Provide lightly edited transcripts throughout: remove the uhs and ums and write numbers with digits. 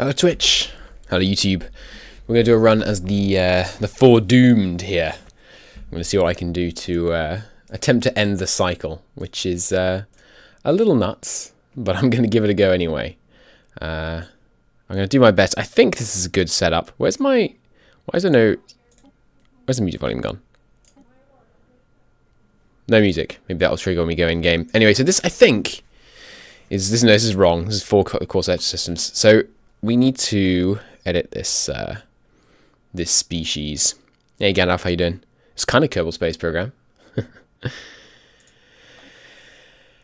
Hello Twitch, hello YouTube. We're going to do a run as the foredoomed here. I'm going to see what I can do to attempt to end the cycle, which is a little nuts, but I'm going to give it a go anyway. I'm going to do my best. I think this is a good setup. Where's the music volume gone? No music. Maybe that'll trigger when we go in game. Anyway, so this I think is this. No, this is wrong. This is for Crusader systems. So we need to edit this this species. Hey Gandalf, how you doing? It's kind of Kerbal Space Program.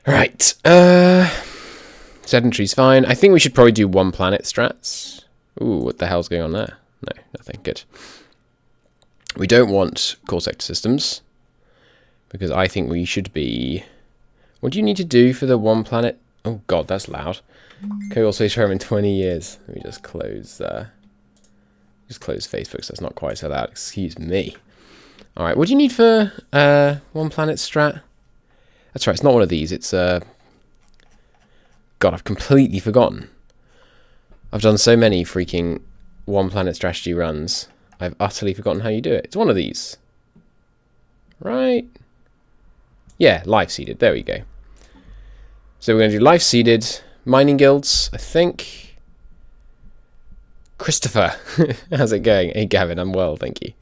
Right. Sedentary's fine. I think we should probably do one planet strats. Ooh, what the hell's going on there? No, nothing. Good. We don't want core sector systems, because I think we should be... What do you need to do for the one planet? Oh god, that's loud. Kerbal Space Program in 20 years. Let me just close Facebook so it's not quite so loud. Excuse me. Alright, what do you need for one planet strat? That's right, it's not one of these. It's God, I've completely forgotten. I've done so many freaking one planet strategy runs. I've utterly forgotten how you do it. It's one of these. Right? Yeah, life seeded. There we go. So we're going to do life seeded mining guilds, I think. Christopher, how's it going? Hey Gavin, I'm well, thank you.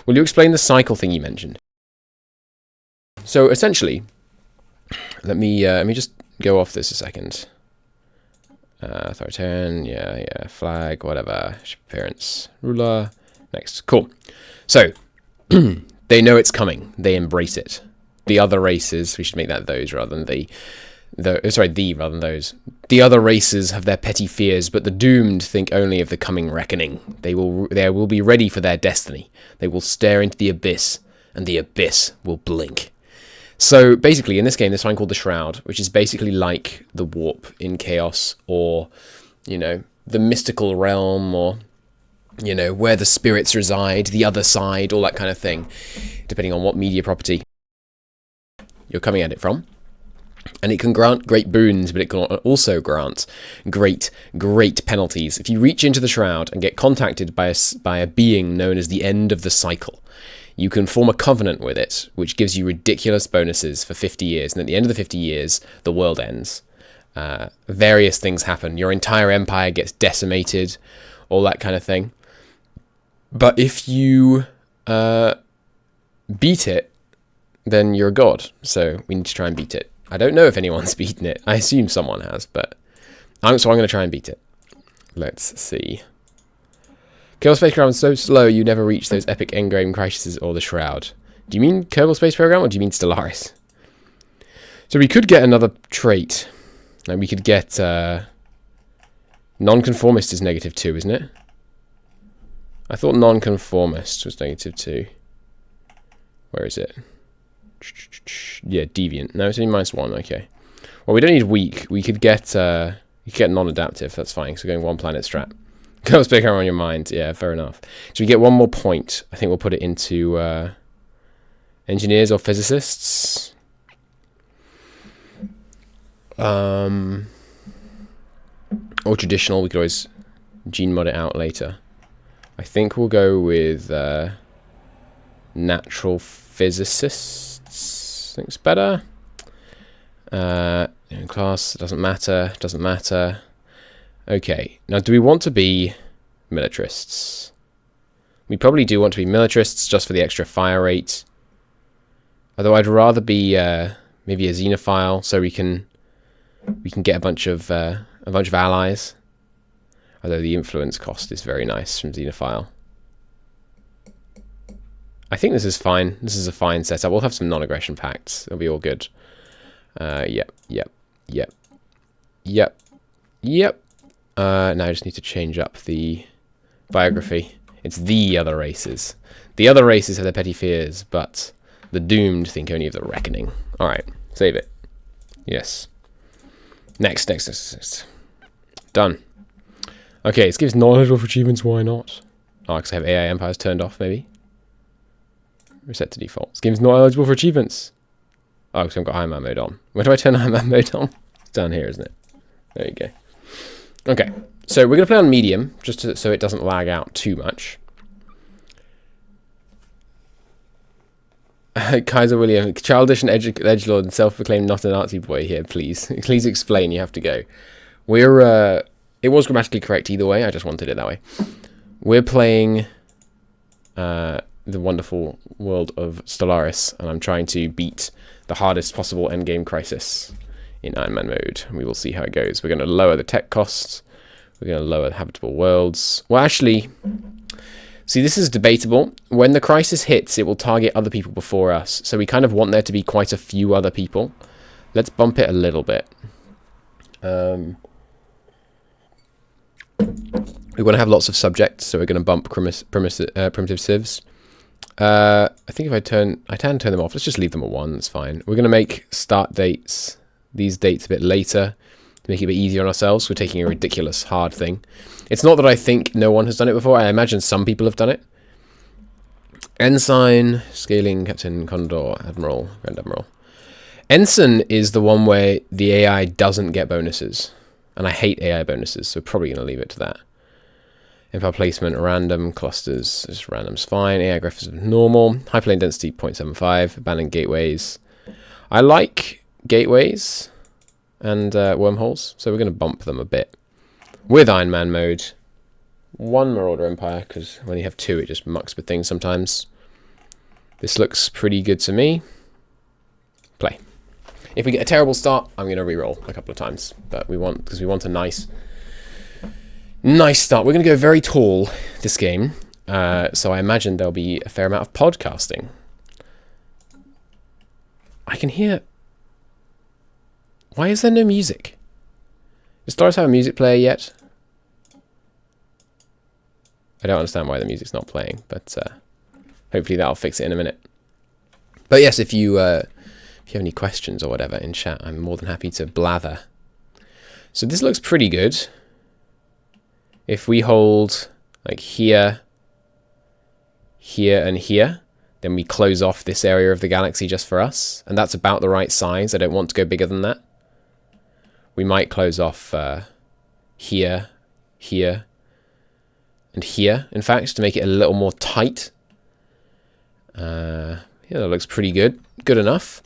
Will you explain the cycle thing you mentioned? So essentially, let me just go off this a second. Authoritarian, yeah, flag, whatever, ship appearance, ruler, next, cool. So, they know it's coming, they embrace it. The other races, we should make that those rather than the rather than those. The other races have their petty fears, but the doomed think only of the coming reckoning. They will be ready for their destiny. They will stare into the abyss, and the abyss will blink. So basically, in this game, there's something called the Shroud, which is basically like the warp in Chaos, or, you know, the mystical realm, or, you know, where the spirits reside, the other side, all that kind of thing, depending on what media property you're coming at it from. And it can grant great boons, but it can also grant great penalties. If you reach into the Shroud and get contacted by a being known as the End of the Cycle, you can form a covenant with it, which gives you ridiculous bonuses for 50 years. And at the end of the 50 years, the world ends. Various things happen. Your entire empire gets decimated, all that kind of thing. But if you beat it, then you're a god. So we need to try and beat it. I don't know if anyone's beaten it. I assume someone has, but so I'm going to try and beat it. Let's see. Kerbal Space Program is so slow you never reach those epic endgame crises or the Shroud. Do you mean Kerbal Space Program or do you mean Stellaris? So we could get another trait. Like we could get Nonconformist is -2, isn't it? I thought Nonconformist was -2. Where is it? Yeah, Deviant. No, it's only -1. Okay. Well, we don't need weak. We could get non-adaptive. That's fine. So we're going one planet strat. Kerbal Space Program on your mind. Yeah, fair enough. So we get one more point. I think we'll put it into engineers or physicists. Or traditional. We could always gene mod it out later. I think we'll go with natural physicists. Think's better. Class doesn't matter. Okay, now do we want to be militarists? We probably do want to be militarists just for the extra fire rate. Although I'd rather be maybe a xenophile, so we can get a bunch of allies. Although the influence cost is very nice from xenophile. I think this is fine. This is a fine setup. We'll have some non-aggression pacts. It'll be all good. Yep. Now I just need to change up the biography. It's the other races. The other races have their petty fears, but the doomed think only of the reckoning. Alright, save it. Yes. Next. Done. Okay, this gives knowledgeable for achievements, why not? Oh, because I have AI empires turned off, maybe? Reset to default. This game's not eligible for achievements. Oh, because I've got Iron Man mode on. Where do I turn Iron Man mode on? It's down here, isn't it? There you go. Okay, So we're going to play on medium, just so it doesn't lag out too much. Kaiser William, childish and edgelord and self-proclaimed not a Nazi boy here, please. Please explain, you have to go. We're, it was grammatically correct either way, I just wanted it that way. We're playing the wonderful world of Stellaris, and I'm trying to beat the hardest possible endgame crisis in Iron Man mode. We will see how it goes. We're going to lower the tech costs. We're going to lower the habitable worlds. Well, actually, see, this is debatable. When the crisis hits, it will target other people before us. So we kind of want there to be quite a few other people. Let's bump it a little bit. We want to have lots of subjects, so we're going to bump primitive civs. I think if I can turn them off. Let's just leave them at 1. That's fine. We're going to make start dates, these dates a bit later, to make it a bit easier on ourselves. We're taking a ridiculous hard thing. It's not that I think no one has done it before. I imagine some people have done it. Ensign, scaling, captain, condor, admiral, grand admiral. Ensign is the one where the AI doesn't get bonuses. And I hate AI bonuses, so we're probably going to leave it to that. Empire placement, random, clusters, just random's fine. AI graphics normal. Hyperlane density 0.75. Abandoned gateways. I like gateways and wormholes, so we're going to bump them a bit. With Iron Man mode, 1 Marauder Empire, because when you have 2, it just mucks with things sometimes. This looks pretty good to me. Play. If we get a terrible start, I'm going to re-roll a couple of times, but because we want a nice start. We're going to go very tall this game, so I imagine there'll be a fair amount of podcasting. I can hear... Why is there no music? Does Stellaris have a music player yet? I don't understand why the music's not playing, but hopefully that'll fix it in a minute. But yes, if you have any questions or whatever in chat, I'm more than happy to blather. So this looks pretty good. If we hold like here, here, and here, then we close off this area of the galaxy just for us. And that's about the right size. I don't want to go bigger than that. We might close off here, here, and here, in fact, to make it a little more tight. Yeah, that looks pretty good. Good enough.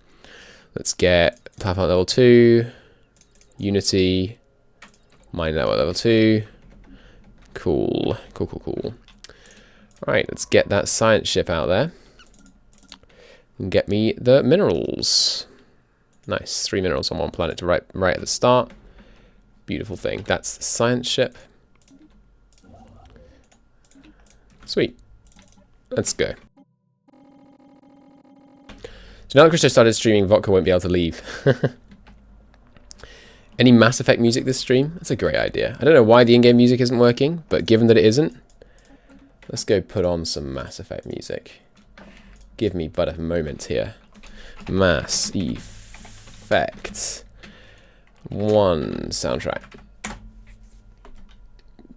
Let's get Power level 2, Unity, Mine level 2. Cool. Cool, cool, cool. Right, let's get that science ship out there. And get me the minerals. Nice, 3 minerals on 1 planet to right at the start. Beautiful thing. That's the science ship. Sweet. Let's go. So now that Crusader started streaming, Vodka won't be able to leave. Any Mass Effect music this stream? That's a great idea. I don't know why the in-game music isn't working, but given that it isn't, let's go put on some Mass Effect music. Give me but a moment here. Mass Effect 1 soundtrack.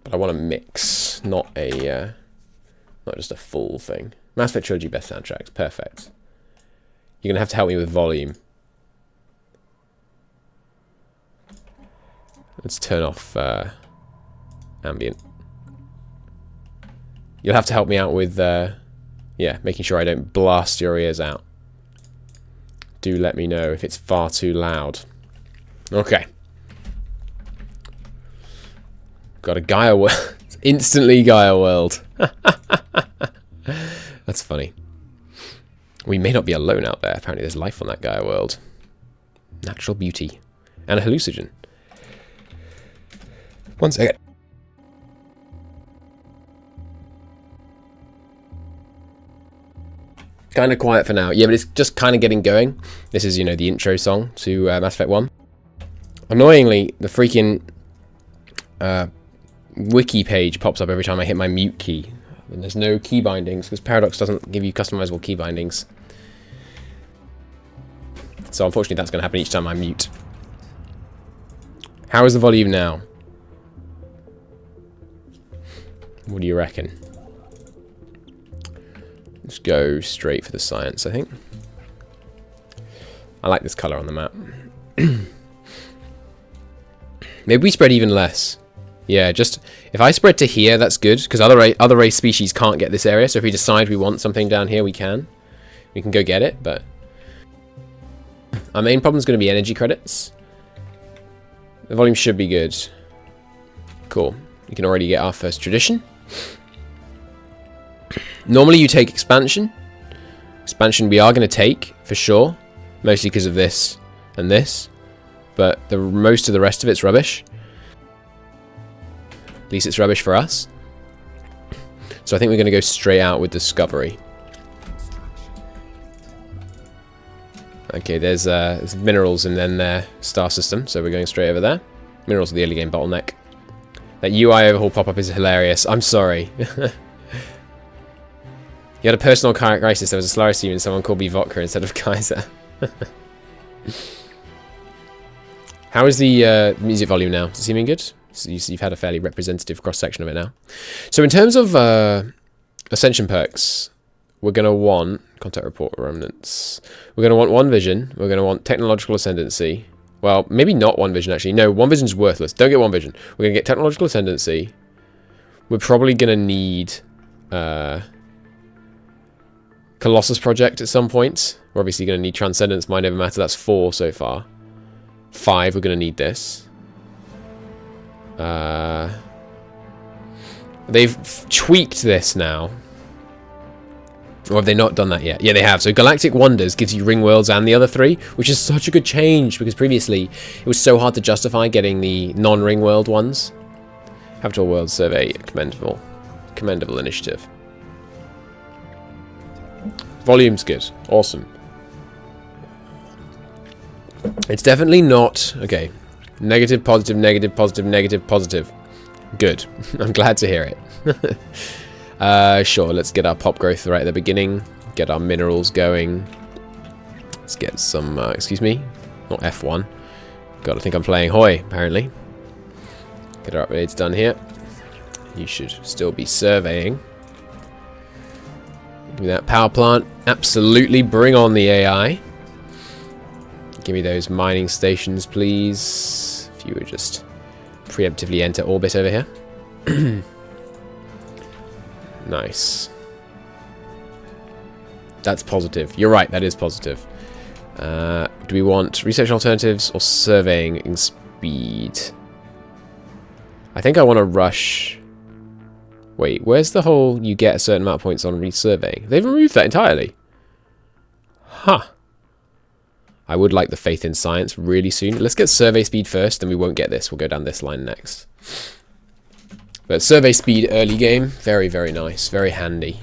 But I want a mix, not just a full thing. Mass Effect Trilogy best soundtracks, perfect. You're gonna have to help me with volume. Let's turn off ambient. You'll have to help me out with, yeah, making sure I don't blast your ears out. Do let me know if it's far too loud. Okay. Got a Gaia world. Instantly Gaia world. That's funny. We may not be alone out there. Apparently there's life on that Gaia world. Natural beauty. And a hallucinogen. 1 second. Kind of quiet for now. Yeah, but it's just kind of getting going. This is, you know, the intro song to Mass Effect 1. Annoyingly, the freaking wiki page pops up every time I hit my mute key. And there's no key bindings, because Paradox doesn't give you customizable key bindings. So unfortunately that's going to happen each time I mute. How is the volume now? What do you reckon? Let's go straight for the science, I think. I like this colour on the map. Maybe we spread even less. Yeah, just if I spread to here, that's good, because other race species can't get this area. So if we decide we want something down here, we can go get it. But our main problem is going to be energy credits. The volume should be good. Cool. We can already get our first tradition. Normally you take expansion. Expansion we are going to take, for sure. Mostly because of this and this. But most of the rest of it's rubbish. At least it's rubbish for us. So I think we're going to go straight out with Discovery. Okay, there's minerals in then their star system, so we're going straight over there. Minerals are the early game bottleneck. That UI overhaul pop-up is hilarious. I'm sorry. You had a personal crisis. There was a Stellaris team and someone called me Vodka instead of Kaiser. How is the music volume now? Is it seeming good? So you've had a fairly representative cross-section of it now. So in terms of Ascension perks, we're going to want contact report remnants. We're going to want one vision. We're going to want technological ascendancy. Well, maybe not one vision, actually. No, one vision's worthless. Don't get one vision. We're going to get technological ascendancy. We're probably going to need Colossus Project at some point. We're obviously going to need Transcendence, Mind Over Matter. That's 4 so far. 5, we're going to need this. They've tweaked this now. Or have they not done that yet? Yeah, they have. So Galactic Wonders gives you ring worlds and the other 3, which is such a good change because previously it was so hard to justify getting the non-ring world ones. Habitable World Survey, commendable initiative. Volume's good. Awesome. It's definitely not... Okay. Negative, positive, negative, positive, negative, positive. Good. I'm glad to hear it. Sure, let's get our pop growth right at the beginning. Get our minerals going. Let's get some... excuse me. Not F1. God, I think I'm playing Hoi, apparently. Get our upgrades done here. You should still be surveying. Give me that power plant. Absolutely bring on the AI. Give me those mining stations, please. If you would just preemptively enter orbit over here. Nice. That's positive. You're right, that is positive. Do we want research alternatives or surveying in speed? I think I want to rush... Wait, where's the whole you get a certain amount of points on resurveying? They've removed that entirely. Huh. I would like the faith in science really soon. Let's get survey speed first, then we won't get this. We'll go down this line next. But survey speed early game, very, very nice. Very handy.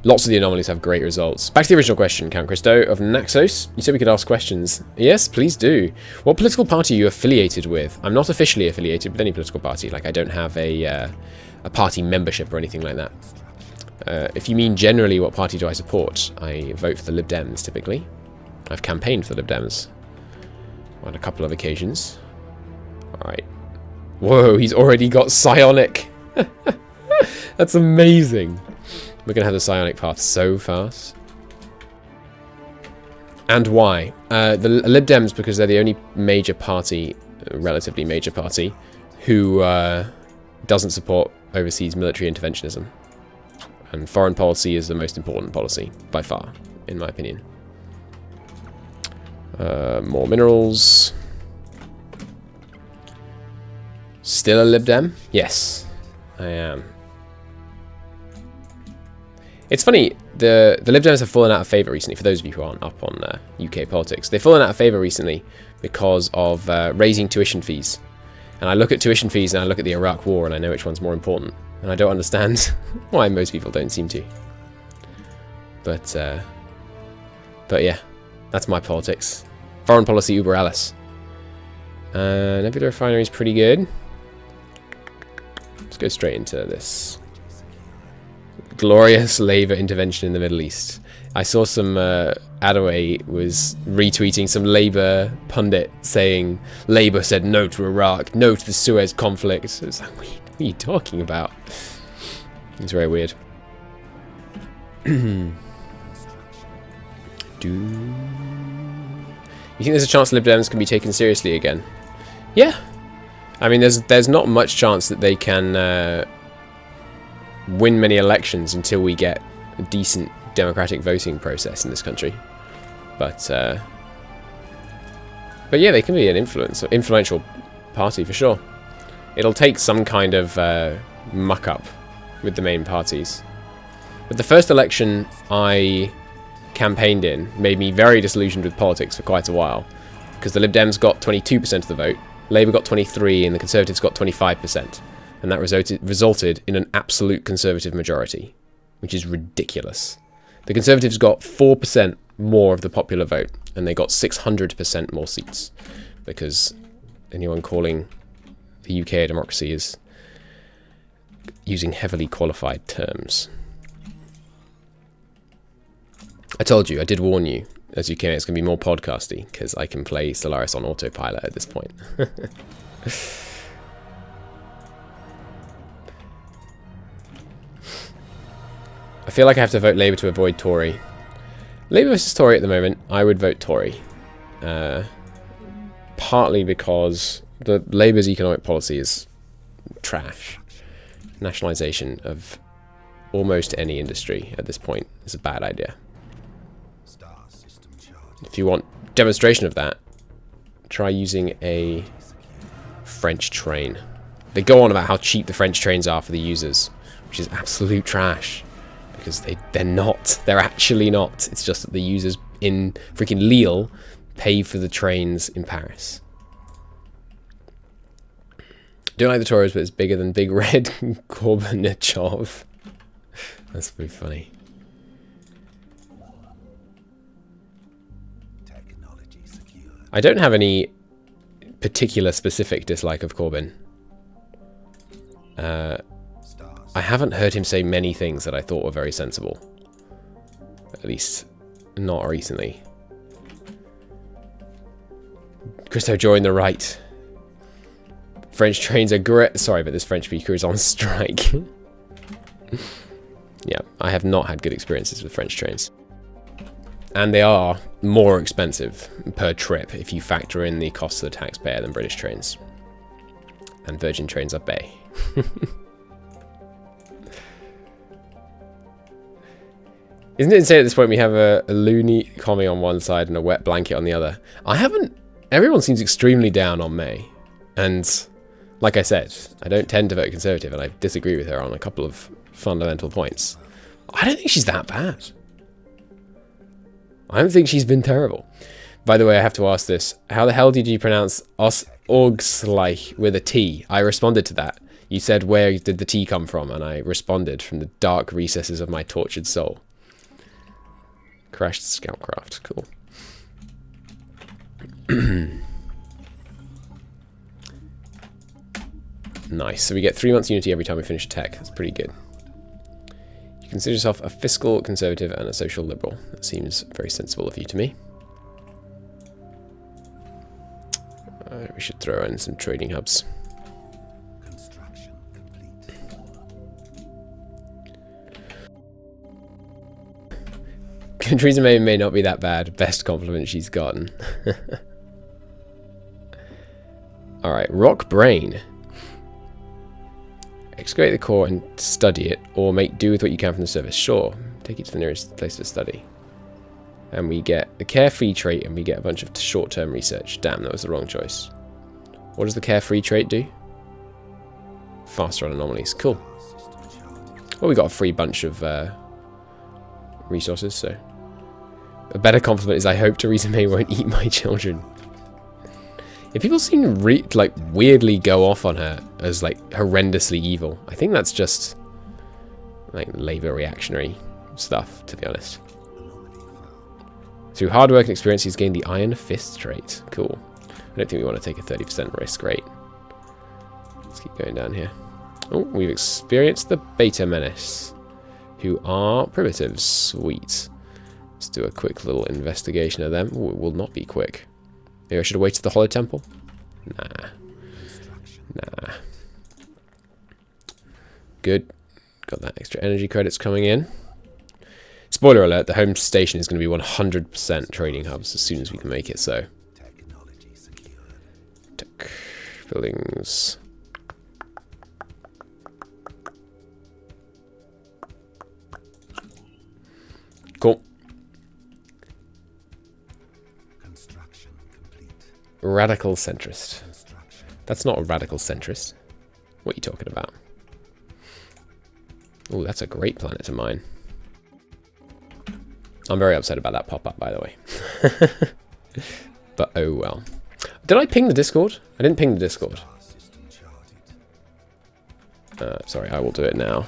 Lots of the anomalies have great results. Back to the original question, Count Christo of Naxos. You said we could ask questions. Yes, please do. What political party are you affiliated with? I'm not officially affiliated with any political party. Like, I don't have a party membership or anything like that. If you mean generally what party do I support, I vote for the Lib Dems, typically. I've campaigned for the Lib Dems on a couple of occasions. Alright. Whoa, he's already got psionic. That's amazing. We're going to have the psionic path so fast. And why? The Lib Dems, because they're the only major party, relatively major party, who doesn't support overseas military interventionism. And foreign policy is the most important policy, by far, in my opinion. More minerals. Still a Lib Dem? Yes, I am. It's funny, the Lib Dems have fallen out of favour recently, for those of you who aren't up on UK politics. They've fallen out of favour recently because of raising tuition fees. And I look at tuition fees and I look at the Iraq War and I know which one's more important. And I don't understand why most people don't seem to. But yeah, that's my politics. Foreign policy uber alles. Nebula refinery is pretty good. Let's go straight into this. Glorious Labour intervention in the Middle East. I saw some Adaway was retweeting some Labour pundit saying Labour said no to Iraq, no to the Suez conflict. It's like, what are you talking about? It's very weird. You think there's a chance Lib Dems can be taken seriously again? Yeah. I mean, there's not much chance that they can win many elections until we get a decent democratic voting process in this country. But yeah, they can be an influential party for sure. It'll take some kind of muck up with the main parties. But the first election I campaigned in made me very disillusioned with politics for quite a while, because the Lib Dems got 22% of the vote, Labour got 23%, and the Conservatives got 25%, and that resulted in an absolute Conservative majority, which is ridiculous. The Conservatives got 4% more of the popular vote, and they got 600% more seats, because anyone calling the UK a democracy is using heavily qualified terms. I told you, I did warn you, as you came in, it's going to be more podcasty, because I can play Stellaris on autopilot at this point. I feel like I have to vote Labour to avoid Tory. Labour versus Tory at the moment, I would vote Tory. Partly because the Labour's economic policy is trash. Nationalisation of almost any industry at this point is a bad idea. If you want demonstration of that, try using a French train. They go on about how cheap the French trains are for the users, which is absolute trash. Because they're not. They're actually not. It's just that the users in freaking Lille pay for the trains in Paris. Don't like the Tories, but it's bigger than Big Red Gorbachev. That's pretty funny. I don't have any particular specific dislike of Corbyn. I haven't heard him say many things that I thought were very sensible. At least, not recently. Christo joined the right. French trains are great. Sorry, but this French speaker is on strike. Yeah, I have not had good experiences with French trains. And they are more expensive per trip if you factor in the cost of the taxpayer than British trains. And Virgin trains are bay. Isn't it insane at this point we have a loony commie on one side and a wet blanket on the other? Everyone seems extremely down on May. And like I said, I don't tend to vote Conservative, and I disagree with her on a couple of fundamental points. I don't think she's that bad. I don't think she's been terrible. By the way, I have to ask this. How the hell did you pronounce Orgslike with a T? I responded to that. You said, where did the T come from? And I responded, from the dark recesses of my tortured soul. Crashed Scoutcraft. Cool. Nice. So we get 3 months unity every time we finish tech. That's pretty good. You consider yourself a fiscal conservative and a social liberal. That seems very sensible of you to me. We should throw in some trading hubs. Construction complete. Theresa may not be that bad. Best compliment she's gotten. Alright, rock brain. Excavate the core and study it, or make do with what you can from the surface. Sure, take it to the nearest place to study. And we get the carefree trait, and we get a bunch of short-term research. Damn, that was the wrong choice. What does the carefree trait do? Faster on anomalies. Cool. Well, we got a free bunch of resources, so... A better compliment is I hope Theresa May won't eat my children. If people seem like weirdly go off on her as like horrendously evil, I think that's just like Labour reactionary stuff, to be honest. Through hard work and experience, he's gained the Iron Fist trait. Cool. I don't think we want to take a 30% risk rate. Let's keep going down here. Oh, we've experienced the Beta Menace, who are primitives. Sweet. Let's do a quick little investigation of them. Ooh, it will not be quick. Maybe I should have waited the Hollow Temple? Nah. Nah. Good. Got that extra energy credits coming in. Spoiler alert, the home station is going to be 100% trading hubs as soon as we can make it so. buildings. Cool. Construction complete. Radical centrist. That's not a radical centrist. What are you talking about? Oh, that's a great planet to mine. I'm very upset about that pop-up, by the way. But oh well. Did I ping the Discord? I didn't ping the Discord. Sorry, I will do it now.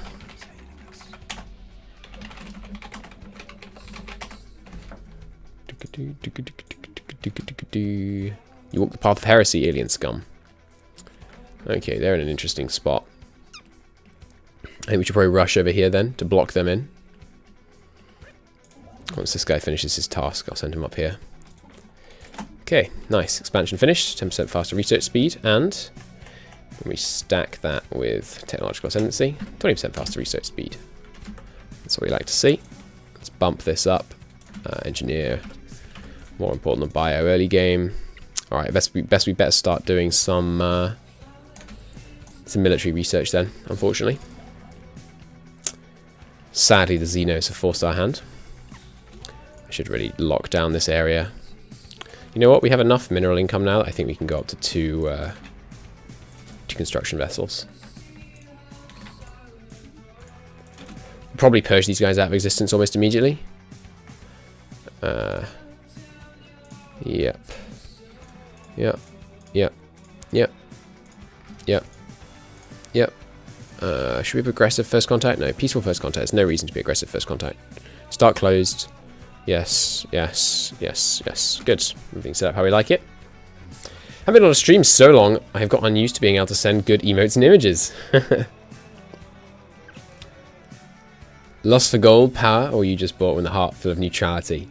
You walk the path of heresy, alien scum. Okay, they're in an interesting spot. I think we should probably rush over here then to block them in. Once this guy finishes his task, I'll send him up here. Okay, nice. Expansion finished. 10% faster research speed, and when we stack that with technological ascendancy, 20% faster research speed. That's what we like to see. Let's bump this up. Engineer, more important than bio early game. All right, best we better start doing some military research then. Unfortunately, sadly, the Xenos have forced our hand. I should really lock down this area. You know what? We have enough mineral income now that I think we can go up to two construction vessels. Probably purge these guys out of existence almost immediately. Yep. Yep. Yep. Yep. Yep. Yep. Should we have aggressive first contact? No, peaceful first contact. There's no reason to be aggressive first contact. Start closed. Yes, yes, yes, yes. Good. Everything set up how we like it. I've been on a stream so long, I have got unused to being able to send good emotes and images. Lust for gold, power, or you just bought with a heart full of neutrality?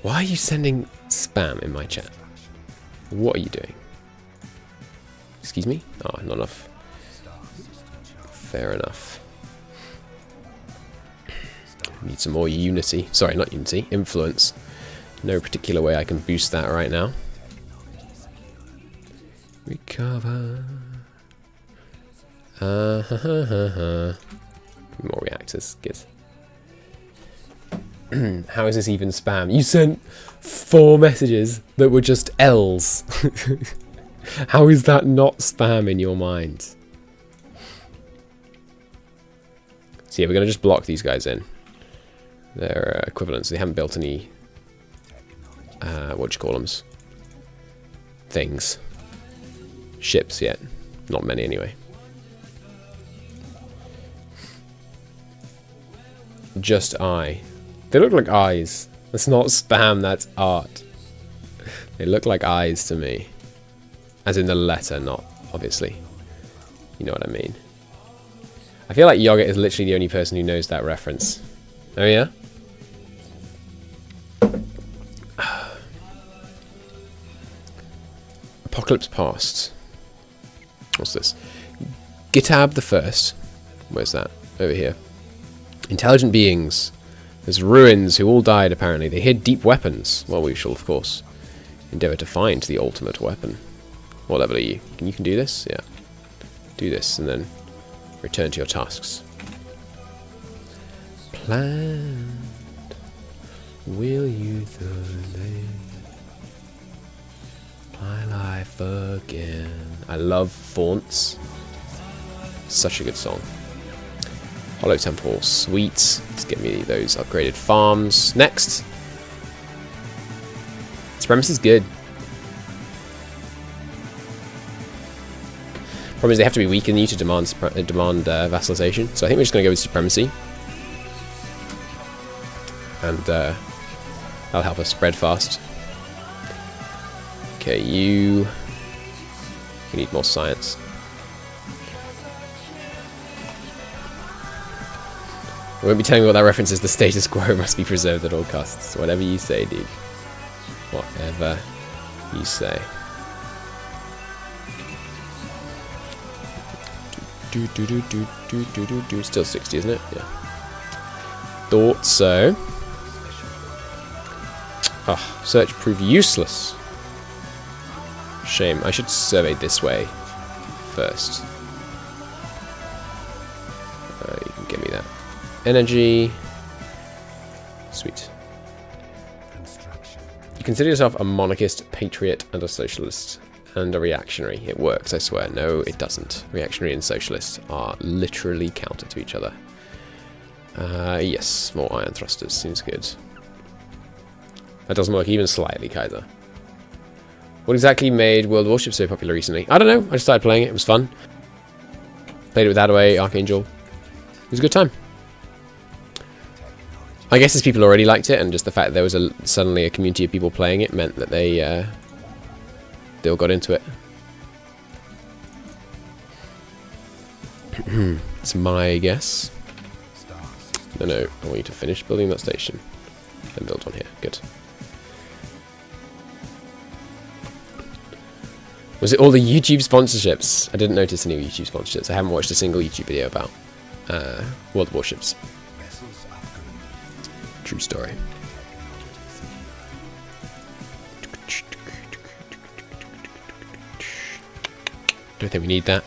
Why are you sending spam in my chat? What are you doing? Excuse me? Oh, not enough. Fair enough. Need some more unity. Sorry, not unity. Influence. No particular way I can boost that right now. Recover. More reactors. Good. How is this even spam? You sent 4 messages that were just L's. How is that not spam in your mind? So yeah, we're going to just block these guys in. Their equivalents. They haven't built any, what do you call them? Things. Ships yet. Not many anyway. Just eye. They look like eyes. That's not spam, that's art. They look like eyes to me. As in the letter, not obviously. You know what I mean. I feel like Yogurt is literally the only person who knows that reference. Oh yeah? Apocalypse Past. What's this? Gitab the First. Where's that? Over here. Intelligent beings. There's ruins who all died apparently. They hid deep weapons. Well, we shall of course endeavour to find the ultimate weapon. What level are you? You can do this? Yeah. Do this and then return to your tasks. Planned. Will you delay my life again? I love Faunts. Such a good song. Hollow Temple, sweet. Let's get me those upgraded farms. Next. Supremacy is good. Problem is they have to be weaker than you to demand vassalization. So I think we're just going to go with Supremacy. And that'll help us spread fast. Okay, we need more science. I won't be telling you what that reference is. The status quo must be preserved at all costs. Whatever you say, dude. Whatever you say. Still 60, isn't it? Yeah. Thought so. Oh, search proved useless. Shame. I should survey this way. first. You can give me that energy. Sweet. You consider yourself a monarchist, patriot, and a socialist, and a reactionary. It works, I swear. No, it doesn't. Reactionary and socialist are literally counter to each other. Yes, more iron thrusters. Seems good. That doesn't work even slightly, Kaiser. What exactly made World Warships so popular recently? I don't know. I just started playing it. It was fun. Played it with Adaway, Archangel. It was a good time. I guess as people already liked it, and just the fact that there was suddenly a community of people playing it meant that they all got into it. It's my guess. No, I want you to finish building that station. And build one here. Good. Was it all the YouTube sponsorships? I didn't notice any YouTube sponsorships. I haven't watched a single YouTube video about World Warships. True story. Don't think we need that.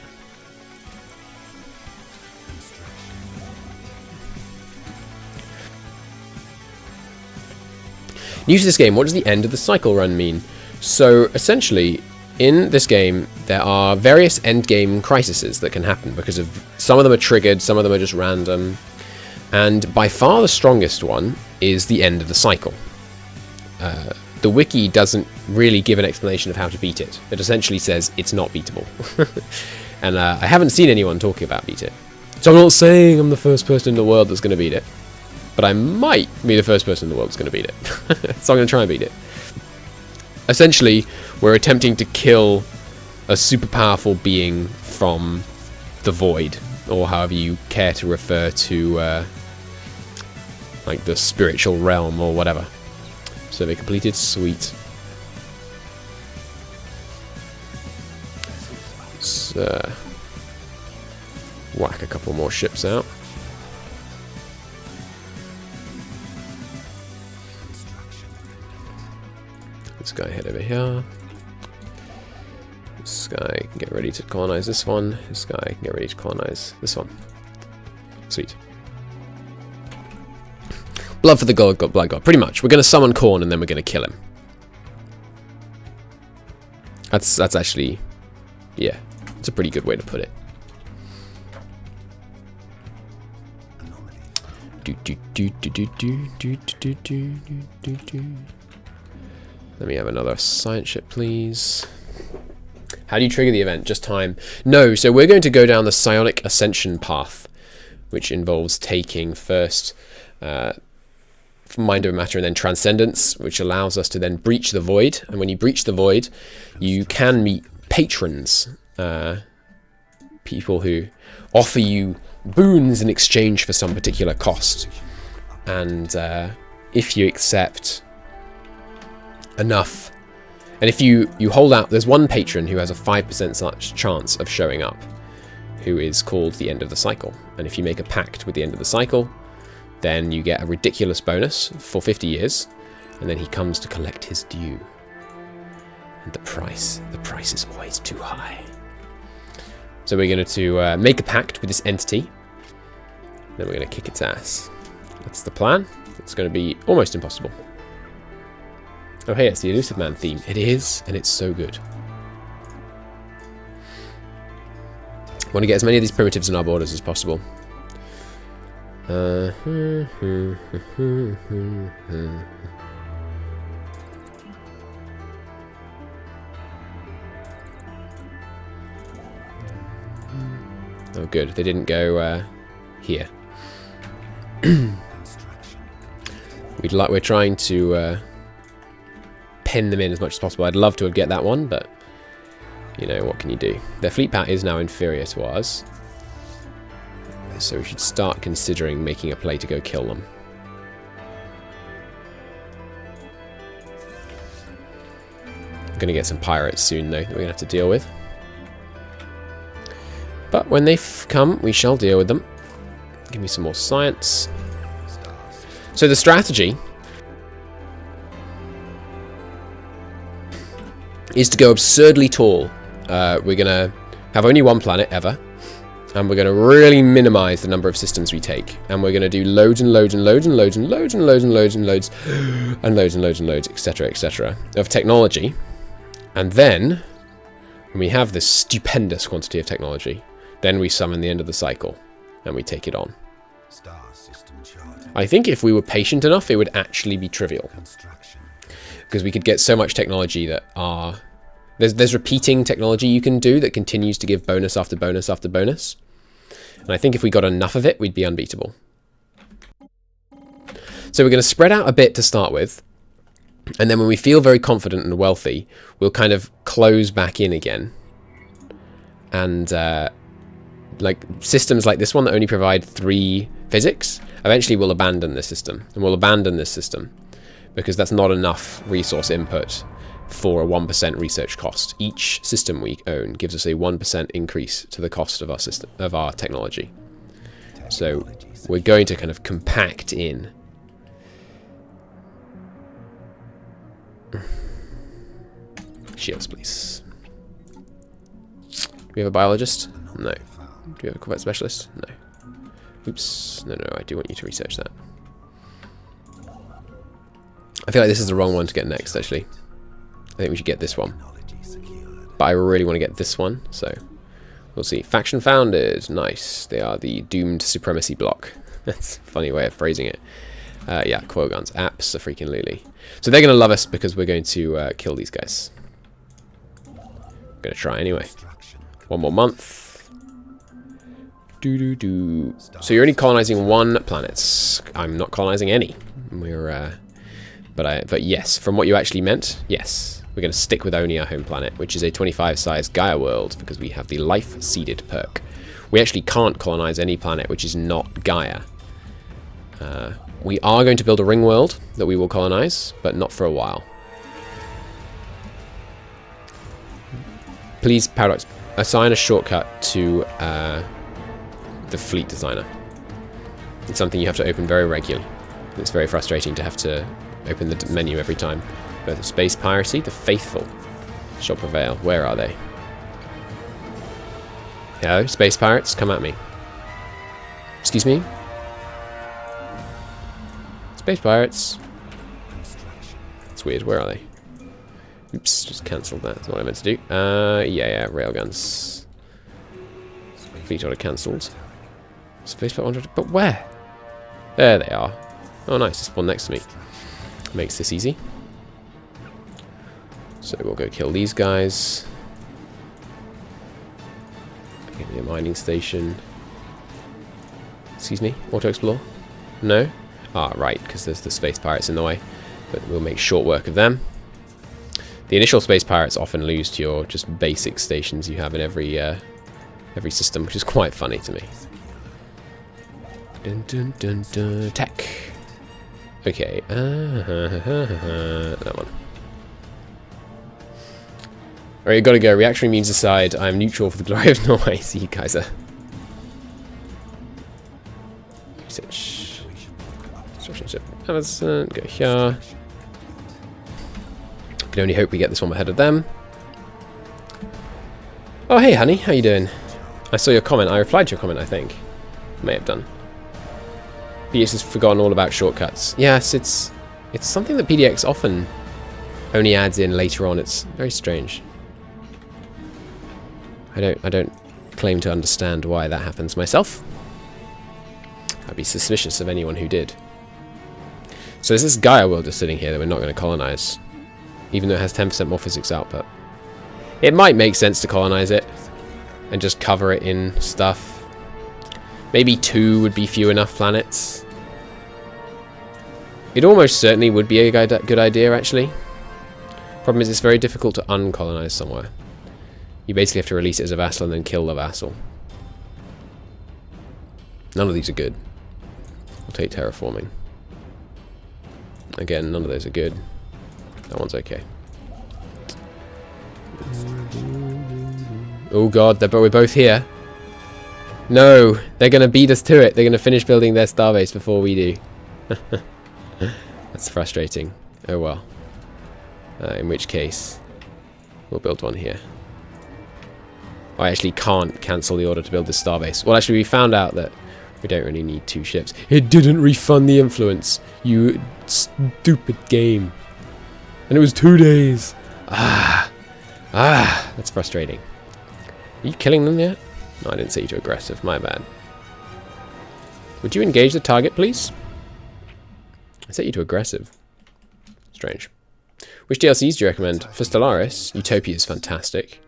New to this game, what does the end of the cycle run mean? So essentially, in this game, there are various endgame crises that can happen because of some of them are triggered, some of them are just random, and by far the strongest one is the end of the cycle. The wiki doesn't really give an explanation of how to beat it. It essentially says it's not beatable. And I haven't seen anyone talking about beat it. So I'm not saying I'm the first person in the world that's going to beat it. But I might be the first person in the world that's going to beat it. So I'm going to try and beat it. Essentially, we're attempting to kill a super powerful being from the void. Or however you care to refer to like the spiritual realm or whatever. Survey completed. Sweet. Let's whack a couple more ships out. This guy head over here. This guy can get ready to colonize this one. This guy can get ready to colonize this one. Sweet. Blood for the god, blood god. Pretty much. We're going to summon Khorne and then we're going to kill him. That's actually, yeah, it's a pretty good way to put it. Let me have another science ship, please. How do you trigger the event? Just time? No, so we're going to go down the psionic ascension path, which involves taking first mind over matter and then transcendence, which allows us to then breach the void. And when you breach the void, you can meet patrons, people who offer you boons in exchange for some particular cost. And if you accept enough, and if you hold out, there's one patron who has a 5% such chance of showing up, who is called the end of the cycle. And if you make a pact with the end of the cycle, then you get a ridiculous bonus for 50 years, and then he comes to collect his due. And the price is always too high. So we're going to make a pact with this entity, then we're going to kick its ass. That's the plan. It's going to be almost impossible. Oh hey, it's the Elusive Man theme. It is, and it's so good. I want to get as many of these primitives in our borders as possible. Oh good, they didn't go here. We're trying to pin them in as much as possible. I'd love to get that one, but you know, what can you do? Their fleet power is now inferior to ours, so we should start considering making a play to go kill them. I'm going to get some pirates soon, though, that we're going to have to deal with. But when they come, we shall deal with them. Give me some more science. So the strategy is to go absurdly tall. We're going to have only one planet ever, and we're going to really minimize the number of systems we take, and we're going to do loads and loads and loads and loads and loads and loads and loads and loads and loads and loads and loads, etc., of technology. And then, when we have this stupendous quantity of technology, then we summon the end of the cycle, and we take it on. Star system chart. I think if we were patient enough, it would actually be trivial. Construction. Because we could get so much technology that are... There's repeating technology you can do that continues to give bonus after bonus after bonus. And I think if we got enough of it, we'd be unbeatable. So we're going to spread out a bit to start with. And then when we feel very confident and wealthy, we'll kind of close back in again. And like systems like this one that only provide 3 physics, eventually we'll abandon this system. And we'll abandon this system because that's not enough resource input for a 1% research cost. Each system we own gives us a 1% increase to the cost of our system, of our technology. So we're going to kind of compact in. Shields, please. Do we have a biologist? No. Do we have a combat specialist? No. Oops. No, I do want you to research that. I feel like this is the wrong one to get next, actually. I think we should get this one. But I really want to get this one, so we'll see. Faction founded. Nice. They are the doomed supremacy block. That's a funny way of phrasing it. Yeah, Quogons. Abso-freaking-lutely. So they're going to love us because we're going to kill these guys. I'm going to try anyway. 1 more month. So you're only colonizing 1 planet. I'm not colonizing any. We're... But yes, from what you actually meant, yes. We're going to stick with only our home planet, which is a 25-size Gaia world, because we have the life-seeded perk. We actually can't colonize any planet which is not Gaia. We are going to build a ring world that we will colonize, but not for a while. Please, Paradox, assign a shortcut to the fleet designer. It's something you have to open very regularly. It's very frustrating to have to open the menu every time. Both the space piracy, the faithful shall prevail. Where are they? Hello, space pirates, come at me. Excuse me? Space pirates. It's weird, where are they? Oops, just cancelled that. That's what I meant to do. Yeah, railguns. Fleet order cancelled. Space pirate 100, but where? There they are. Oh nice, they spawn next to me. Makes this easy. So we'll go kill these guys. Give me a mining station. Excuse me? Auto-explore? No? Ah, right, because there's the space pirates in the way. But we'll make short work of them. The initial space pirates often lose to your just basic stations you have in every system, which is quite funny to me. Dun dun dun dun. Tech. Okay. That one. Alright, you gotta go. Reaction means aside. I am neutral for the glory of Norway. See you, Kaiser. Research. Construction ship. Amazon. Go here. Can only hope we get this one ahead of them. Oh, hey, honey. How you doing? I saw your comment. I replied to your comment, I think. May have done. PDX has forgotten all about shortcuts. Yes, it's something that PDX often only adds in later on. It's very strange. I don't claim to understand why that happens myself. I'd be suspicious of anyone who did. So there's this Gaia world just sitting here that we're not going to colonize, even though it has 10% more physics output. It might make sense to colonize it and just cover it in stuff. Maybe 2 would be few enough planets. It almost certainly would be a good idea, actually. Problem is, it's very difficult to uncolonize somewhere. You basically have to release it as a vassal and then kill the vassal. None of these are good. We'll take terraforming. Again, none of those are good. That one's okay. Oh god, we're both here. No, they're going to beat us to it. They're going to finish building their starbase before we do. That's frustrating. Oh well. In which case, we'll build one here. I actually can't cancel the order to build this starbase. Well, actually, we found out that we don't really need 2 ships. It didn't refund the influence, you stupid game. And it was 2 days. That's frustrating. Are you killing them yet? No, I didn't set you to aggressive. My bad. Would you engage the target, please? I set you to aggressive. Strange. Which DLCs do you recommend? For Stellaris, Utopia is fantastic.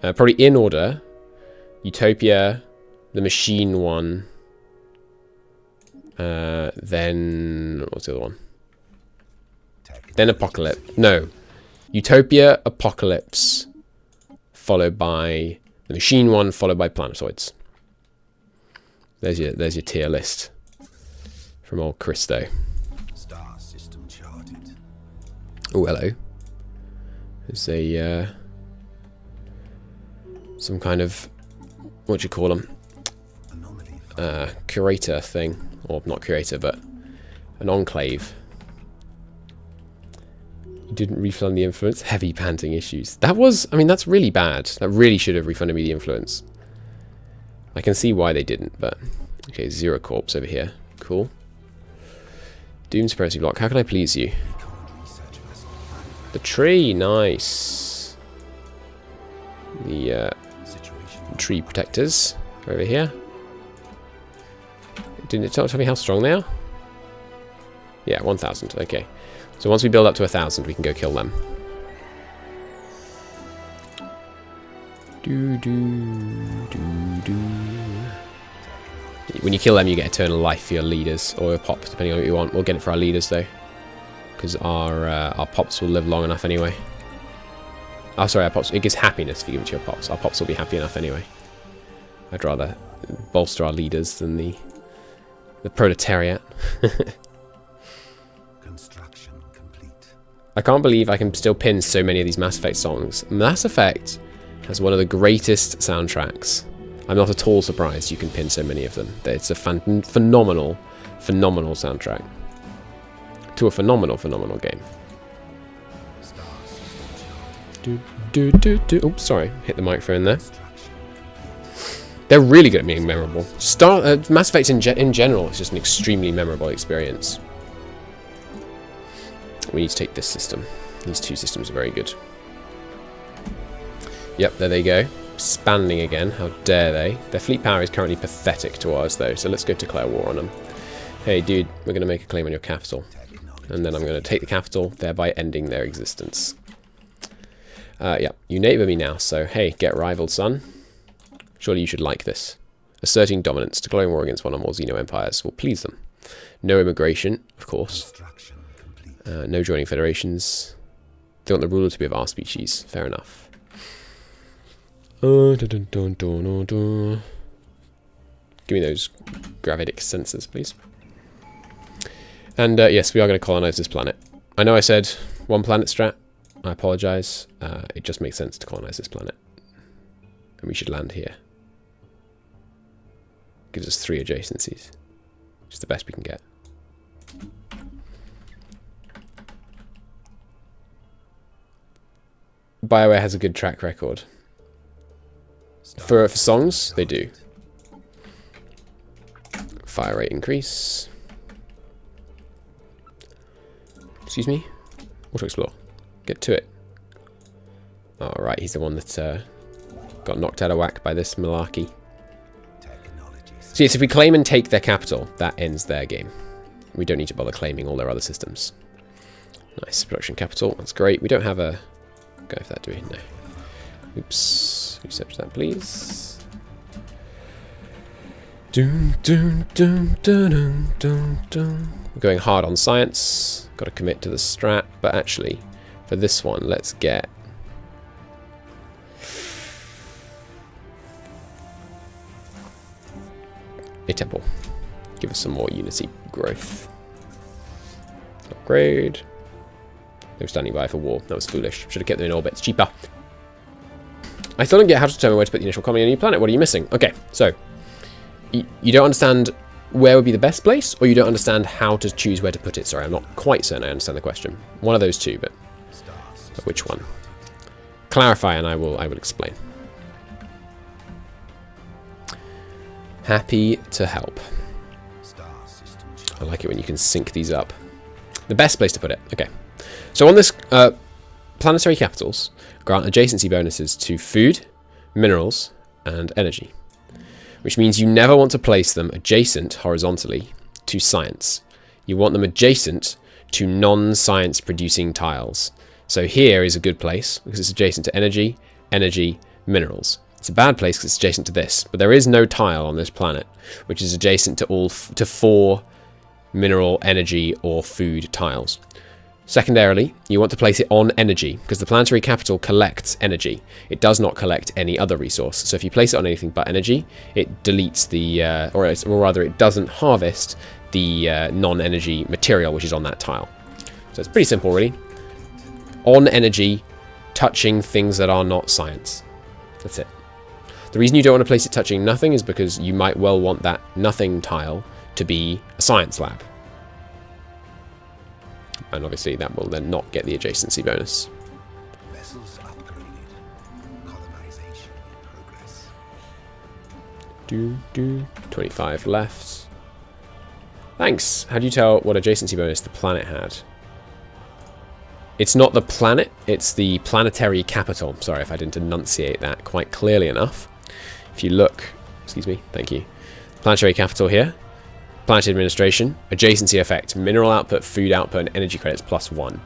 Probably in order. Utopia, the machine one. Then... what's the other one? Then Apocalypse. No. Utopia, Apocalypse, followed by the machine one, followed by Planetoids. There's your tier list from old Christo. Star system charted. Oh, hello. There's a some kind of, what do you call them? Curator thing, or not curator, but an enclave. You didn't refund the influence. Heavy panting issues. That was, I mean, that's really bad. That really should have refunded me the influence. I can see why they didn't, but... okay, Zero Corpse over here. Cool. Doom Supremacy Block. How can I please you? The tree. Nice. The tree protectors are over here. Didn't it tell me how strong they are? Yeah, 1,000. Okay. So once we build up to 1,000, we can go kill them. When you kill them, you get eternal life for your leaders, or your pops, depending on what you want. We'll get it for our leaders, though, because our pops will live long enough anyway. Oh, sorry, our pops. It gives happiness if you give it to your pops. Our pops will be happy enough anyway. I'd rather bolster our leaders than the proletariat. Construction complete. I can't believe I can still pin so many of these Mass Effect songs. Mass Effect has one of the greatest soundtracks. I'm not at all surprised you can pin so many of them. It's a phenomenal soundtrack to a phenomenal game. Oops, sorry, hit the microphone there. They're really good at being memorable. Mass Effect in general is just an extremely memorable experience. We need to take this system. These 2 systems are very good. Yep, there they go. Expanding again. How dare they? Their fleet power is currently pathetic to ours, though, so let's go declare war on them. Hey, dude, we're going to make a claim on your capital. And then I'm going to take the capital, thereby ending their existence. Yeah, you neighbour me now, so hey, get rivaled, son. Surely you should like this. Asserting dominance, declaring war against one or more Xeno empires will please them. No immigration, of course. No joining federations. They want the ruler to be of our species. Fair enough. Give me those gravitic sensors, please. And yes, we are going to colonize this planet. I know I said 1 planet strat. I apologize. It just makes sense to colonize this planet. And we should land here. Gives us 3 adjacencies. Which is the best we can get. BioWare has a good track record. For songs, they do. Fire rate increase. Excuse me? Auto explore. Get to it. Alright, he's the one that got knocked out of whack by this malarkey. So yes, if we claim and take their capital, that ends their game. We don't need to bother claiming all their other systems. Nice, production capital, that's great. We don't have a... go for that, do we? No. Oops. Research that, please. We're going hard on science. Got to commit to the strat, but actually, for this one, let's get... a temple. Give us some more unity growth. Upgrade. They were standing by for war. That was foolish. Should have kept them in orbit. It's cheaper. I still don't get how to determine where to put the initial colony on a new planet. What are you missing? Okay, so you don't understand where would be the best place, or you don't understand how to choose where to put it. Sorry, I'm not quite certain I understand the question. One of those two, but which one? Clarify, and I will explain. Happy to help. Star system I charted. like it when you can sync these up. The best place to put it. Okay. So on this, planetary capitals grant adjacency bonuses to food, minerals, and energy. Which means you never want to place them adjacent horizontally to science. You want them adjacent to non-science producing tiles. So here is a good place because it's adjacent to energy, minerals. It's a bad place because it's adjacent to this, but there is no tile on this planet which is adjacent to to 4 mineral, energy, or food tiles. Secondarily, you want to place it on energy because the planetary capital collects energy. It does not collect any other resource. So if you place it on anything but energy, it deletes the, or rather it doesn't harvest the non-energy material which is on that tile. So it's pretty simple really. On energy, touching things that are not science. That's it. The reason you don't want to place it touching nothing is because you might well want that nothing tile to be a science lab. And obviously that will then not get the adjacency bonus. Vessels upgraded. Colonization in progress. 25 left. Thanks. How do you tell what adjacency bonus the planet had? It's not the planet, it's the planetary capital. Sorry if I didn't enunciate that quite clearly enough. If you look, excuse me, thank you. Planetary capital here. Planetary administration, adjacency effect, mineral output, food output, and energy credits +1.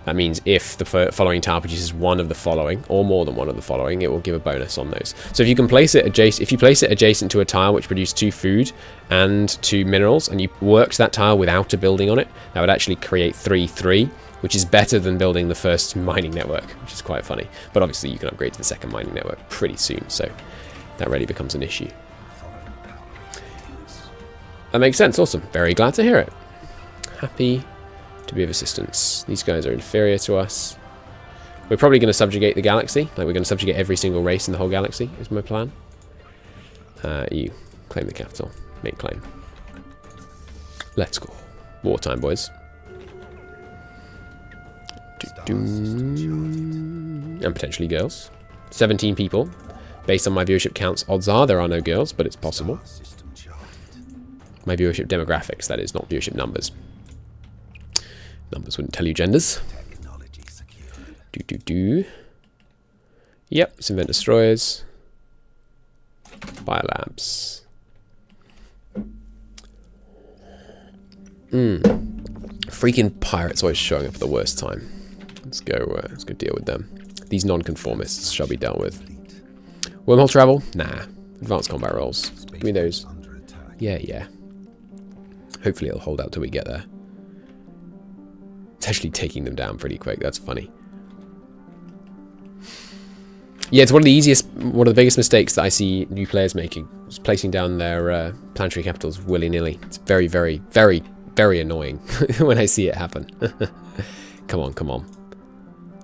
That means if the following tile produces one of the following, or more than one of the following, it will give a bonus on those. So if you can place it adjacent, if you place it adjacent to a tile which produced 2 food and 2 minerals, and you worked that tile without a building on it, that would actually create 3-3, which is better than building the first mining network, which is quite funny. But obviously you can upgrade to the second mining network pretty soon, so that really becomes an issue. That makes sense. Awesome. Very glad to hear it. Happy to be of assistance. These guys are inferior to us. We're probably going to subjugate the galaxy. Like, we're going to subjugate every single race in the whole galaxy, is my plan. You claim the capital. Make claim. Let's go. Wartime, boys. And potentially girls. 17 people. Based on my viewership counts, odds are there are no girls, but it's possible. My viewership demographics, that is, not viewership numbers. Numbers wouldn't tell you genders. Yep, let's invent destroyers. Biolabs. Freaking pirates always showing up at the worst time. Let's go deal with them. These non-conformists shall be dealt with. Wormhole travel? Nah. Advanced combat rolls. Give me those. Yeah. Hopefully it'll hold out till we get there. It's actually taking them down pretty quick. That's funny. Yeah, it's one of the biggest mistakes that I see new players making. Is placing down their planetary capitals willy-nilly. It's very, very, very, very annoying when I see it happen. Come on.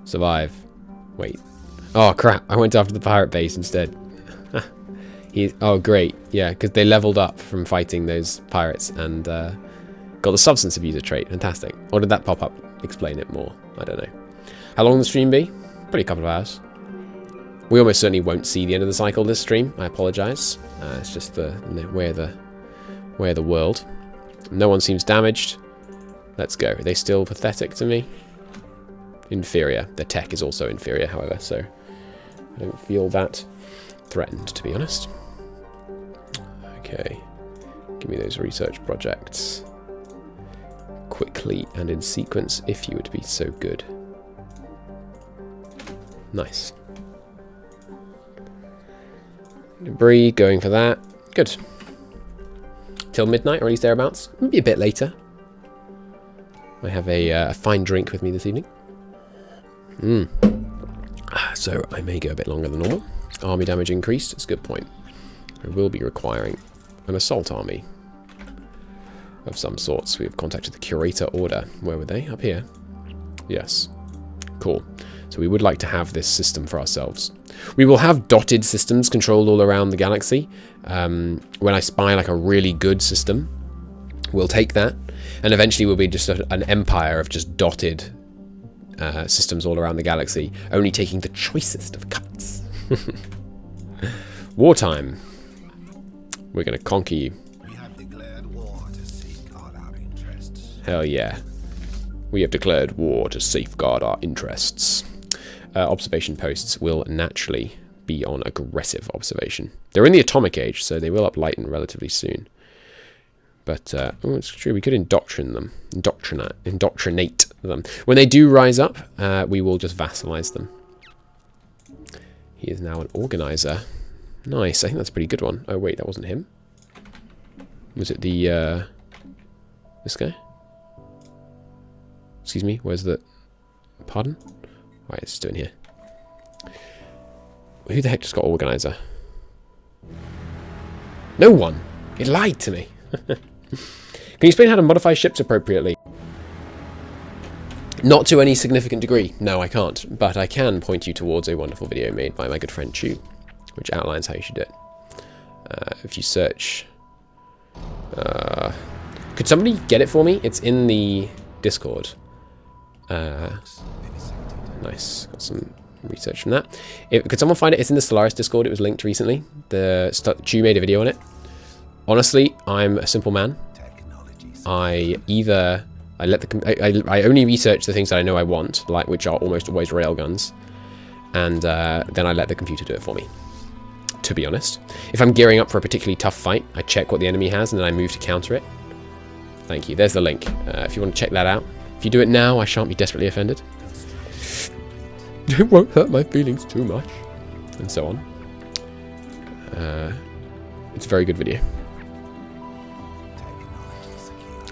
Survive. Wait. Oh, crap. I went after the pirate base instead. Oh, great. Yeah, because they leveled up from fighting those pirates and got the substance abuser trait. Fantastic. Or did that pop up? Explain it more. I don't know. How long will the stream be? Probably a couple of hours. We almost certainly won't see the end of the cycle this stream. I apologise. It's just the way of the world. No one seems damaged. Let's go. Are they still pathetic to me? Inferior. Their tech is also inferior, however, so I don't feel that threatened, to be honest. Okay, give me those research projects quickly and in sequence, if you would be so good. Nice. Debris, going for that. Good. Till midnight, or at least thereabouts. Maybe a bit later. I have a fine drink with me this evening. So I may go a bit longer than normal. Army damage increased. That's a good point. I will be requiring an assault army of some sorts. We have contacted the Curator Order. Where were they? Up here. Yes. Cool. So we would like to have this system for ourselves. We will have dotted systems controlled all around the galaxy. When I spy like a really good system, we'll take that. And eventually we'll be just an empire of just dotted systems all around the galaxy, only taking the choicest of cuts. Wartime. We're going to conquer you. We have declared war to safeguard our interests. Hell yeah. We have declared war to safeguard our interests. Observation posts will naturally be on aggressive observation. They're in the atomic age, so they will uplighten relatively soon. But, oh, it's true, we could indoctrinate them. When they do rise up, we will just vassalize them. He is now an organizer. Nice, I think that's a pretty good one. Oh, wait, that wasn't him. Was it the, this guy? Excuse me, where's the... Pardon? Right, it's doing here. Who the heck just got organizer? No one! It lied to me! Can you explain how to modify ships appropriately? Not to any significant degree. No, I can't. But I can point you towards a wonderful video made by my good friend Chu, which outlines how you should do it. If you search... could somebody get it for me? It's in the Discord. Nice. Got some research from that. Could someone find it? It's in the Stellaris Discord. It was linked recently. Chu made a video on it. Honestly, I'm a simple man. I only research the things that I know I want, like which are almost always railguns, and then I let the computer do it for me. To be honest, if I'm gearing up for a particularly tough fight, I check what the enemy has and then I move to counter it. Thank you. There's the link. If you want to check that out. If you do it now, I shan't be desperately offended. It won't hurt my feelings too much, and so on. It's a very good video.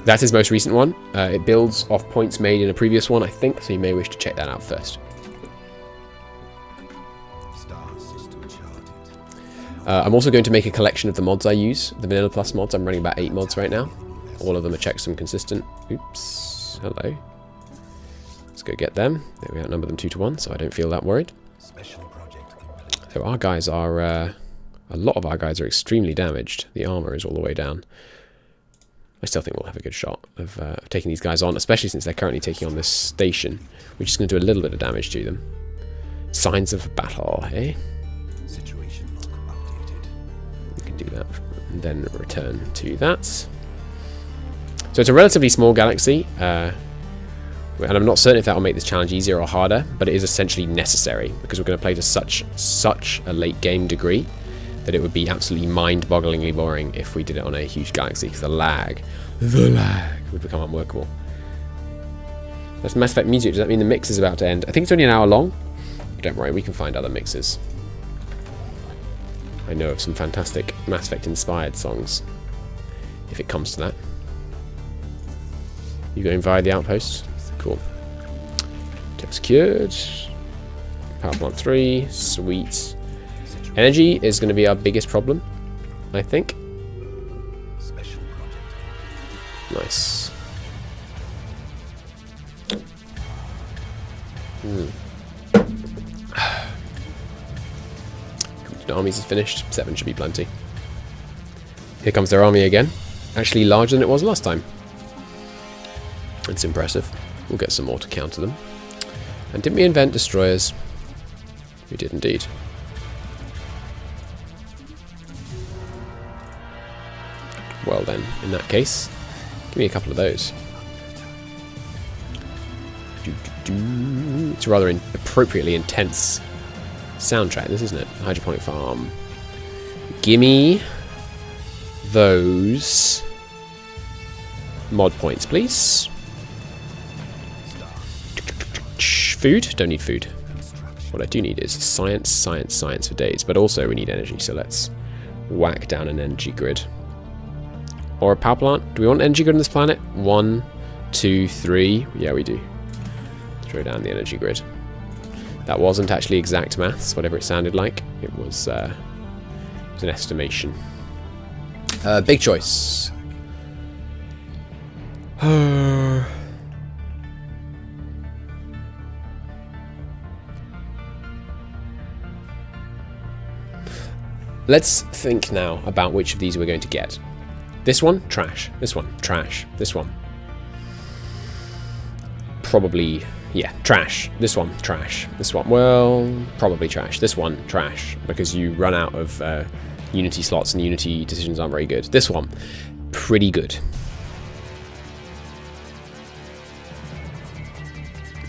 That's his most recent one. It builds off points made in a previous one, I think, so you may wish to check that out first. I'm also going to make a collection of the mods I use, the Vanilla Plus mods. I'm running about 8 mods right now. All of them are checksum consistent. Oops. Hello. Let's go get them. There, we outnumber them 2 to 1, so I don't feel that worried. So our guys are... a lot of our guys are extremely damaged. The armor is all the way down. I still think we'll have a good shot of taking these guys on, especially since they're currently taking on this station, which is going to do a little bit of damage to them. Signs of battle, eh? Situation log updated. We can do that, and then return to that. So it's a relatively small galaxy, and I'm not certain if that will make this challenge easier or harder, but it is essentially necessary, because we're going to play to such a late game degree that it would be absolutely mind-bogglingly boring if we did it on a huge galaxy, because the lag would become unworkable. That's Mass Effect music. Does that mean the mix is about to end? I think it's only an hour long. Don't worry, we can find other mixes. I know of some fantastic Mass Effect-inspired songs, if it comes to that. You going via the outpost? Cool. Tech secured. Power plant 3. Sweet. Energy is going to be our biggest problem, I think. Nice. The armies is finished. 7 should be plenty. Here comes their army again. Actually larger than it was last time. It's impressive. We'll get some more to counter them. And didn't we invent destroyers? We did indeed. Well then, in that case, give me a couple of those. It's a rather appropriately intense soundtrack, this, isn't it? Hydroponic farm. Gimme those mod points, please. Food? Don't need food. What I do need is science, science, science for days, but also we need energy, so let's whack down an energy grid. Or a power plant. Do we want energy grid on this planet? 1, 2, 3. Yeah, we do. Throw down the energy grid. That wasn't actually exact maths, whatever it sounded like. It was an estimation. Big choice. Let's think now about which of these we're going to get. This one, trash. This one, trash. This one. Probably, yeah, trash. This one, trash. This one, well, probably trash. This one, trash. Because you run out of Unity slots, and Unity decisions aren't very good. This one, pretty good.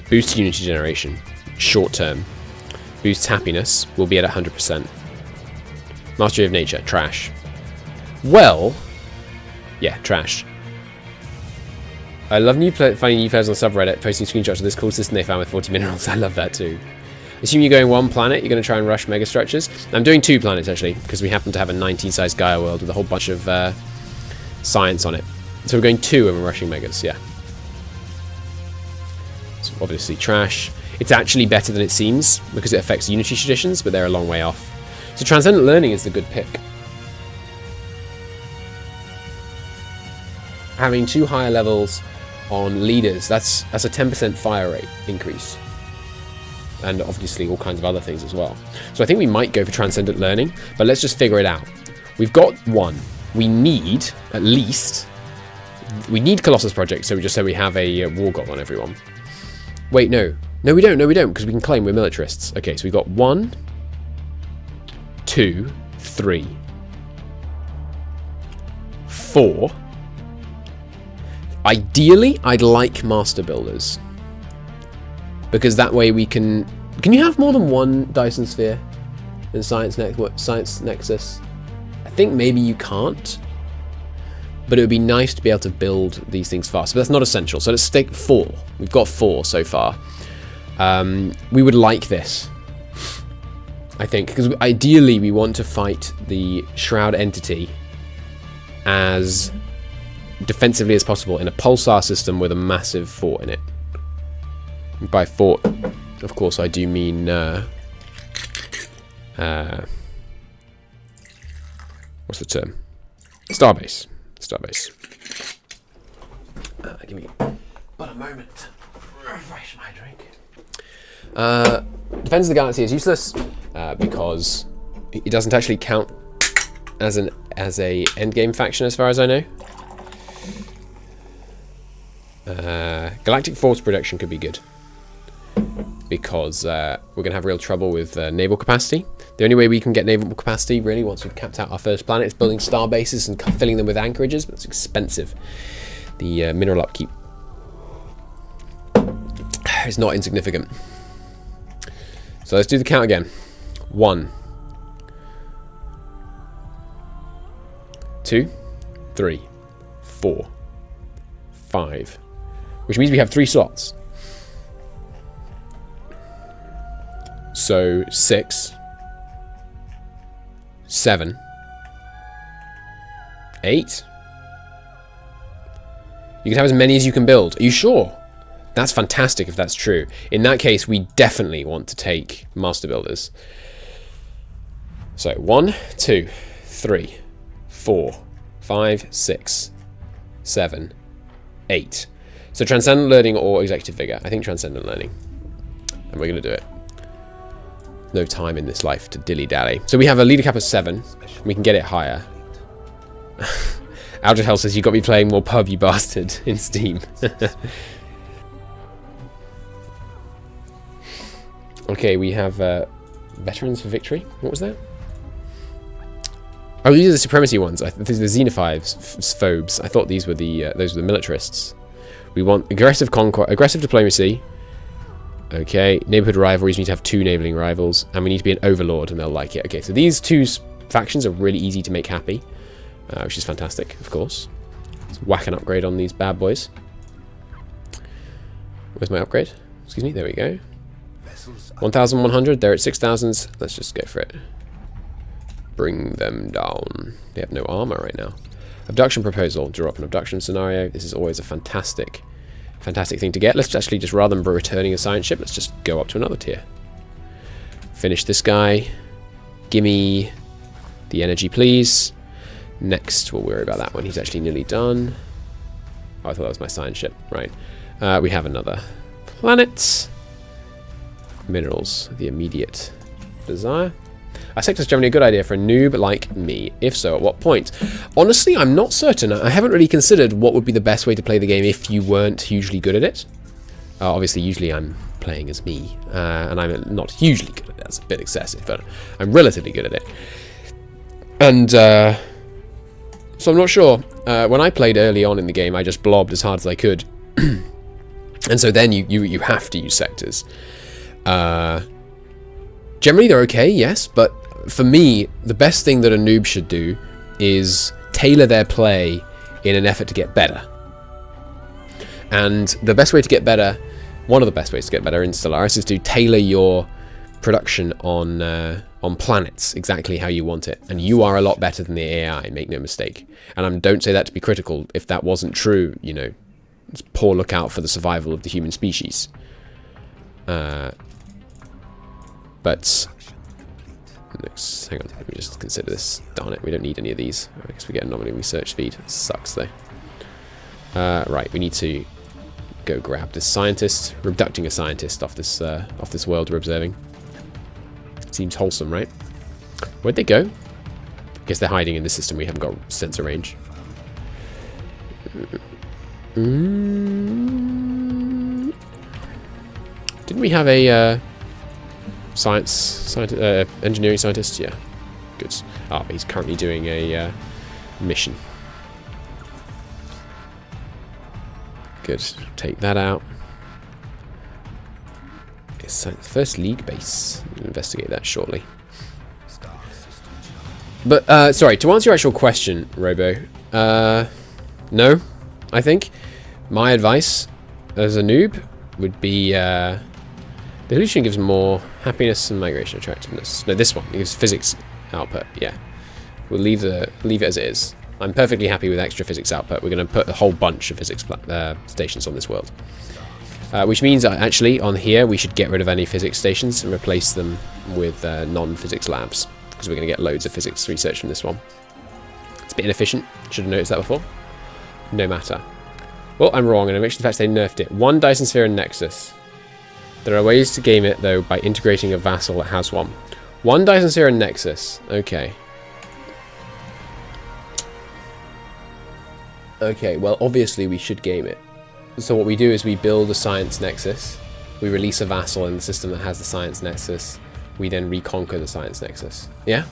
Boost Unity generation, short term. Boosts happiness, will be at 100%. Mastery of nature, trash. Well, yeah, trash. I love finding new players on subreddit, posting screenshots of this cool system they found with 40 minerals. I love that too. Assume you're going one planet, you're going to try and rush megastructures. I'm doing 2 planets actually, because we happen to have a 19-sized Gaia world with a whole bunch of science on it. So we're going 2 and we're rushing megas, yeah. So obviously trash. It's actually better than it seems, because it affects Unity traditions, but they're a long way off. So Transcendent Learning is the good pick. Having 2 higher levels on leaders, that's a 10% fire rate increase. And obviously all kinds of other things as well. So I think we might go for Transcendent Learning, but let's just figure it out. We've got 1. We need, at least, we need Colossus Project, so we just say we have a War God on everyone. Wait, no. No, we don't, because we can claim we're militarists. Okay, so we've got 1, 2, 3, 4. Ideally, I'd like Master Builders. Because that way we can... Can you have more than 1 Dyson Sphere in Science Nexus? I think maybe you can't. But it would be nice to be able to build these things fast. But that's not essential. So let's take 4. We've got 4 so far. We would like this, I think. Because ideally we want to fight the Shroud entity as defensively as possible in a pulsar system with a massive fort in it. By fort, of course, I do mean what's the term? Starbase. Give me but a moment to refresh my drink. Defense of the Galaxy is useless because it doesn't actually count as a endgame faction, as far as I know. Galactic force production could be good, because we're going to have real trouble with naval capacity. The only way we can get naval capacity, really, once we've capped out our first planet, is building star bases and filling them with anchorages, but it's expensive. The mineral upkeep is not insignificant. So let's do the count again. 1, 2, 3, 4, 5, which means we have 3 slots. So 6, 7, 8. You can have as many as you can build. Are you sure? That's fantastic if that's true. In that case, we definitely want to take Master Builders. So 1, 2, 3, 4, 5, 6, 7, 8. So Transcendent Learning or Executive Vigor. I think Transcendent Learning. And we're going to do it. No time in this life to dilly-dally. So we have a leader cap of 7. We can get it higher. Alger Hell says, you got me playing more pub, you bastard, in Steam. Okay, we have Veterans for Victory. What was that? Oh, these are the Supremacy ones. These are the Xenophiles, phobes. I thought these were those were the militarists. We want aggressive conquest, aggressive diplomacy. Okay, neighborhood rivalries. We need to have 2 neighboring rivals, and we need to be an overlord, and they'll like it. Okay, so these 2 factions are really easy to make happy, which is fantastic, of course. Let's whack an upgrade on these bad boys. Where's my upgrade? Excuse me. There we go. 1,100. They're at 6,000. Let's just go for it. Bring them down. They have no armor right now. Abduction proposal. Draw up an abduction scenario. This is always a fantastic thing to get. Let's actually just, rather than returning a science ship, let's just go up to another tier. Finish this guy. Gimme the energy, please. Next, we'll worry about that one. He's actually nearly done. Oh, I thought that was my science ship. Right. We have another planet. Minerals, the immediate desire. Are sectors generally a good idea for a noob like me? If so, at what point? Honestly, I'm not certain. I haven't really considered what would be the best way to play the game if you weren't hugely good at it. Obviously, usually I'm playing as me, and I'm not hugely good at it. That's a bit excessive, but I'm relatively good at it. And so I'm not sure. When I played early on in the game, I just blobbed as hard as I could. And so then you have to use sectors. Generally they're okay, yes, but for me, the best thing that a noob should do is tailor their play in an effort to get better. And the best way to get better, one of the best ways to get better in Stellaris is to tailor your production on planets exactly how you want it. And you are a lot better than the AI, make no mistake. And I don't say that to be critical. If that wasn't true, you know, it's poor lookout for the survival of the human species. But next, hang on, let me just consider this. Darn it, we don't need any of these. I guess we get anomaly research speed. It sucks though. Right, we need to go grab this scientist. We're abducting a scientist off this world we're observing. Seems wholesome, right? Where'd they go? I guess they're hiding in the system. We haven't got sensor range. Didn't we have a engineering scientist? Yeah, good. Ah, but he's currently doing a mission. Good. Take that out. It's first league base. We'll investigate that shortly. But sorry, to answer your actual question, Robo. No, I think my advice as a noob would be the solution gives more happiness and migration attractiveness. No, this one it gives physics output. Yeah, we'll leave it as it is. I'm perfectly happy with extra physics output. We're going to put a whole bunch of physics stations on this world, which means that actually on here we should get rid of any physics stations and replace them with non-physics labs, because we're going to get loads of physics research from this one. It's a bit inefficient. Should have noticed that before. No matter. Well, I'm wrong, and in fact they nerfed it. 1 Dyson Sphere and Nexus. There are ways to game it, though, by integrating a vassal that has one. 1 Dyson Sphere and Nexus. Okay. Okay, well, obviously we should game it. So what we do is we build a science nexus. We release a vassal in the system that has the science nexus. We then reconquer the science nexus. Yeah?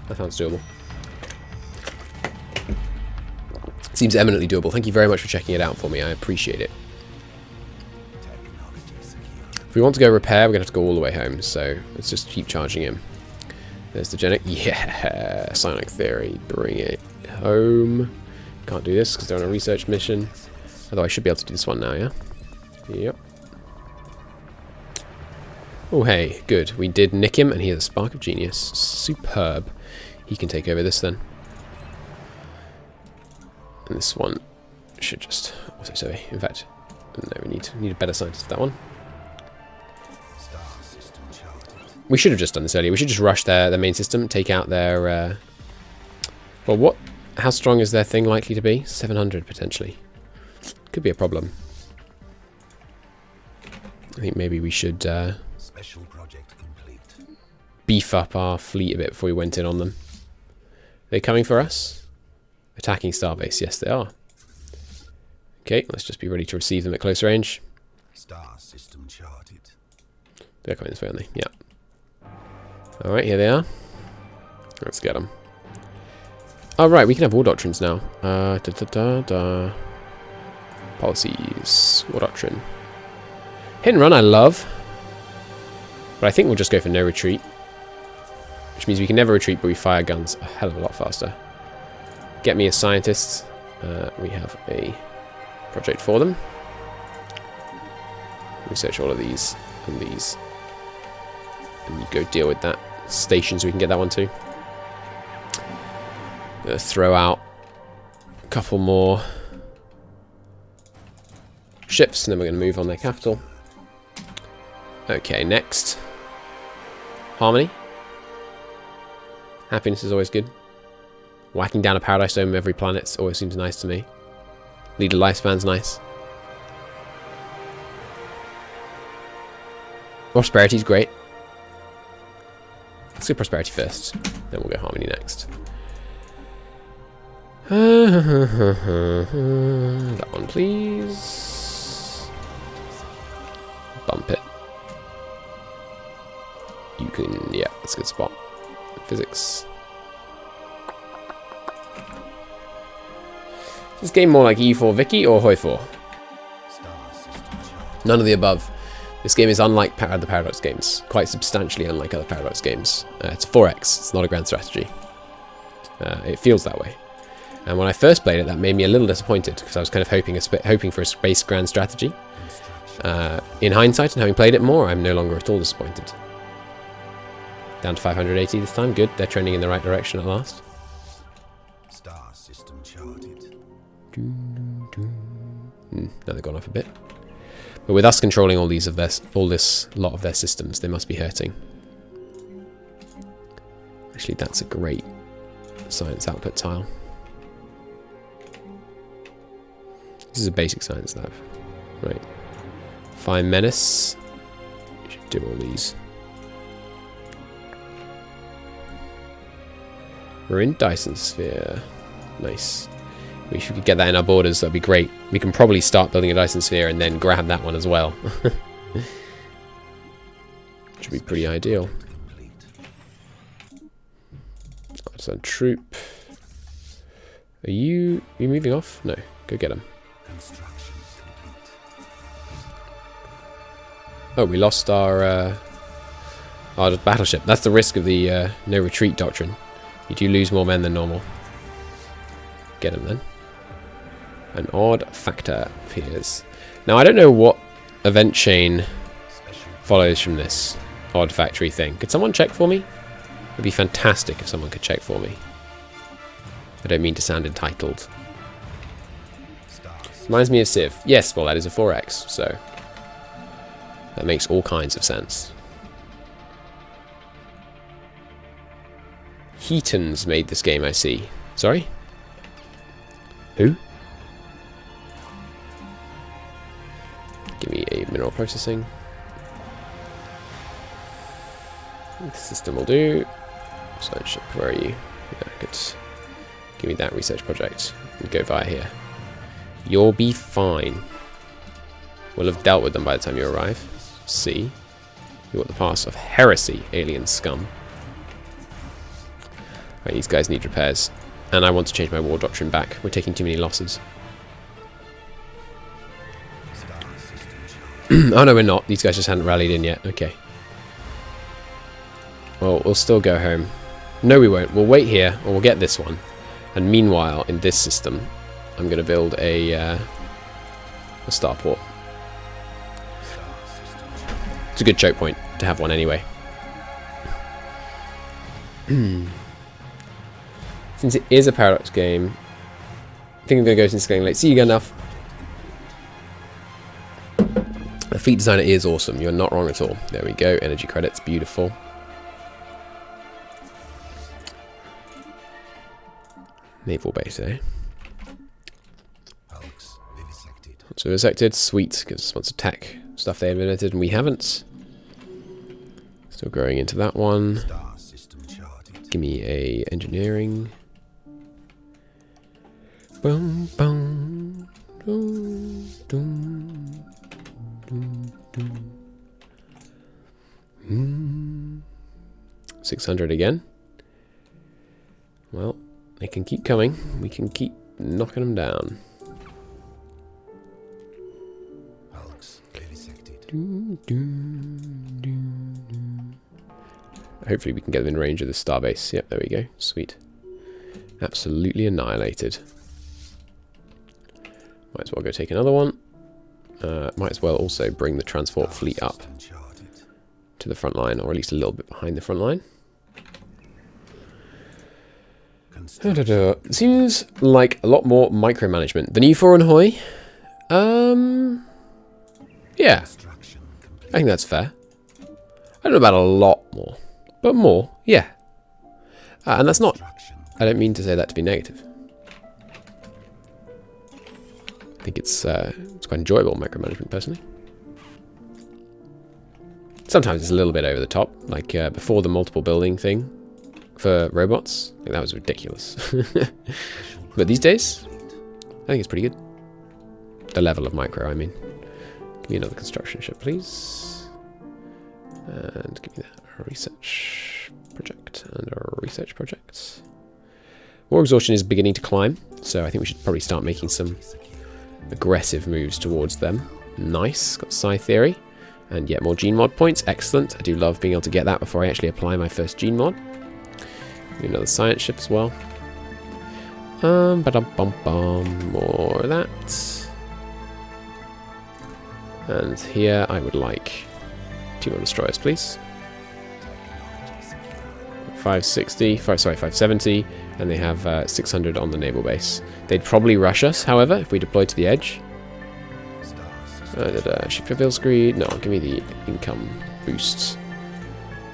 That sounds doable. Seems eminently doable. Thank you very much for checking it out for me. I appreciate it. If we want to go repair, we're going to have to go all the way home. So let's just keep charging him. There's the genic. Yeah! Psionic Theory. Bring it home. Can't do this because they're on a research mission. Although I should be able to do this one now, yeah? Yep. Oh, hey. Good. We did nick him, and he has a spark of genius. Superb. He can take over this then. And this one should just auto-survey. In fact, no, we need a better scientist for that one. We should have just done this earlier. We should just rush their main system, take out their... well, what? How strong is their thing likely to be? 700, potentially. Could be a problem. I think maybe we should Special project complete. Beef up our fleet a bit before we went in on them. Are they coming for us? Attacking Starbase. Yes, they are. Okay, let's just be ready to receive them at close range. Star system charted. They're coming this way, aren't they? Yeah. Alright, here they are. Let's get them. Alright, we can have war doctrines now. Policies. War doctrine. Hit and run I love. But I think we'll just go for no retreat. Which means we can never retreat, but we fire guns a hell of a lot faster. Get me a scientist. We have a project for them. Research all of these and these. And you go deal with that station so we can get that one too. Throw out a couple more ships and then we're going to move on their capital. Okay, next. Harmony. Happiness is always good. Whacking down a paradise dome every planet always seems nice to me. Leader lifespan's nice. Prosperity's great. Let's go prosperity first. Then we'll go harmony next. That one, please. Bump it. You can, yeah, that's a good spot. Physics. This game more like E4 Vicky or Hoi 4? Star system charted. None of the above. This game is unlike other Paradox games. Quite substantially unlike other Paradox games. It's 4X. It's not a grand strategy. It feels that way. And when I first played it, that made me a little disappointed because I was kind of hoping for a space grand strategy. In hindsight and having played it more, I'm no longer at all disappointed. Down to 580 this time. Good. They're trending in the right direction at last. Star system charted. Now they've gone off a bit. But with us controlling all this lot of their systems, they must be hurting. Actually, that's a great science output tile. This is a basic science lab. Right. Fine menace. Should do all these. We're in Dyson Sphere. Nice. If we could get that in our borders, that'd be great. We can probably start building a Dyson Sphere and then grab that one as well. Should be pretty ideal. Artisan troop. Are you moving off? No. Go get them. Oh, we lost our battleship. That's the risk of the no retreat doctrine. You do lose more men than normal. Get them then. An odd factor appears. Now, I don't know what event chain follows from this odd factory thing. Could someone check for me? It'd be fantastic if someone could check for me. I don't mean to sound entitled. Reminds me of Civ. Yes, well, that is a 4X, so that makes all kinds of sense. Heaton's made this game, I see. Sorry? Who? Give me a mineral processing. The system will do. Science ship, where are you? Yeah, good. Give me that research project. And go via here. You'll be fine. We'll have dealt with them by the time you arrive. See? You got the pass of heresy, alien scum. Right, these guys need repairs. And I want to change my war doctrine back. We're taking too many losses. Oh no, we're not. These guys just hadn't rallied in yet. Okay. Well, we'll still go home. No, we won't. We'll wait here, or we'll get this one. And meanwhile, in this system, I'm going to build a starport. It's a good choke point to have one anyway. Since it is a Paradox game, I think I'm going to go since getting late. See you, good enough. The fleet designer is awesome. You're not wrong at all. There we go. Energy credits. Beautiful. Naval base, eh? So vivisected. Sweet. Because this wants attack stuff they invented and we haven't. Still growing into that one. Give me a engineering. Boom, boom, boom, boom, boom, boom. 600 again. Well, they can keep coming. We can keep knocking them down. Hopefully we can get them in range of the starbase. Yep, there we go. Sweet. Absolutely annihilated. Might as well go take another one. Might as well also bring the transport fleet up to the front line, or at least a little bit behind the front line. Seems like a lot more micromanagement than E4 and Hoi. Yeah. I think that's fair. I don't know about a lot more, but more, yeah. And that's not, I don't mean to say that to be negative. I think it's quite enjoyable micromanagement, personally. Sometimes it's a little bit over the top, like before the multiple building thing for robots. I think that was ridiculous. But these days, I think it's pretty good. The level of micro, I mean. Give me another construction ship, please. And give me that. A research project and a research project. War exhaustion is beginning to climb, So I think we should probably start making some aggressive moves towards them. Nice, got Psi Theory. And yet more gene mod points, excellent. I do love being able to get that before I actually apply my first gene mod. Another science ship as well. Ba-dum-bum-bum, more of that. And here I would like 2 more destroyers, please. 570, and they have 600 on the naval base. They'd probably rush us, however, if we deploy to the edge. Ship reveals greed. No, give me the income boosts.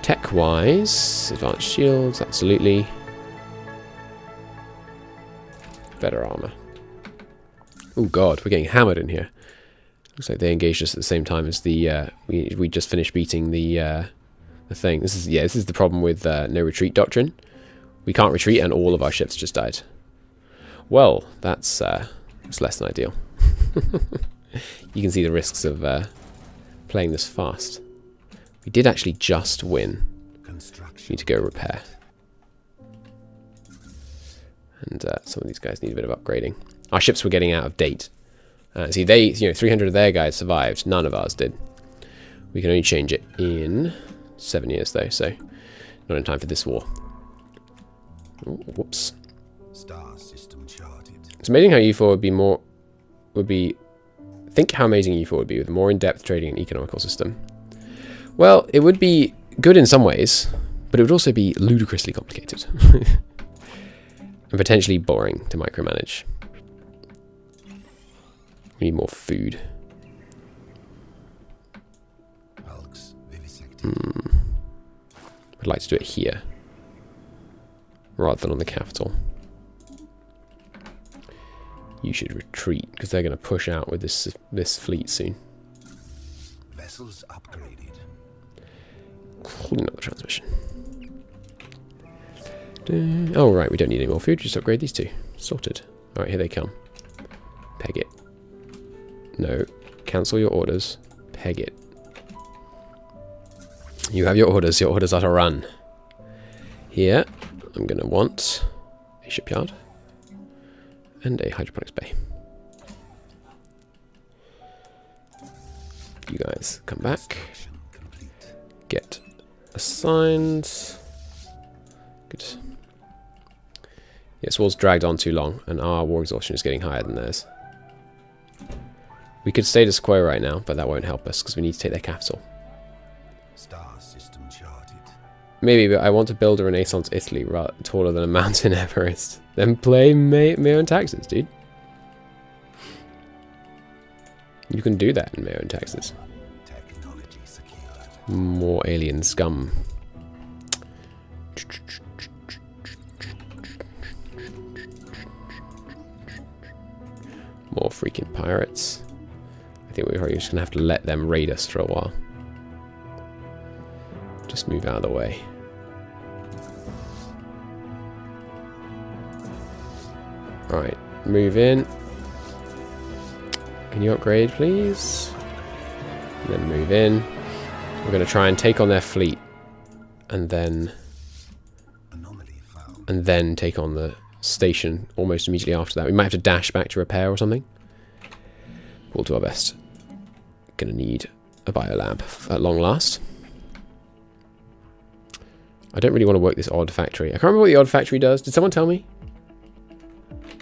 Tech-wise, advanced shields, absolutely. Better armor. Oh god, we're getting hammered in here. Looks like they engaged us at the same time as the we just finished beating the thing. This is the problem with no retreat doctrine. We can't retreat, and all of our ships just died. Well, that's less than ideal. You can see the risks of playing this fast. We did actually just win. We need to go repair. And some of these guys need a bit of upgrading. Our ships were getting out of date. See, 300 of their guys survived. None of ours did. We can only change it in 7 years, though, so not in time for this war. Ooh, whoops. Star system charted. It's amazing how U4 would be. Think how amazing U4 would be with a more in-depth trading and economical system. Well, it would be good in some ways, but it would also be ludicrously complicated. And potentially boring to micromanage. We need more food. I'd like to do it here, rather than on the capital. You should retreat, because they're going to push out with this fleet soon. Vessels upgraded. Clean up the transmission. Oh, right, we don't need any more food. Just upgrade these 2. Sorted. Alright, here they come. Peg it. No. Cancel your orders. Peg it. You have your orders. Your orders are to run. Here, I'm going to want a shipyard and a hydroponics bay. You guys come back. Get assigned. Good. This war's dragged on too long, and our war exhaustion is getting higher than theirs. We could status quo right now, but that won't help us because we need to take their capital. Star system charted. Maybe, but I want to build a Renaissance Italy taller than a mountain Everest. Then play Mayo and Taxes, dude. You can do that in Mayo and Taxes. Technology secured. More alien scum. More freaking pirates. I think we're probably just going to have to let them raid us for a while. Just move out of the way. Alright, move in. Can you upgrade, please? And then move in. We're going to try and take on their fleet. And then take on the station almost immediately after that. We might have to dash back to repair or something. We'll do our best. Gonna need a biolab at long last. I don't really want to work this odd factory. I can't remember what the odd factory does. Did someone tell me?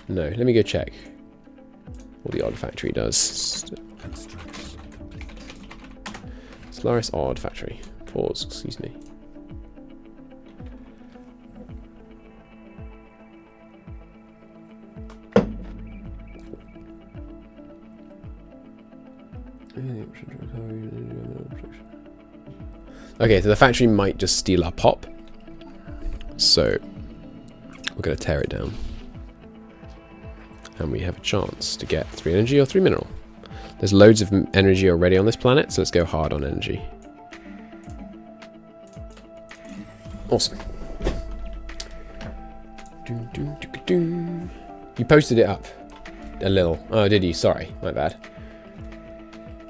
No, let me go check what the odd factory does. Stellaris odd factory. Pause, excuse me. Okay, so the factory might just steal our pop. So we're going to tear it down. And we have a chance to get 3 energy or 3 mineral. There's loads of energy already on this planet, so let's go hard on energy. Awesome. You posted it up a little. Oh, did you? Sorry, my bad.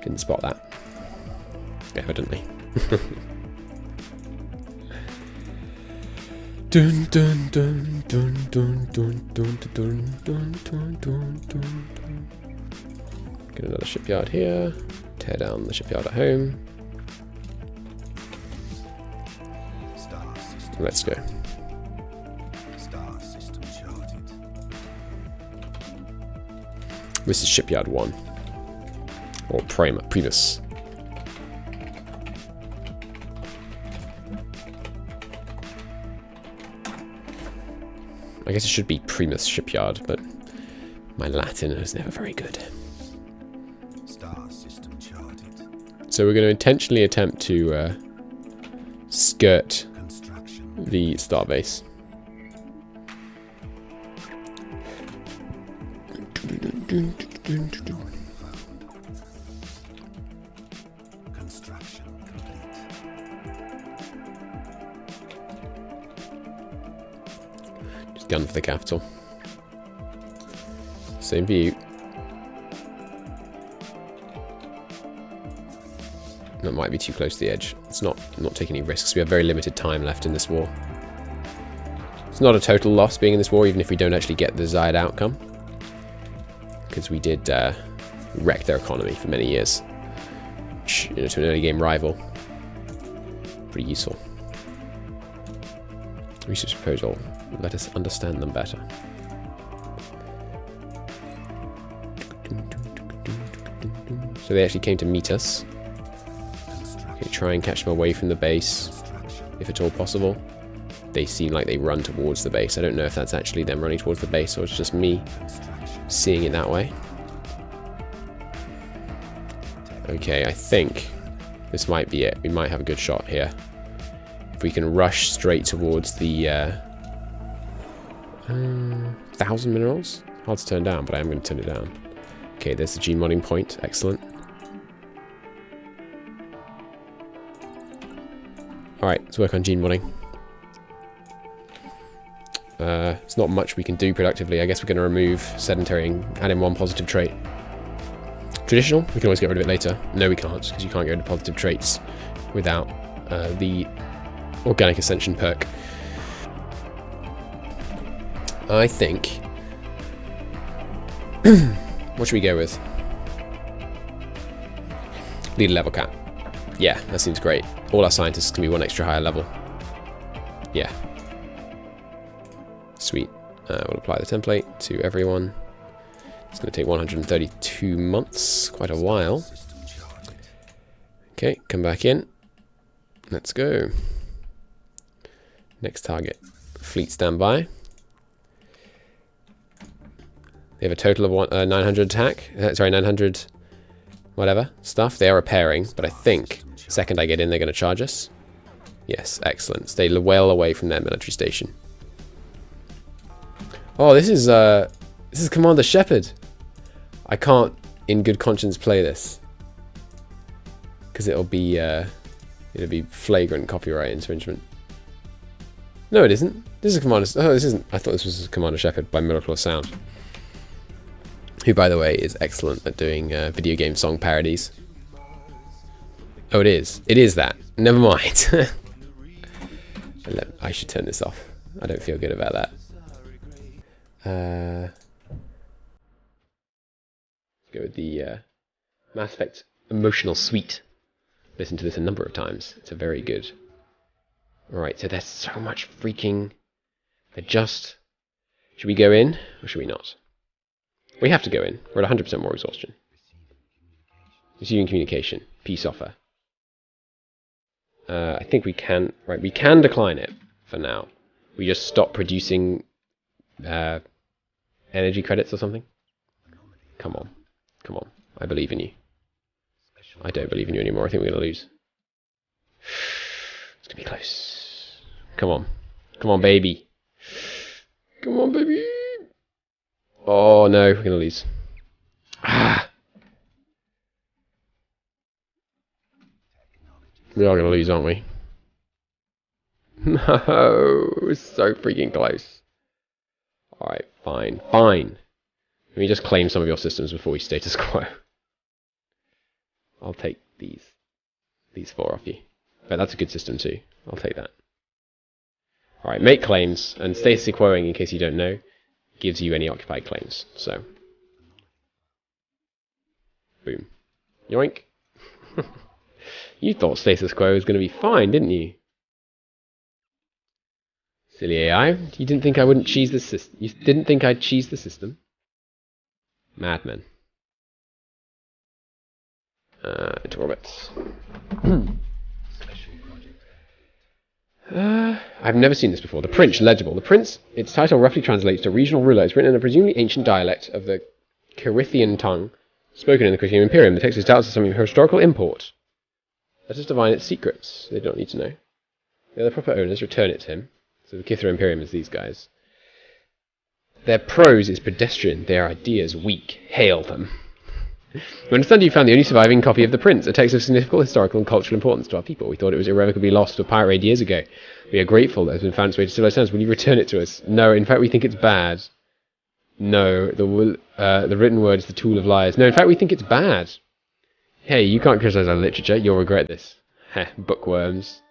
Didn't spot that. Evidently. Dun dun dun dun dun dun dun dun dun dun dun dun. Get another shipyard here. Tear down the shipyard at home. Star system. Let's go. Star system charted. This is shipyard 1. Or Primus. I guess it should be Primus shipyard, but my Latin is never very good. Star system charted. So we're going to intentionally attempt to skirt Construction. the starbase. Construction complete. Just gun for the capital. Same view. That might be too close to the edge. It's not taking any risks. We have very limited time left in this war. It's not a total loss being in this war, even if we don't actually get the desired outcome. Because we did wreck their economy for many years. Which, you know, to an early game rival. Pretty useful. Research proposal. Let us understand them better. So they actually came to meet us. Okay, try and catch them away from the base, if at all possible. They seem like they run towards the base. I don't know if that's actually them running towards the base or it's just me seeing it that way. Okay, I think this might be it. We might have a good shot here. If we can rush straight towards the 1,000 minerals. Hard to turn down, but I am going to turn it down. Okay, there's the gene modding point. Excellent. Alright, let's work on gene modding. It's not much we can do productively. I guess we're going to remove sedentary and add in one positive trait. Traditional, we can always get rid of it later. No, we can't, because you can't get rid of positive traits without the organic ascension perk. I think... what should we go with? Leader level cap. Yeah, that seems great. All our scientists can be one extra higher level. Yeah. Sweet. We'll apply the template to everyone. It's going to take 132 months. Quite a while. Okay, come back in. Let's go. Next target. Fleet standby. They have a total of 900 attack. Sorry, 900 whatever stuff. They are repairing, but I think the second I get in, they're going to charge us. Yes, excellent. Stay well away from their military station. Oh, this is Commander Shepard. I can't, in good conscience, play this because it'll be flagrant copyright infringement. No, it isn't. This is Commander. Oh, this isn't. I thought this was Commander Shepard by Miracle of Sound, who, by the way, is excellent at doing video game song parodies. Oh, it is. It is that. Never mind. I should turn this off. I don't feel good about that. Let's go with the Mass Effect Emotional Suite. Listened to this a number of times. It's a very good. Alright, so there's so much freaking... Should we go in, or should we not? We have to go in. We're at 100% more exhaustion. Receiving communication. Peace offer. I think we can... Right, we can decline it for now. We just stop producing energy credits or something. Come on. Come on. I believe in you. I don't believe in you anymore. I think we're going to lose. It's going to be close. Come on. Come on, baby. Come on, baby. Oh, no. We're going to lose. Ah. We are going to lose, aren't we? No. It's so freaking close. Alright, fine. Fine. Let me just claim some of your systems before we status quo. I'll take these 4 off you. But that's a good system too. I'll take that. Alright, make claims, and status quoing, in case you don't know, gives you any occupied claims. So, boom. Yoink. You thought status quo was going to be fine, didn't you? Silly AI. You didn't think I wouldn't cheese the system? You didn't think I'd cheese the system? Madmen. Into orbit. I've never seen this before. The Prince, legible. The Prince, its title roughly translates to regional ruler. It's written in a presumably ancient dialect of the Carithian tongue, spoken in the Christian Imperium. The text is doubtless something of historical import. Let us divine its secrets. They don't need to know. The other proper owners return it to him. So the Kithra Imperium is these guys. Their prose is pedestrian, their ideas weak. Hail them. We understand you found the only surviving copy of The Prince, a text of significant historical and cultural importance to our people. We thought it was irrevocably lost to a pirate raid years ago. We are grateful that it has been found its way to Stellaris hands. Will you return it to us? No, in fact we think it's bad. No, the written word is the tool of liars. No, in fact we think it's bad. Hey, you can't criticize our literature, you'll regret this. Heh, bookworms.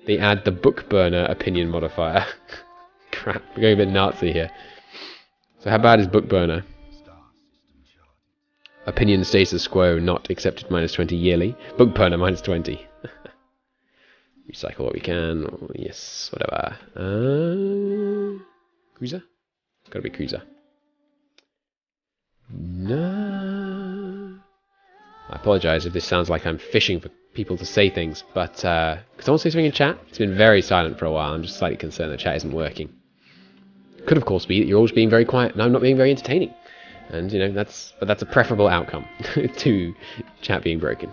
They add the book burner opinion modifier. Crap, we're going a bit Nazi here. So how bad is book burner? Opinion status quo not accepted -20 yearly. Book burner -20. Recycle what we can. Yes, whatever. Cruiser? It's gotta be cruiser. No. I apologise if this sounds like I'm fishing for people to say things, but could someone say something in chat? It's been very silent for a while. I'm just slightly concerned the chat isn't working. Could of course be that you're all just being very quiet and I'm not being very entertaining. And, you know, that's a preferable outcome to chat being broken.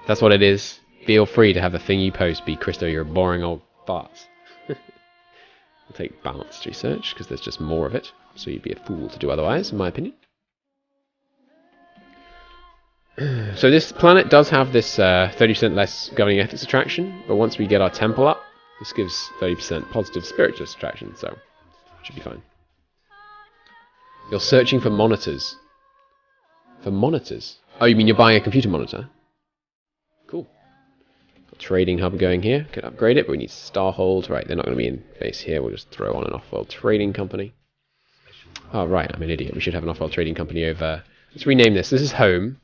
That's what it is. Feel free to have the thing you post be, Christo, you're a boring old fart. We'll take balanced research, because there's just more of it. So you'd be a fool to do otherwise, in my opinion. So this planet does have this 30% less governing ethics attraction, but once we get our temple up, this gives 30% positive spiritual attraction, so it should be fine. You're searching for monitors. For monitors? Oh, you mean you're buying a computer monitor? Cool. Got a trading hub going here. Could upgrade it, but we need Starhold. Right, they're not going to be in base here. We'll just throw on an off-world trading company. Oh, right, I'm an idiot. We should have an off-world trading company over... Let's rename this. This is home.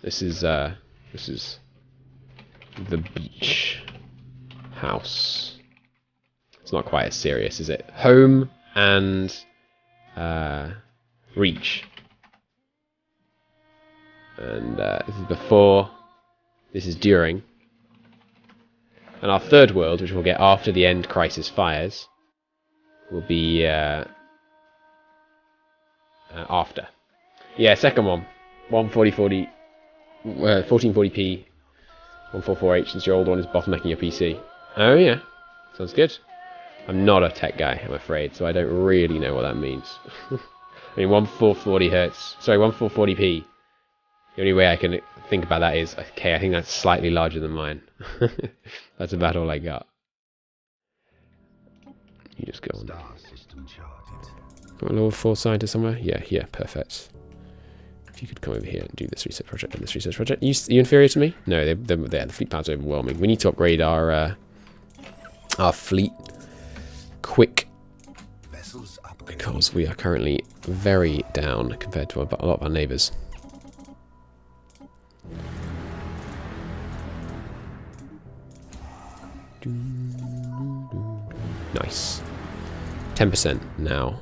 This is the beach house. It's not quite as serious, is it? Home and reach. And this is before. This is during. And our third world, which we'll get after the end crisis fires, will be after. Yeah, second one. 1440p, 144H, since your old one is bottlenecking your PC. Oh yeah, sounds good. I'm not a tech guy, I'm afraid, so I don't really know what that means. I mean, 1440 hertz. Sorry, 1440p. The only way I can think about that is, okay, I think that's slightly larger than mine. That's about all I got. You just go on. Got a level 4 scientist somewhere? Yeah, here, perfect. If you could come over here and do this research project and this research project. You inferior to me? No, the fleet power's overwhelming. We need to upgrade our fleet quick, because we are currently very down compared to a lot of our neighbours. Nice. 10% now.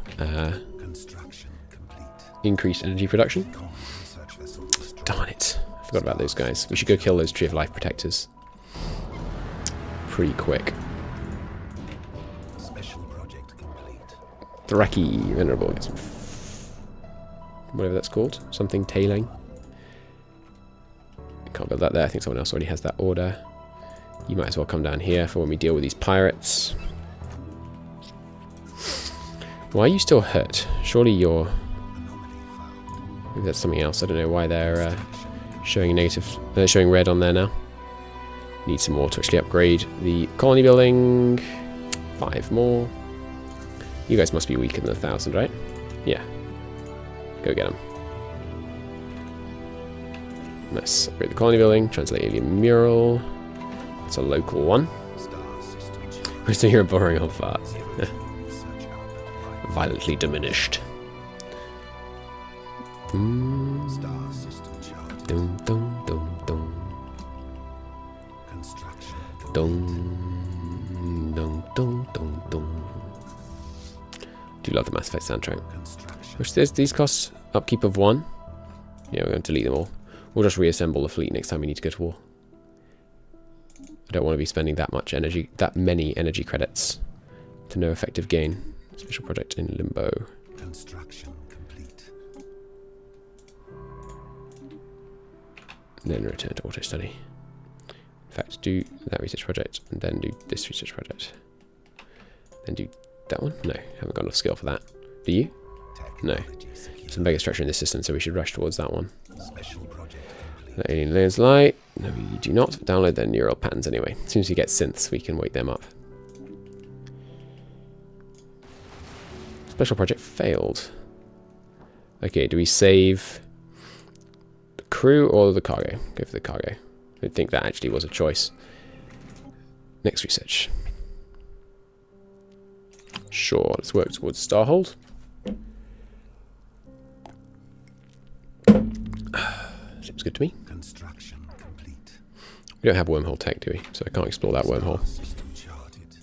Increased energy production. Darn it. I forgot about those guys. We should go kill those Tree of Life protectors. Pretty quick. Thraki, venerable. Whatever that's called. Something tailing. Can't build that there. I think someone else already has that order. You might as well come down here for when we deal with these pirates. Why are you still hurt? Surely you're... Maybe that's something else. I don't know why they're showing negative. They're showing red on there now. Need some more to actually upgrade the colony building. 5 more. You guys must be weaker than 1,000, right? Yeah. Go get them. Nice. Upgrade the colony building. Translate alien mural. It's a local one. Star system charted. So you're a boring old fart. Research output. Violently diminished. Star system charted. Dum dum dum dum. Construction. Dum dum dum dum dum. Do love the Mass Effect soundtrack. Construction. Which these costs upkeep of 1. Yeah, we're going to delete them all. We'll just reassemble the fleet next time we need to go to war. I don't want to be spending that many energy credits to no effective gain. Special project in limbo. Construction complete. And then return to auto study. In fact, do that research project and then do this research project. Then do that one? No, haven't got enough skill for that. Do you? No. Technology secure. Some mega structure in this system, so we should rush towards that one. Special project complete. The alien layers light. No, you do not. Download their neural patterns anyway. As soon as we get synths, we can wake them up. Special project failed. Okay, do we save the crew or the cargo? Go for the cargo. I don't think that actually was a choice. Next research. Sure, let's work towards Starhold. Seems good to me. Construction complete. We don't have wormhole tech, do we? So I can't explore that wormhole. Star system charted.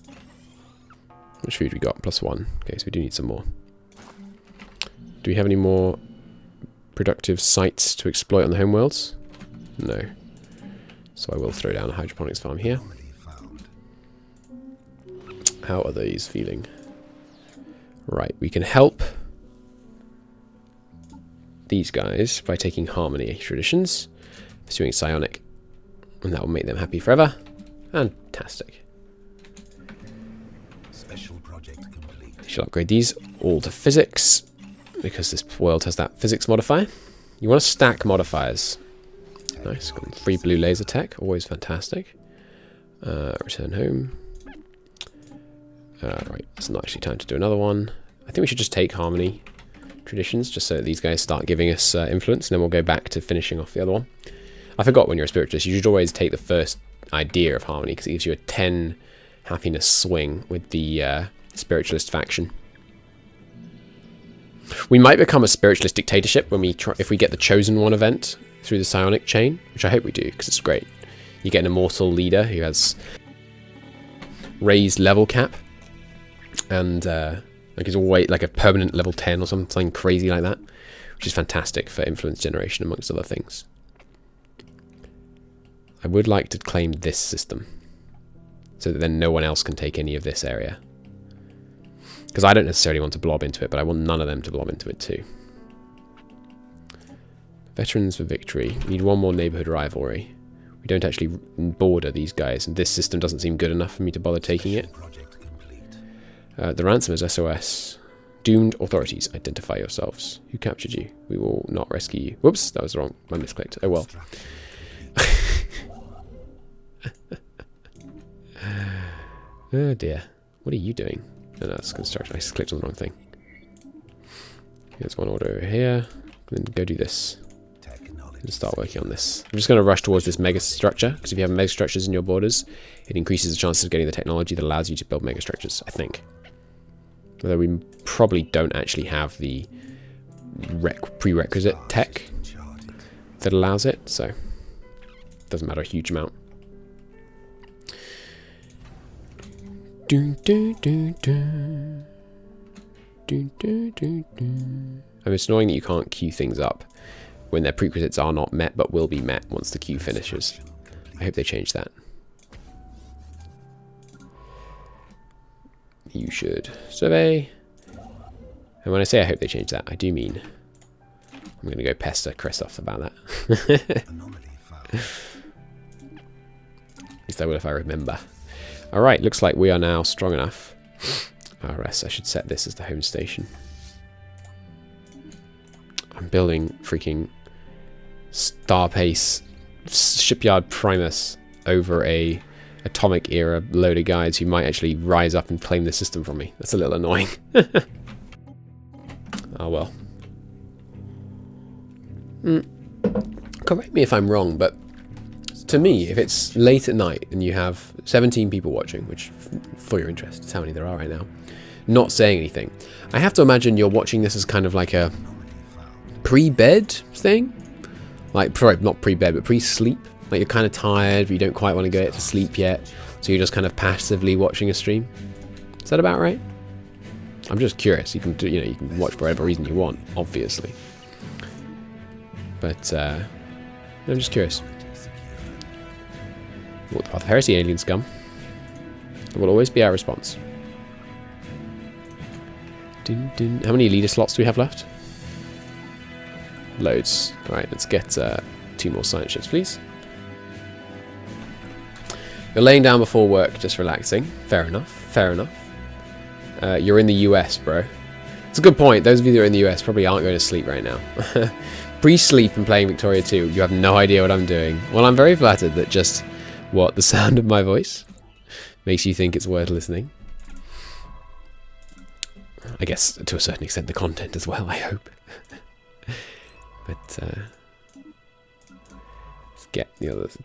Which food we got? +1. Okay, so we do need some more. Do we have any more productive sites to exploit on the homeworlds? No. So I will throw down a hydroponics farm here. Anomaly found. How are these feeling? Right, we can help these guys by taking Harmony traditions, pursuing Psionic, and that will make them happy forever. Fantastic. Special project complete. We shall upgrade these all to physics, because this world has that physics modifier. You want to stack modifiers. Nice, got free blue laser tech, always fantastic. Return home. Right, it's not actually time to do another one. I think we should just take Harmony traditions, just so that these guys start giving us influence, and then we'll go back to finishing off the other one. I forgot, when you're a spiritualist, you should always take the first idea of Harmony, because it gives you a 10 happiness swing with the spiritualist faction. We might become a spiritualist dictatorship when if we get the Chosen One event through the Psionic chain, which I hope we do, because it's great. You get an immortal leader who has raised level cap, and like is always like a permanent level 10 or something crazy like that, which is fantastic for influence generation amongst other things. I would like to claim this system, so that then no one else can take any of this area. Because I don't necessarily want to blob into it, but I want none of them to blob into it too. Veterans for victory. We need one more neighborhood rivalry. We don't actually border these guys, and this system doesn't seem good enough for me to bother taking it. Project complete. The ransom is SOS. Doomed authorities, identify yourselves. Who captured you? We will not rescue you. Whoops, that was wrong. I misclicked. Oh well. Oh dear. What are you doing? No, that's construction. I just clicked on the wrong thing. Here's one order over here. Then go do this. And start working on this. I'm just going to rush towards this mega structure, because if you have mega structures in your borders, it increases the chances of getting the technology that allows you to build mega structures, I think. Although we probably don't actually have the prerequisite tech that allows it, so it doesn't matter a huge amount. I mean, it's annoying that you can't queue things up when their prerequisites are not met, but will be met once the queue finishes. I hope they change that. You should survey. And when I say I hope they change that, I do mean I'm going to go pester Christoph about that. At least I will if I remember. Alright, looks like we are now strong enough. RS, I should set this as the home station. I'm building freaking Starpace Shipyard Primus over a atomic era load of guys who might actually rise up and claim the system from me. That's a little annoying. Oh well. Correct me if I'm wrong, but to me, if it's late at night and you have 17 people watching, which, for your interest, is how many there are right now, not saying anything, I have to imagine you're watching this as kind of like a pre-bed thing. Like, sorry, not pre-bed, but pre-sleep. Like, you're kind of tired, but you don't quite want to go to sleep yet, so you're just kind of passively watching a stream. Is that about right? I'm just curious. You can do, you can watch for whatever reason you want, obviously. But I'm just curious. Walk the path of heresy, alien scum. It will always be our response. Dun, dun. How many leader slots do we have left? Loads. Alright, let's get 2 more science ships, please. You're laying down before work, just relaxing. Fair enough. Fair enough. You're in the US, bro. It's a good point. Those of you that are in the US probably aren't going to sleep right now. Pre-sleep and playing Victoria 2. You have no idea what I'm doing. Well, I'm very flattered that just, the sound of my voice makes you think it's worth listening. I guess, to a certain extent, the content as well, I hope. But, let's get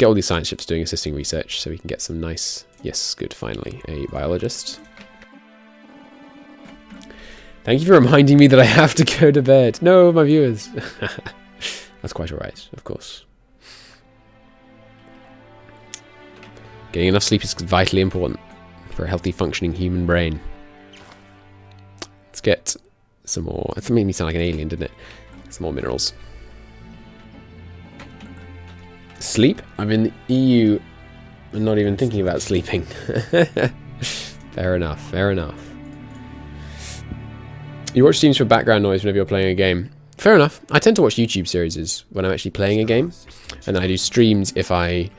all these science ships doing assisting research so we can get some nice... Yes, good, finally. A biologist. Thank you for reminding me that I have to go to bed. No, my viewers. That's quite alright, of course. Getting enough sleep is vitally important for a healthy, functioning human brain. Let's get some more... That made me sound like an alien, didn't it? Some more minerals. Sleep? I'm in the EU and not even thinking about sleeping. Fair enough, fair enough. You watch streams for background noise whenever you're playing a game. Fair enough. I tend to watch YouTube series when I'm actually playing a game. And then I do streams if I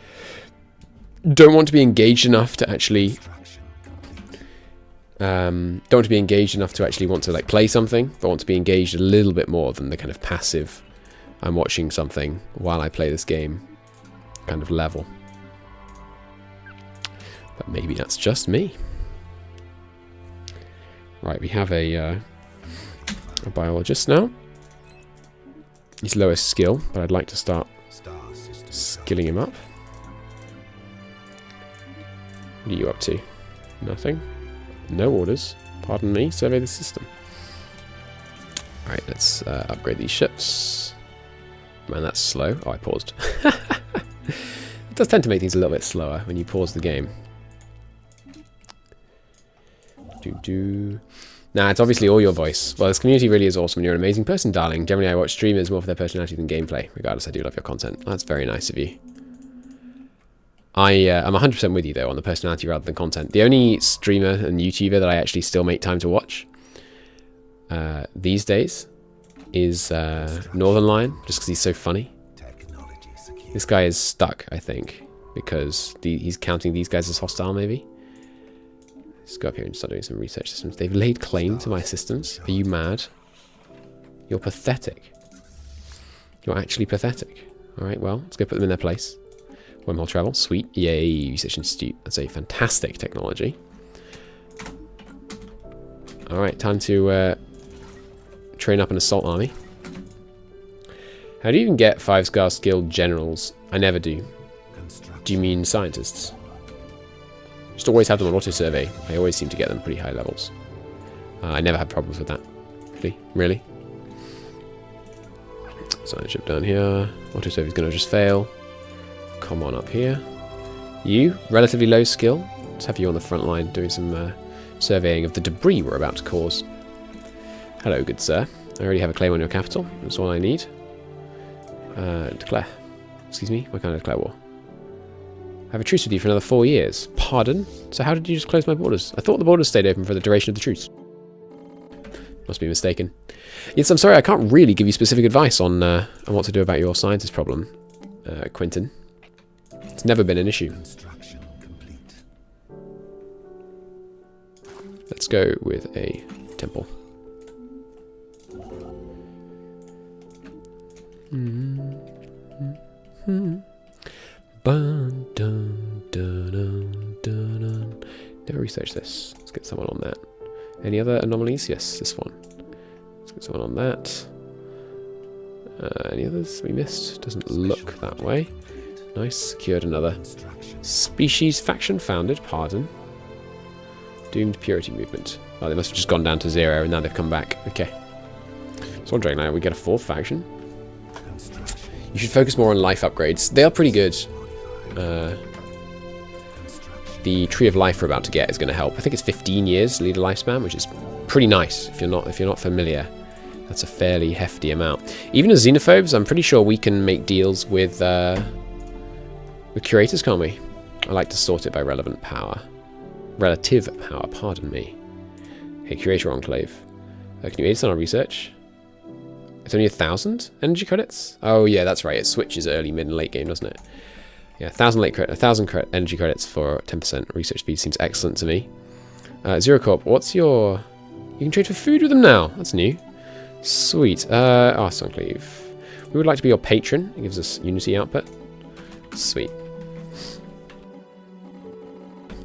don't want to be engaged enough to actually... don't want to be engaged enough to actually want to like play something, but want to be engaged a little bit more than the kind of passive I'm watching something while I play this game kind of level. But maybe that's just me. Right, we have a biologist now. He's lowest skill, but I'd like to start skilling him up. What are you up to? Nothing. No orders. Pardon me. Survey the system. Alright, let's upgrade these ships. Man, that's slow. Oh, I paused. It does tend to make things a little bit slower when you pause the game. Nah, it's obviously all your voice. Well, this community really is awesome and you're an amazing person, darling. Generally, I watch streamers more for their personality than gameplay. Regardless, I do love your content. That's very nice of you. I'm 100% with you, though, on the personality rather than content. The only streamer and YouTuber that I actually still make time to watch these days is Northern Lion, just because he's so funny. This guy is stuck, I think, because he's counting these guys as hostile, maybe. Let's go up here and start doing some research systems. They've laid claim to my systems. Are you mad? You're pathetic. You're actually pathetic. Alright, well, let's go put them in their place. Wormhole travel, sweet. Yay, Research Institute. That's a fantastic technology. Alright, time to train up an assault army. How do you even get 5-star skilled generals? I never do. Do you mean scientists? Just always have them on auto survey. I always seem to get them pretty high levels. I never had problems with that. Really? Science ship down here. Auto survey is going to just fail. Come on up here. You, relatively low skill. Let's have you on the front line doing some surveying of the debris we're about to cause. Hello, good sir. I already have a claim on your capital. That's all I need. Declare. Excuse me? Why can't I declare war? I have a truce with you for another 4 years. Pardon? So how did you just close my borders? I thought the borders stayed open for the duration of the truce. Must be mistaken. Yes, I'm sorry, I can't really give you specific advice on what to do about your scientist problem, Quentin. It's never been an issue. Let's go with a temple. Never researched this. Let's get someone on that. Any other anomalies? Yes, this one. Let's get someone on that. Any others we missed? Doesn't look that way. Nice. Secured another species faction founded. Pardon. Doomed purity movement. Oh, they must have just gone down to 0 and now they've come back. Okay. So wondering now, we get a 4th faction. You should focus more on life upgrades. They are pretty good. The Tree of Life we're about to get is going to help. I think it's 15 years leader lifespan, which is pretty nice if you're not familiar. That's a fairly hefty amount. Even as xenophobes, I'm pretty sure we can make deals with curators, can't we? I like to sort it by relevant power. Relative power, pardon me. Okay, curator enclave. Can you aid us on our research? It's only 1,000 energy credits? Oh yeah, that's right. It switches early, mid, and late game, doesn't it? Yeah, 1,000 energy credits for 10% research speed seems excellent to me. Zero Corp, what's your... You can trade for food with them now. That's new. Sweet. Arse Enclave. We would like to be your patron. It gives us Unity output. Sweet.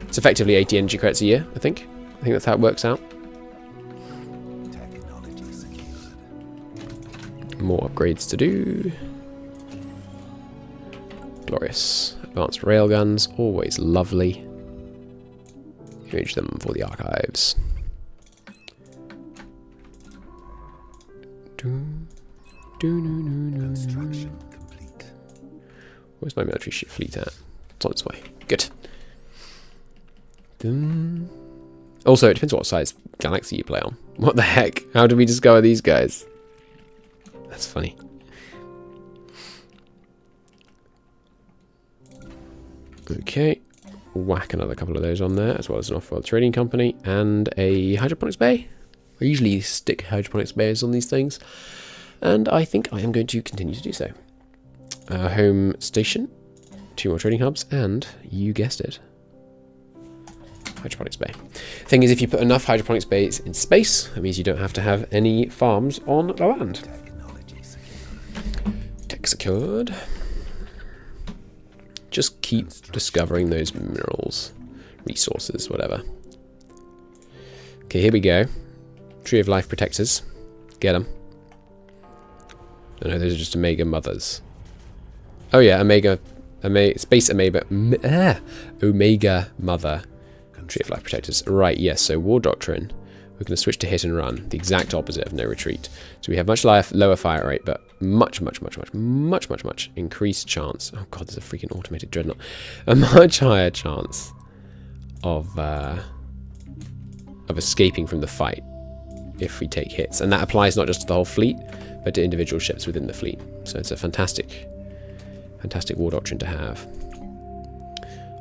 It's effectively 80 energy credits a year, I think. I think that's how it works out. More upgrades to do. Glorious. Advanced railguns, always lovely. Image them for the archives. Where's my military ship fleet at? It's on its way. Good. Also, it depends what size galaxy you play on. What the heck? How did we discover these guys? That's funny. Okay. Whack another couple of those on there, as well as an off-world trading company and a hydroponics bay. I usually stick hydroponics bays on these things, and I think I am going to continue to do so. Home station, 2 more trading hubs, and you guessed it, hydroponics bay. Thing is, if you put enough hydroponics bays in space, that means you don't have to have any farms on the land. Tech secured. Just keep discovering those minerals, resources, whatever. Okay, here we go. Tree of Life protectors. Get them. Oh no, those are just Omega mothers. Oh yeah, Space Omega Mother. Tree of Life protectors. Right, yes, so War Doctrine. We're going to switch to hit and run. The exact opposite of no retreat. So we have much lower fire rate, but much increased chance. Oh god, there's a freaking automated dreadnought. A much higher chance of escaping from the fight if we take hits. And that applies not just to the whole fleet, but to individual ships within the fleet. So it's a fantastic War Doctrine to have.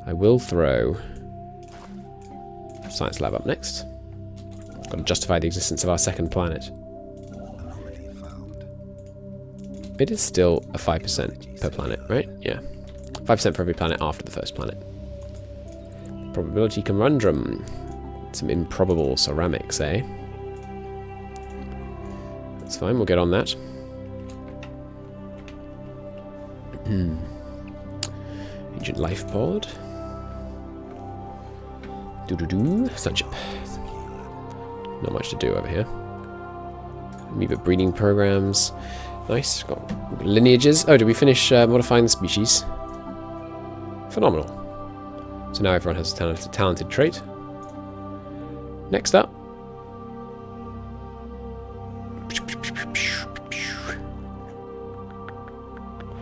I will throw Science Lab up next. Got to justify the existence of our second planet. It is still a 5% per planet, right? Yeah. 5% for every planet after the first planet. Probability conundrum. Some improbable ceramics, eh? That's fine, we'll get on that. Ancient life pod. Such a... Not much to do over here. Amoeba breeding programs. Nice. Got lineages. Oh, did we finish modifying the species? Phenomenal. So now everyone has a talented trait. Next up.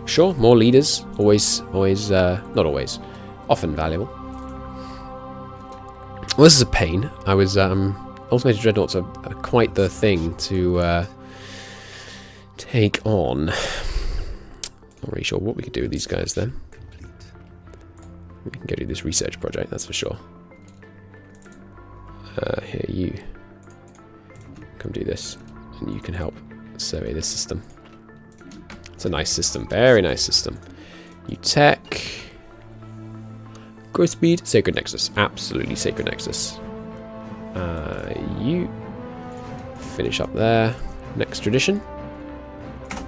Sure, more leaders. Always, not always. Often valuable. Well, this is a pain. I was, Automated Dreadnoughts are quite the thing to take on. Not really sure what we could do with these guys then. We can go do this research project, that's for sure. Here, you come do this, and you can help survey this system. It's a nice system, very nice system. You tech, growth speed, Sacred Nexus, absolutely Sacred Nexus. You finish up there. Next tradition.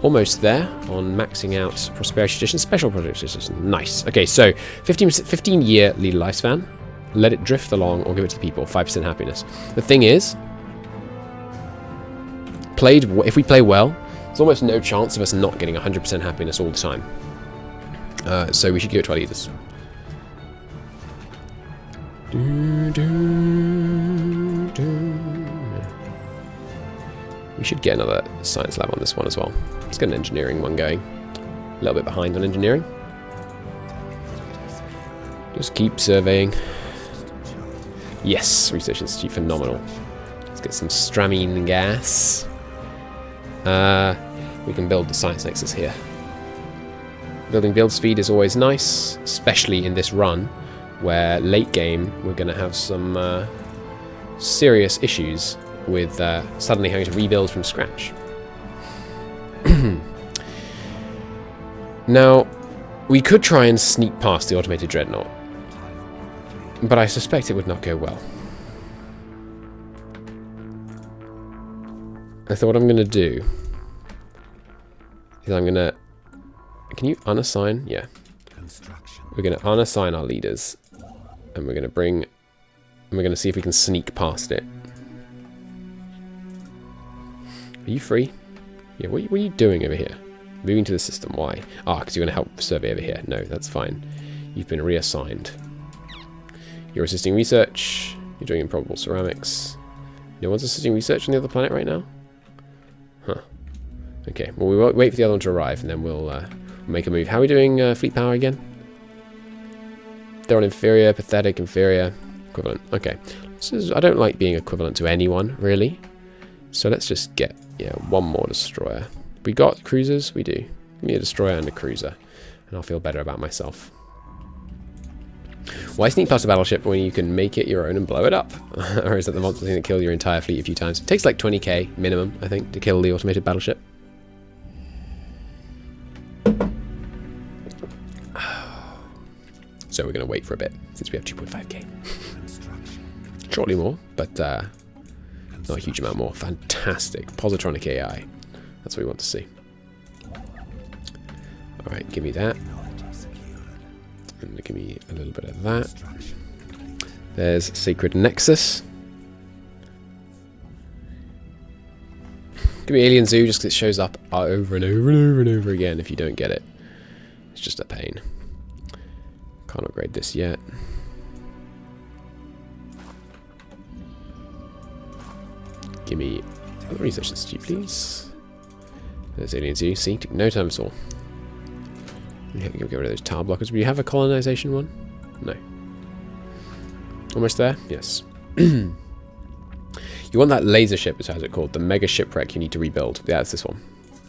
Almost there on maxing out Prosperity Tradition, Special Project Tradition. Nice. Okay, so 15-year leader lifespan. Let it drift along or give it to the people. 5% happiness. The thing is, if we play well, there's almost no chance of us not getting 100% happiness all the time. So we should give it to our leaders. We should get another science lab on this one as well. Let's get an engineering one going. A little bit behind on engineering. Just keep surveying. Yes, Research Institute, phenomenal. Let's get some stramine gas. We can build the science nexus here. Building build speed is always nice, especially in this run, where late game we're going to have some serious issues with suddenly having to rebuild from scratch. Now, we could try and sneak past the automated dreadnought, but I suspect it would not go well. I thought what I'm going to do is I'm going to... Can you unassign? Yeah. We're going to unassign our leaders, and we're going to bring... And we're going to see if we can sneak past it. Are you free? Yeah, what are you doing over here? Moving to the system, why? Ah, because you're going to help survey over here. No, that's fine. You've been reassigned. You're assisting research. You're doing improbable ceramics. No one's assisting research on the other planet right now? Huh. Okay, well we won't wait for the other one to arrive, and then we'll make a move. How are we doing fleet power again? They're on inferior, pathetic, inferior, equivalent. Okay. I don't like being equivalent to anyone, really. So let's just get, yeah, one more destroyer. We got cruisers? We do. Give me a destroyer and a cruiser, and I'll feel better about myself. Why sneak past a battleship when you can make it your own and blow it up? Or is that the monster thing that killed your entire fleet a few times? It takes like 20k minimum, I think, to kill the automated battleship. So we're going to wait for a bit, since we have 2.5k. Shortly more, but not a huge amount more. Fantastic. Positronic AI. That's what we want to see. Alright, give me that. And give me a little bit of that. There's Sacred Nexus. Give me Alien Zoo just because it shows up over and over and over and over again if you don't get it. It's just a pain. Can't upgrade this yet. Give me other research institute, please. There's Alien Zoo. See, took no time at all. Get rid of those tile blockers. Do you have a colonization one? No. Almost there? Yes. You want that laser ship, is how it's called. The mega shipwreck you need to rebuild. Yeah, it's this one.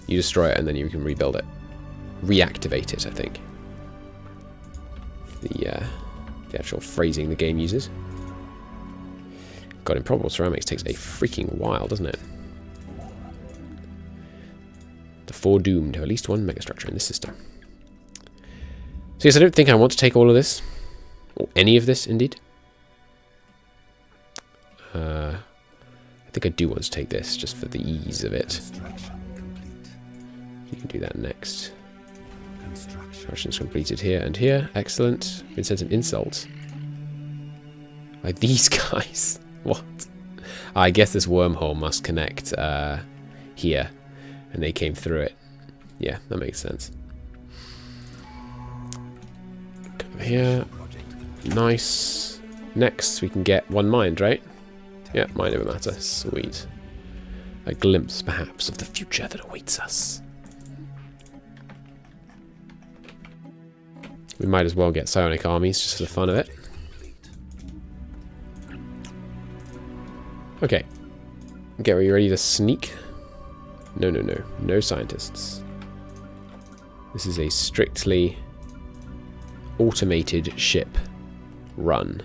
You destroy it and then you can rebuild it. Reactivate it, I think. The actual phrasing the game uses. God, improbable ceramics takes a freaking while, doesn't it? The foredoomed to at least one megastructure in this system. So yes, I don't think I want to take all of this. Or any of this, indeed. I think I do want to take this, just for the ease of it. You can do that next. Construction's completed here and here. Excellent. Been sent an insult. Like these guys. What? I guess this wormhole must connect here. And they came through it. Yeah, that makes sense. Come here. Nice. Next, we can get one mind, right? Yeah, mind over matter. Sweet. A glimpse, perhaps, of the future that awaits us. We might as well get psionic armies just for the fun of it. Okay. Get ready to sneak. No, no, no. No scientists. This is a strictly automated ship run.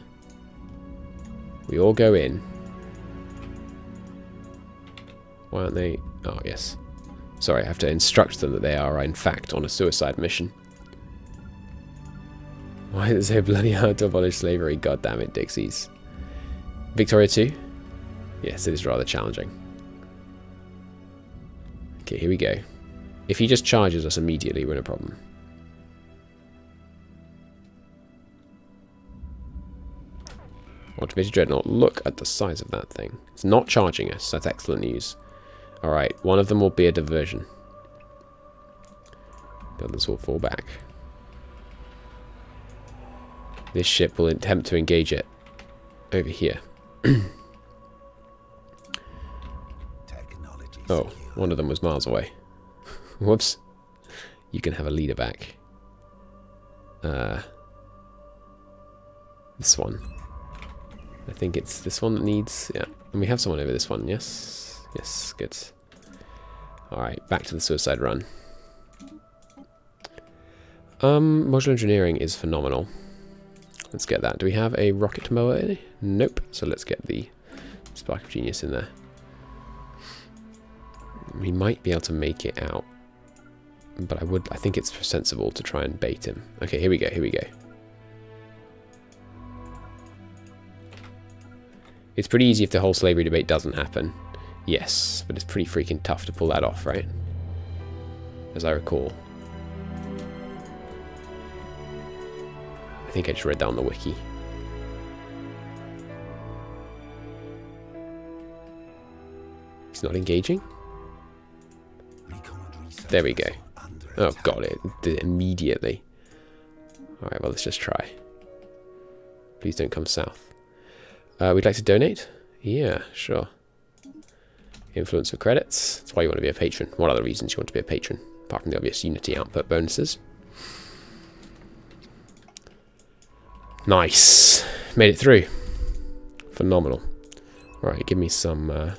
We all go in. Why aren't they? Oh, yes. Sorry, I have to instruct them that they are, in fact, on a suicide mission. Why is it so bloody hard to abolish slavery? God damn it, Dixies. Victoria 2? Yes, it is rather challenging. Okay, here we go. If he just charges us immediately, we're in a problem. Automated Dreadnought. Look at the size of that thing. It's not charging us. That's excellent news. Alright, one of them will be a diversion. The others will fall back. this ship will attempt to engage it over here. Oh, one of them was miles away. Whoops. You can have a leader back. This one. I think it's this one that needs... Yeah, and we have someone over this one, yes? Yes, good. Alright, back to the suicide run. Modular engineering is phenomenal. Let's get that. Do we have a rocket mower? Nope. So let's get the Spark of Genius in there. We might be able to make it out. But I think it's sensible to try and bait him. Okay, here we go, here we go. It's pretty easy if the whole slavery debate doesn't happen. Yes, but it's pretty freaking tough to pull that off, right? As I recall. I think I just read that on the wiki. He's not engaging? There we go. Oh, got it. Did it immediately. Alright, well, let's just try. Please don't come south. We'd like to donate? Yeah, sure. Influence of credits. That's why you want to be a patron. What other reasons you want to be a patron? Apart from the obvious Unity output bonuses. Nice. Made it through. Phenomenal. Alright, give me some more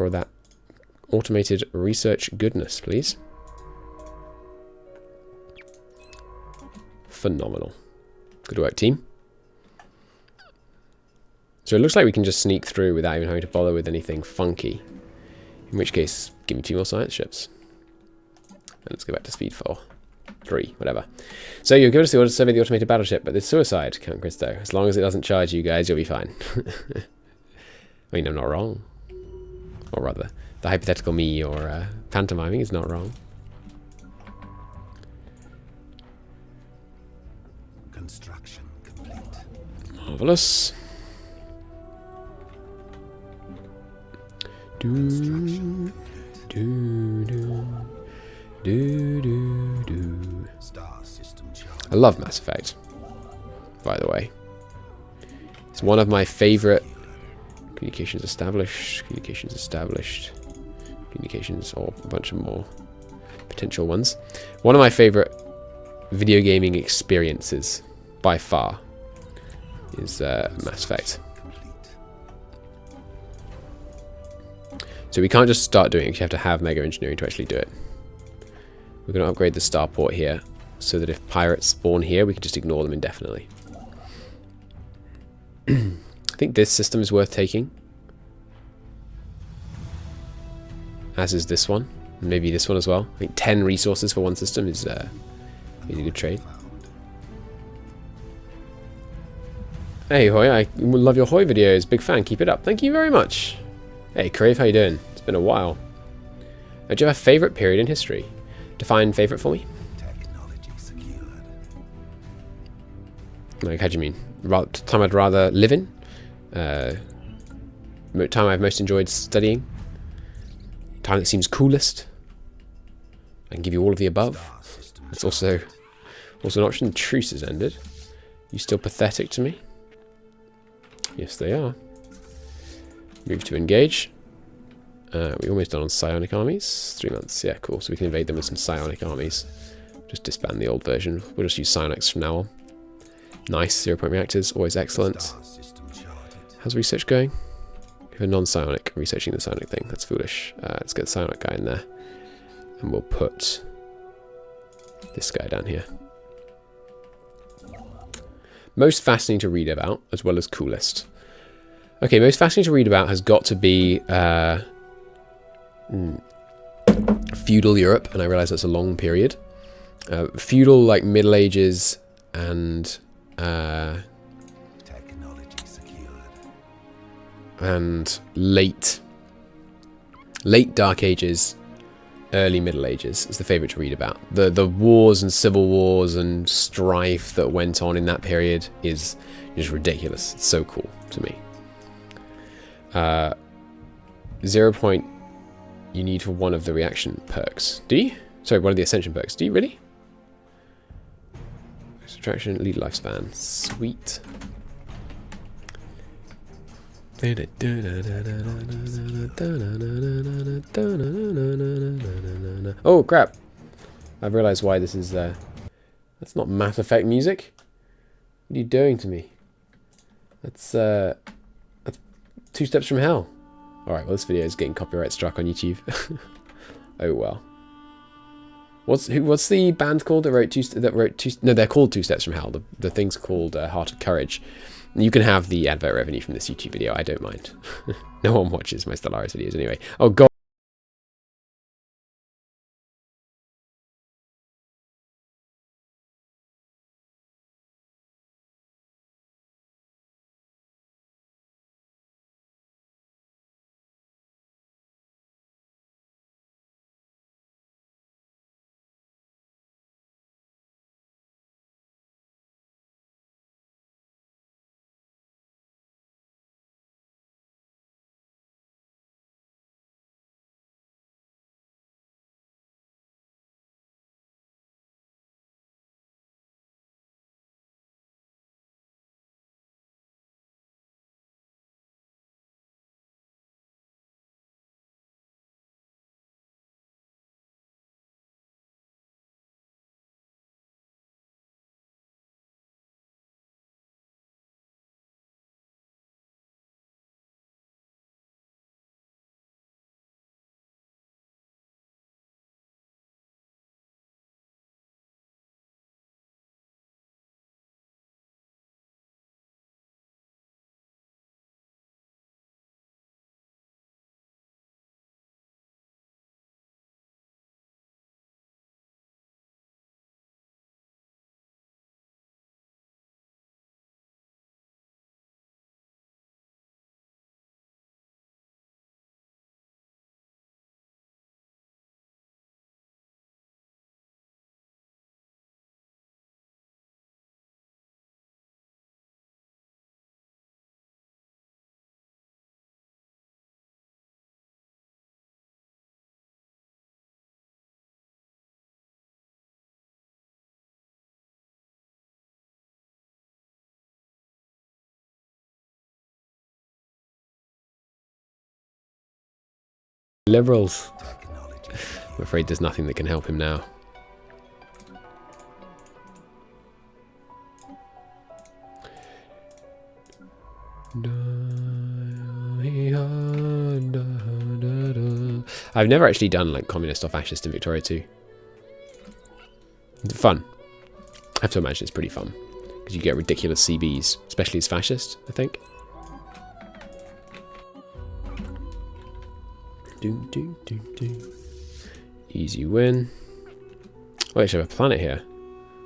of that automated research goodness, please. Phenomenal. Good work, team. So it looks like we can just sneak through without even having to bother with anything funky. In which case, give me 2 more science ships. And let's go back to speed 4. 3, whatever. So you'll go to the order to survey the automated battleship, but there's suicide, Count Christo. As long as it doesn't charge you guys, you'll be fine. I mean, I'm not wrong. Or rather, the hypothetical me or pantomiming is not wrong. Construction complete. Marvelous. Do, do, do. Star system charge. I love Mass Effect, by the way. It's one of my favorite communications established, communications, or a bunch of more potential ones. One of my favorite video gaming experiences, by far, is Mass Effect. So we can't just start doing it, you have to have Mega Engineering to actually do it. We're going to upgrade the starport here, so that if pirates spawn here, we can just ignore them indefinitely. I think this system is worth taking. As is this one. Maybe this one as well. I think 10 resources for one system is a good trade. Hey Hoy, I love your Hoy videos. Big fan, keep it up. Thank you very much. Hey Crave, how you doing? It's been a while. Do you have a favourite period in history? Define favourite for me. Technology secured. Like, how do you mean? Time I'd rather live in? Time I've most enjoyed studying? Time that seems coolest? I can give you all of the above. That's also an option. Truce has ended. You still pathetic to me? Yes, they are. Move to engage. We almost done on psionic armies. 3 months. Yeah, cool. So we can invade them with some psionic armies. Just disband the old version. We'll just use psionics from now on. Nice. 0-point reactors. Always excellent. How's research going? We have a non-psionic researching the psionic thing. That's foolish. Let's get the psionic guy in there. And we'll put this guy down here. Most fascinating to read about, as well as coolest. Okay, most fascinating to read about has got to be feudal Europe, and I realise that's a long period. Feudal, like Middle Ages, and Technology secured. and late Dark Ages, early Middle Ages is the favourite to read about. The wars and civil wars and strife that went on in that period is just ridiculous. It's so cool to me. 0 point you need for one of the reaction perks. Do you? Sorry, one of the ascension perks. Do you really? Subtraction, lead lifespan. Sweet. Oh crap! I've realised why this is. That's not Mass Effect music. What are you doing to me? That's 2 steps from hell. All right. Well, this video is getting copyright struck on YouTube. Oh well. What's the band called that wrote two? No, they're called 2 Steps from Hell. The thing's called Heart of Courage. You can have the advert revenue from this YouTube video. I don't mind. No one watches my Stellaris videos anyway. Oh god. Liberals. I'm afraid there's nothing that can help him now. I've never actually done like communist or fascist in Victoria 2. It's fun. I have to imagine it's pretty fun because you get ridiculous CBs, especially as fascist, I think. Easy win. Oh, I actually have a planet here.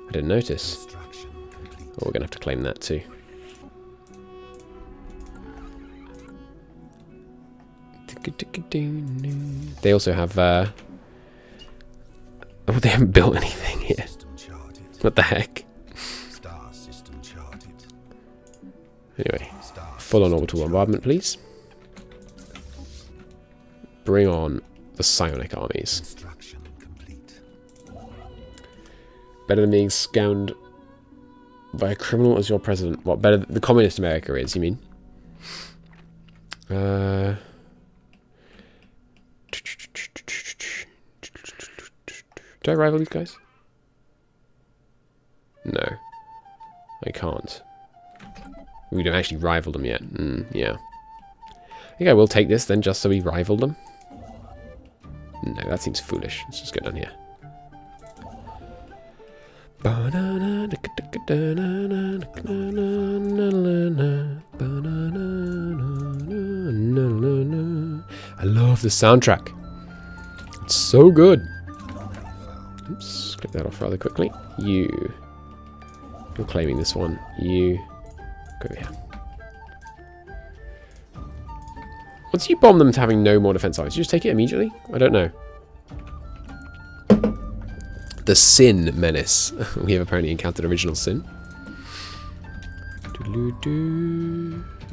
I didn't notice. Oh, we're gonna have to claim that too. They also have oh, they haven't built anything here. What the heck? Anyway, full on orbital bombardment, please. Bring on the psionic armies. Better than being scammed by a criminal as your president. What, better than the communist America is, you mean? Do I rival these guys? No. I can't. We don't actually rival them yet. Yeah. I think I will take this then, just so we rival them. No, that seems foolish. Let's just go down here. I love the soundtrack. It's so good. Oops, click that off rather quickly. You're claiming this one. You go here. Once you bomb them to having no more defense armies, you just take it immediately? I don't know. The Sin Menace. We have apparently encountered original Sin.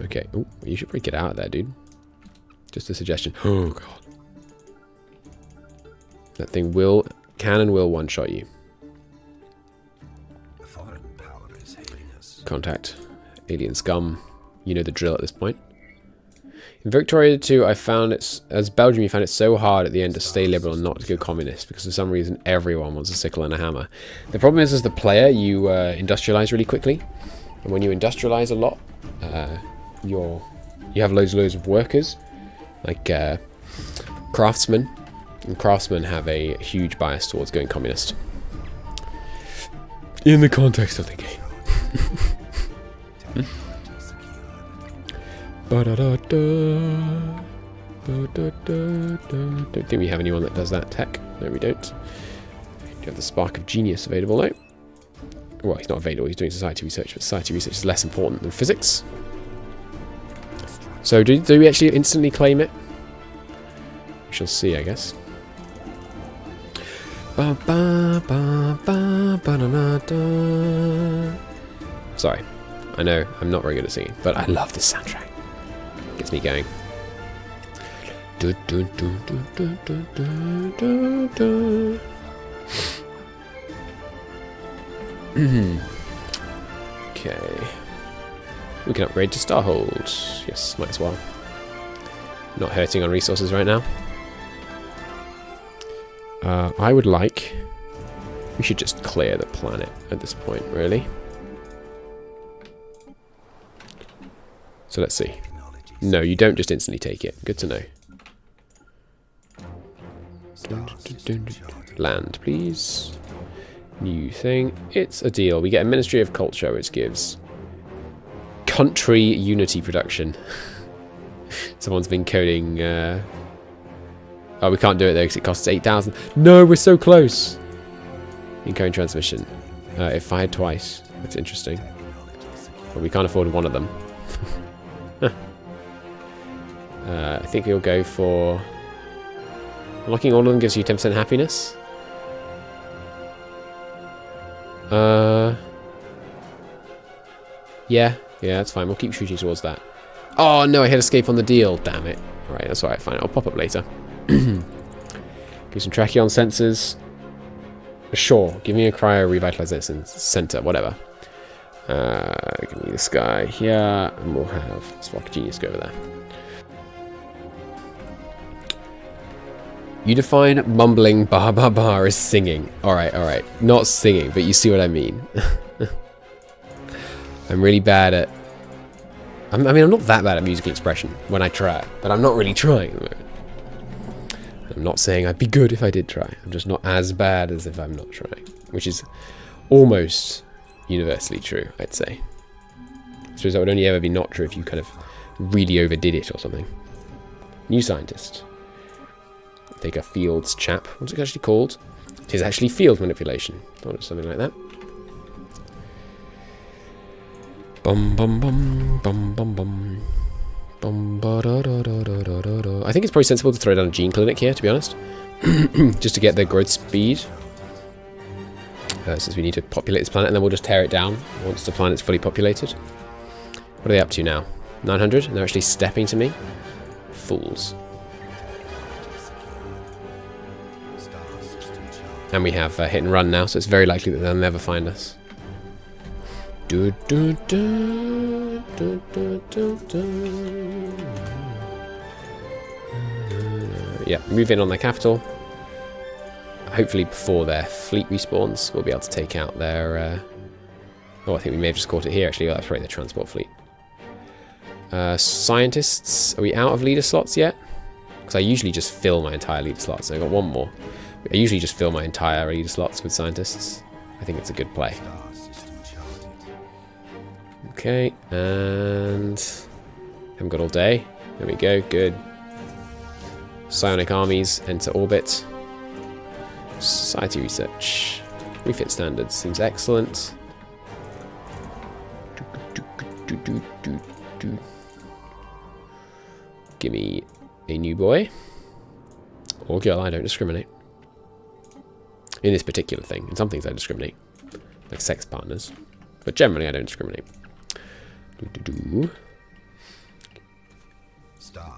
Okay. Oh, you should break it out there, dude. Just a suggestion. Oh, God. That thing can and will one-shot you. Foreign power contact. Alien scum. You know the drill at this point. In Victoria 2, I found it, as Belgium, you found it so hard at the end to stay liberal and not to go communist, because for some reason everyone wants a sickle and a hammer. The problem is, as the player, you industrialize really quickly, and when you industrialize a lot, you have loads of workers, like craftsmen, and craftsmen have a huge bias towards going communist. In the context of the game. Don't think we have anyone that does that tech. No, we don't. Do you have the spark of genius available now? Well, he's not available. He's doing society research, but society research is less important than physics. So, do we actually instantly claim it? We shall see, I guess. Sorry, I know I'm not very good at singing, but I love this soundtrack. Gets me going. Okay. We can upgrade to Starhold. Yes, might as well. Not hurting on resources right now. I would like... We should just clear the planet at this point, really. So let's see. No, you don't just instantly take it. Good to know. Land, please. New thing. It's a deal. We get a Ministry of Culture, which gives country unity production. Someone's been coding... Oh, we can't do it though because it costs 8,000. No, we're so close. Incoming transmission. It fired twice. That's interesting. But we can't afford one of them. I think we'll go for... Unlocking all of them gives you 10% happiness. Yeah, that's fine. We'll keep shooting towards that. Oh no, I hit escape on the deal. Damn it. Alright, that's alright, fine. I'll pop up later. Give some trachyon sensors. Sure, give me a cryo revitalization center, whatever. Give me this guy here, and we'll have Spark Genius go over there. You define mumbling bar bar bar as singing. Alright. Not singing, but you see what I mean. I'm really bad at... I mean, I'm not that bad at musical expression when I try, but I'm not really trying at the moment. I'm not saying I'd be good if I did try. I'm just not as bad as if I'm not trying, which is almost universally true, I'd say. I suppose that would only ever be not true if you kind of really overdid it or something. New scientist. Take a fields chap. What's it actually called? It is actually field manipulation. Thought it was something like that. Bum bum bum bum bum bum. I think it's probably sensible to throw down a gene clinic here, to be honest. Just to get the growth speed. Since we need to populate this planet, and then we'll just tear it down once the planet's fully populated. What are they up to now? 900? And they're actually stepping to me? Fools. And we have hit and run now, so it's very likely that they'll never find us. Yeah, move in on their capital. Hopefully before their fleet respawns, we'll be able to take out their... Oh, I think we may have just caught it here, actually. Oh, that's right, the transport fleet. Scientists, are we out of leader slots yet? Because I usually just fill my entire leader slots. So I've got one more. I usually just fill my entire leader slots with scientists. I think it's a good play. Okay, and haven't got all day. There we go, good. Psionic armies enter orbit. Society research. Refit standards seems excellent. Give me a new boy. Or girl, I don't discriminate. In this particular thing. In some things I discriminate. Like sex partners. But generally I don't discriminate.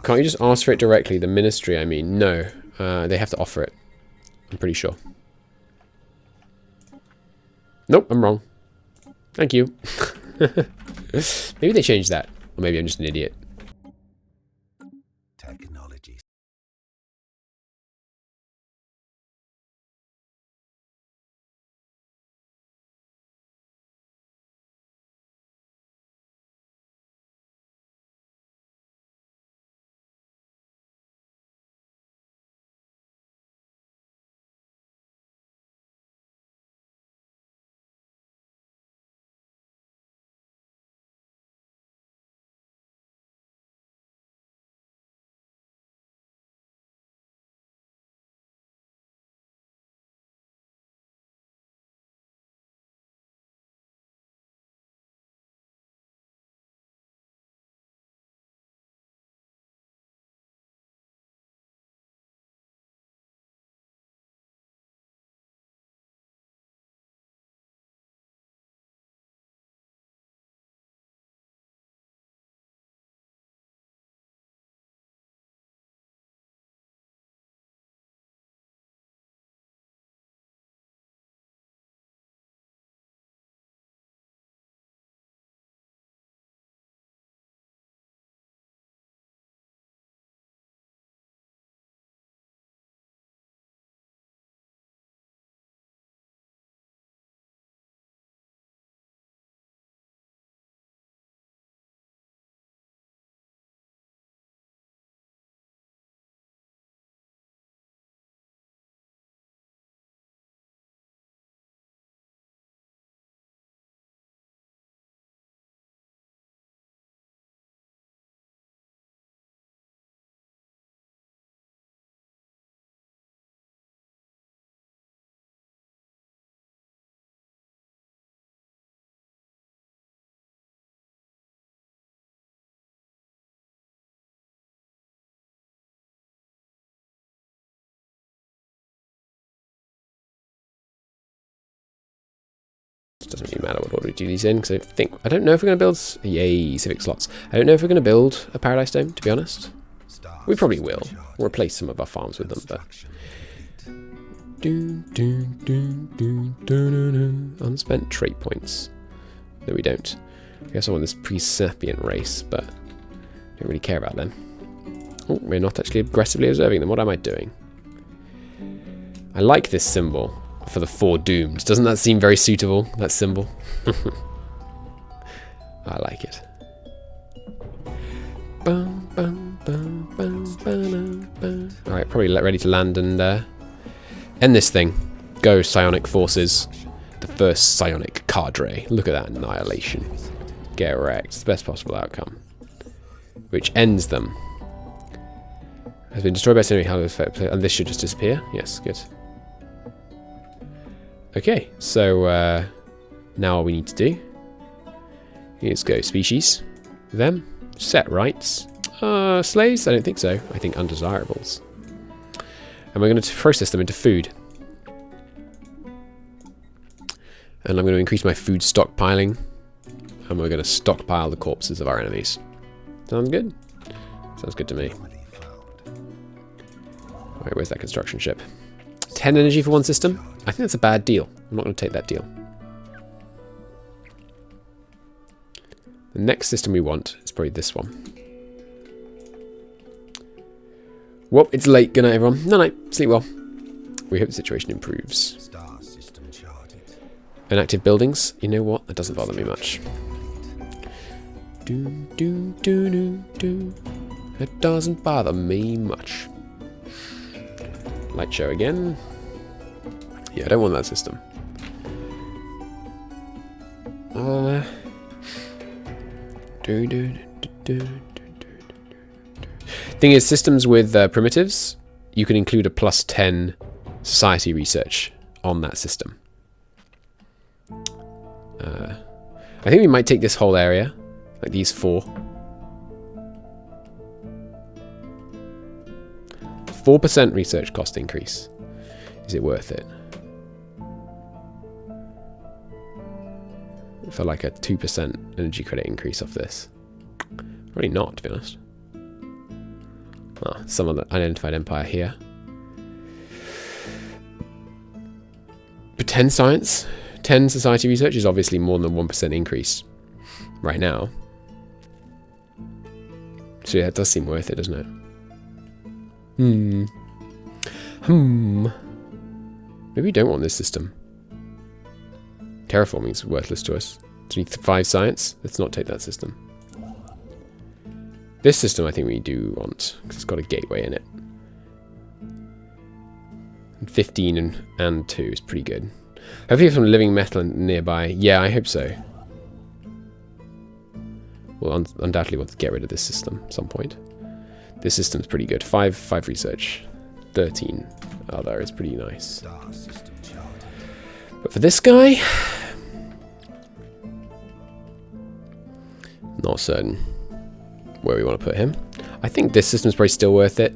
Can't you just ask for it directly? The ministry, I mean. No. They have to offer it. I'm pretty sure. Nope, I'm wrong. Thank you. Maybe they changed that. Or maybe I'm just an idiot. Technology. It doesn't really matter what order we do these in, because I don't know if we're going to build... Yay, civic slots. I don't know if we're going to build a Paradise Dome, to be honest. We probably will. We'll replace some of our farms with them, but... Unspent trait points. No, we don't. I guess I want this pre-sapient race, but... don't really care about them. Oh, we're not actually aggressively observing them. What am I doing? I like this symbol for the 4 doomed. Doesn't that seem very suitable, that symbol? I like it. Alright, probably ready to land and end this thing. Go, psionic forces. The first psionic cadre. Look at that annihilation. Get wrecked. It's the best possible outcome. Which ends them. Has been destroyed by enemy halo effect, and this should just disappear. Yes, good. Okay, so now all we need to do is go species, them, set rights, slaves? I don't think so. I think undesirables. And we're going to process them into food. And I'm going to increase my food stockpiling, and we're going to stockpile the corpses of our enemies. Sounds good? Sounds good to me. Alright, where's that construction ship? 10 energy for one system? I think that's a bad deal. I'm not going to take that deal. The next system we want is probably this one. Well, it's late. Good night, everyone. No, sleep well. We hope the situation improves. Inactive buildings? You know what? That doesn't bother me much. It doesn't bother me much. Light show again. Yeah, I don't want that system. Thing is, systems with primitives, you can include a +10 society research on that system. I think we might take this whole area, like these 4. 4% research cost increase. Is it worth it? For like a 2% energy credit increase off this. Probably not, to be honest. Ah, some of the unidentified empire here. But 10 science, 10 society research is obviously more than a 1% increase. right now. So yeah, it does seem worth it, doesn't it? Maybe we don't want this system. Terraforming's worthless to us. Do we need 5 science? Let's not take that system. This system I think we do want, because it's got a gateway in it. And 15 and 2 is pretty good. Hopefully some living metal nearby. Yeah, I hope so. We'll undoubtedly want to get rid of this system at some point. This system's pretty good. 5 research. 13 other is pretty nice. But for this guy, not certain where we want to put him. I think this system's probably still worth it.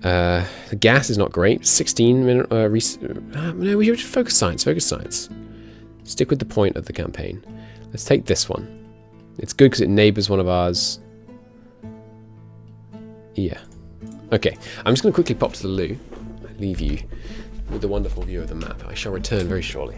The gas is not great. 16 minute no, we should focus science. Focus science. Stick with the point of the campaign. Let's take this one. It's good because it neighbors one of ours. Yeah. Okay. I'm just going to quickly pop to the loo. Leave you with the wonderful view of the map. I shall return very shortly.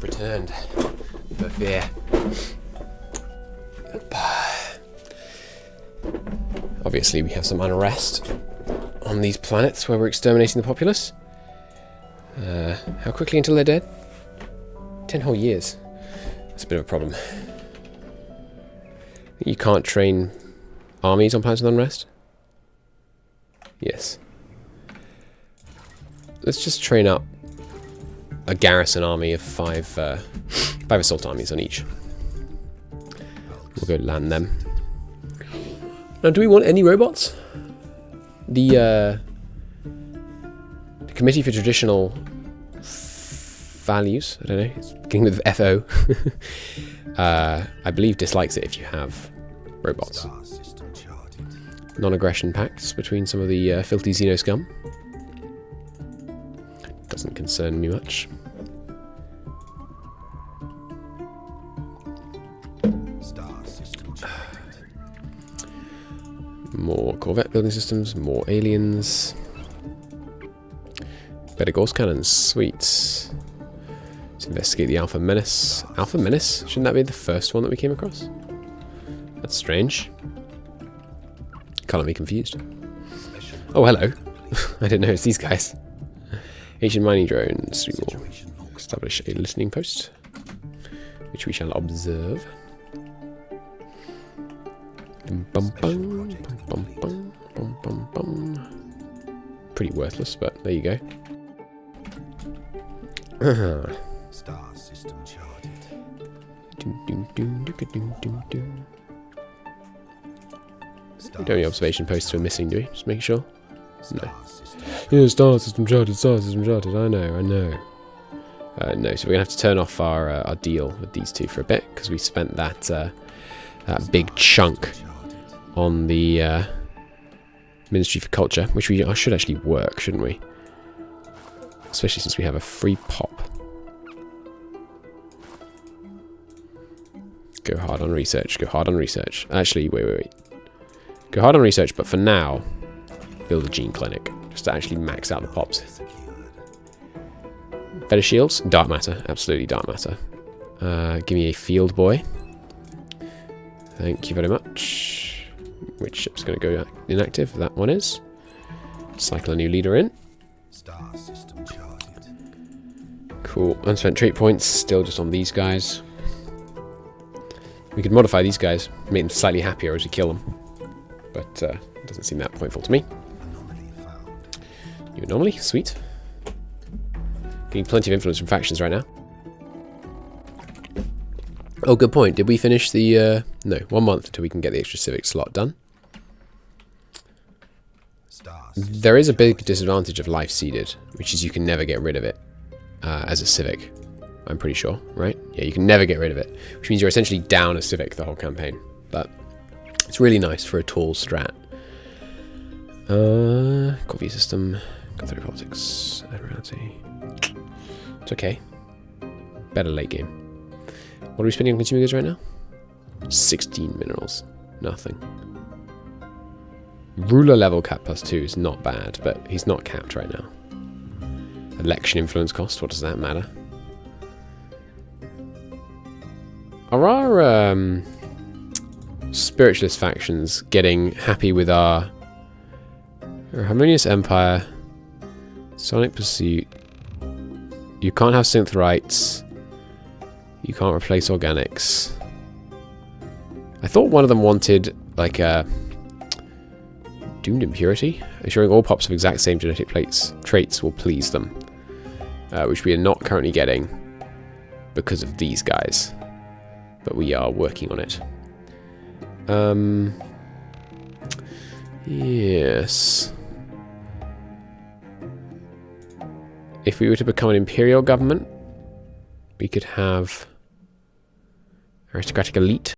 Returned. But yeah. Obviously we have some unrest on these planets where we're exterminating the populace. How quickly until they're dead? 10 whole years. That's a bit of a problem. You can't train armies on planets with unrest? Yes. Let's just train up a garrison army of 5 assault armies on each. We'll go land them. Now, do we want any robots? The Committee for Traditional Values, I don't know, it's beginning with FO. I believe dislikes it if you have robots. Non-aggression pacts between some of the filthy Xeno scum. Doesn't concern me much. More Corvette building systems, more aliens. Better Gauss cannons, sweet. Let's investigate the Alpha Menace. Alpha Menace? Shouldn't that be the first one that we came across? That's strange. Color me confused. Oh, hello. I didn't know it's these guys. Ancient mining drones. We will establish a listening post, which we shall observe. Bum, bum, bum, bum, bum, bum, bum. Pretty worthless, but there you go. Star system charted. We don't need observation posts to a missing, do we? Just making sure. No. Yeah, star system charted, I know. No, so we're going to have to turn off our deal with these two for a bit, because we spent that that big chunk on the Ministry for Culture, which we should actually work, shouldn't we? Especially since we have a free pop. Go hard on research, go hard on research. Actually, wait. Go hard on research, but for now, build a gene clinic, just to actually max out the pops. Better shields? Dark matter, absolutely dark matter. Give me a field boy. Thank you very much. Which ship's going to go inactive? That one is. Cycle a new leader in. Star system charted. Cool. Unspent trait points still just on these guys. We could modify these guys, make them slightly happier as we kill them. But it doesn't seem that pointful to me. Anomaly found. New anomaly, sweet. Getting plenty of influence from factions right now. Oh, good point. Did we finish the... no, 1 month until we can get the extra civic slot done. Star There is a big disadvantage of life seeded, which is you can never get rid of it as a civic. I'm pretty sure, right? Yeah, you can never get rid of it, which means you're essentially down a civic the whole campaign. But it's really nice for a tall strat. Coffee system, Catholic politics, admiralty. It's okay. Better late game. What are we spending on consumer goods right now? 16 minerals. Nothing. Ruler level cap +2 is not bad, but he's not capped right now. Election influence cost, what does that matter? Are our spiritualist factions getting happy with our harmonious empire, sonic pursuit? You can't have synth rights. You can't replace organics. I thought one of them wanted like a doomed impurity, ensuring all pops of exact same genetic traits will please them, which we are not currently getting because of these guys. But we are working on it. Yes. If we were to become an imperial government, we could have aristocratic elite.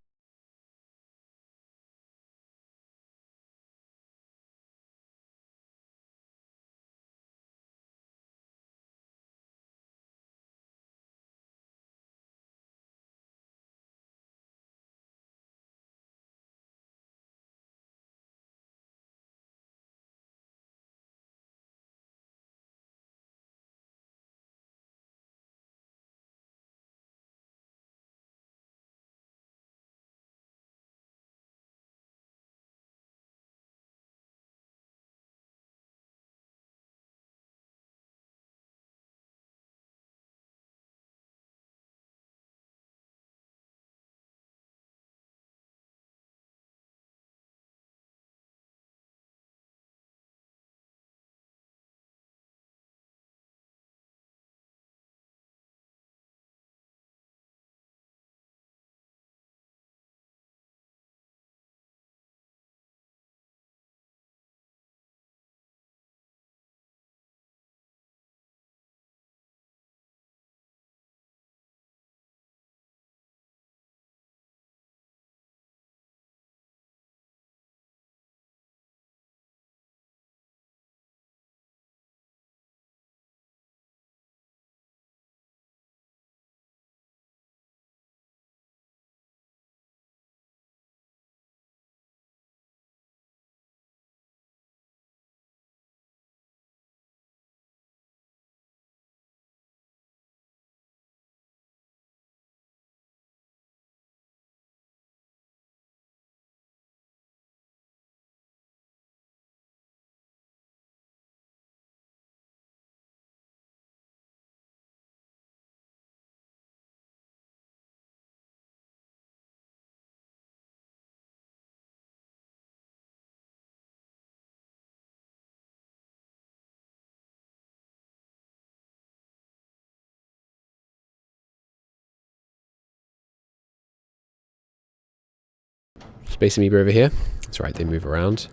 Space Amoeba over here. That's right, they move around.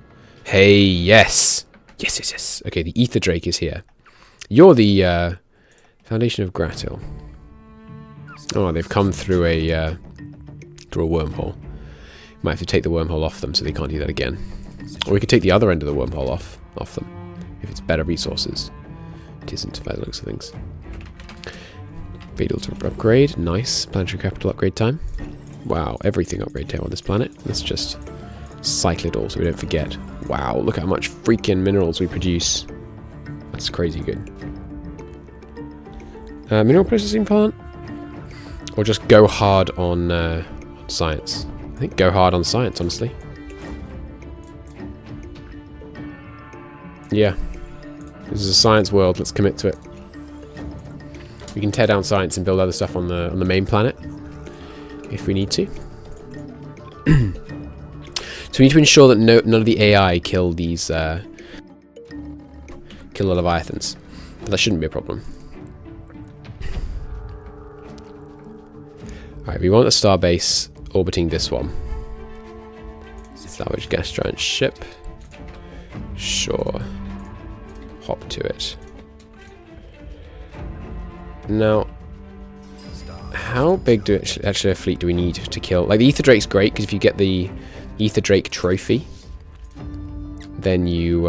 Hey, yes! Yes, yes, yes. Okay, the Ether Drake is here. You're the Foundation of Gratil. Oh, they've come through a wormhole. Might have to take the wormhole off them so they can't do that again. Or we could take the other end of the wormhole off them. If it's better resources. It isn't, by the looks of things. Fatal to upgrade. Nice. Planetary capital upgrade time. Wow, everything upgrade time on this planet. Let's just cycle it all so we don't forget. Wow, look how much freaking minerals we produce. That's crazy good. Mineral processing plant. Or just go hard on science. I think go hard on science, honestly. Yeah. This is a science world. Let's commit to it. We can tear down science and build other stuff on the main planet if we need to. So we need to ensure that none of the AI kill these kill the Leviathans. But that shouldn't be a problem. Alright, we want a starbase orbiting this one. Salvage gas giant ship. Sure. Hop to it. Now, how big do actually a fleet do we need to kill? Like the Ether Drake's great because if you get the Ether Drake trophy, then you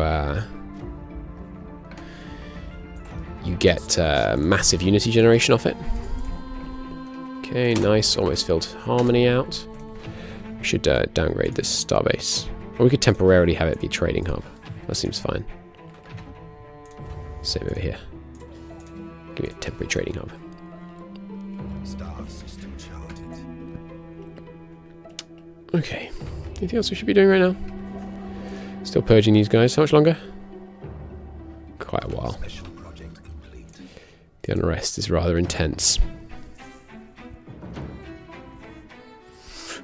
get massive unity generation off it. Okay, nice. Almost filled Harmony out. We should downgrade this starbase. Or we could temporarily have it be a trading hub. That seems fine. Same over here. Give me a temporary trading hub. Star system charted. Okay. Anything else we should be doing right now? Still purging these guys. How much longer? Quite a while. Special project complete. The unrest is rather intense.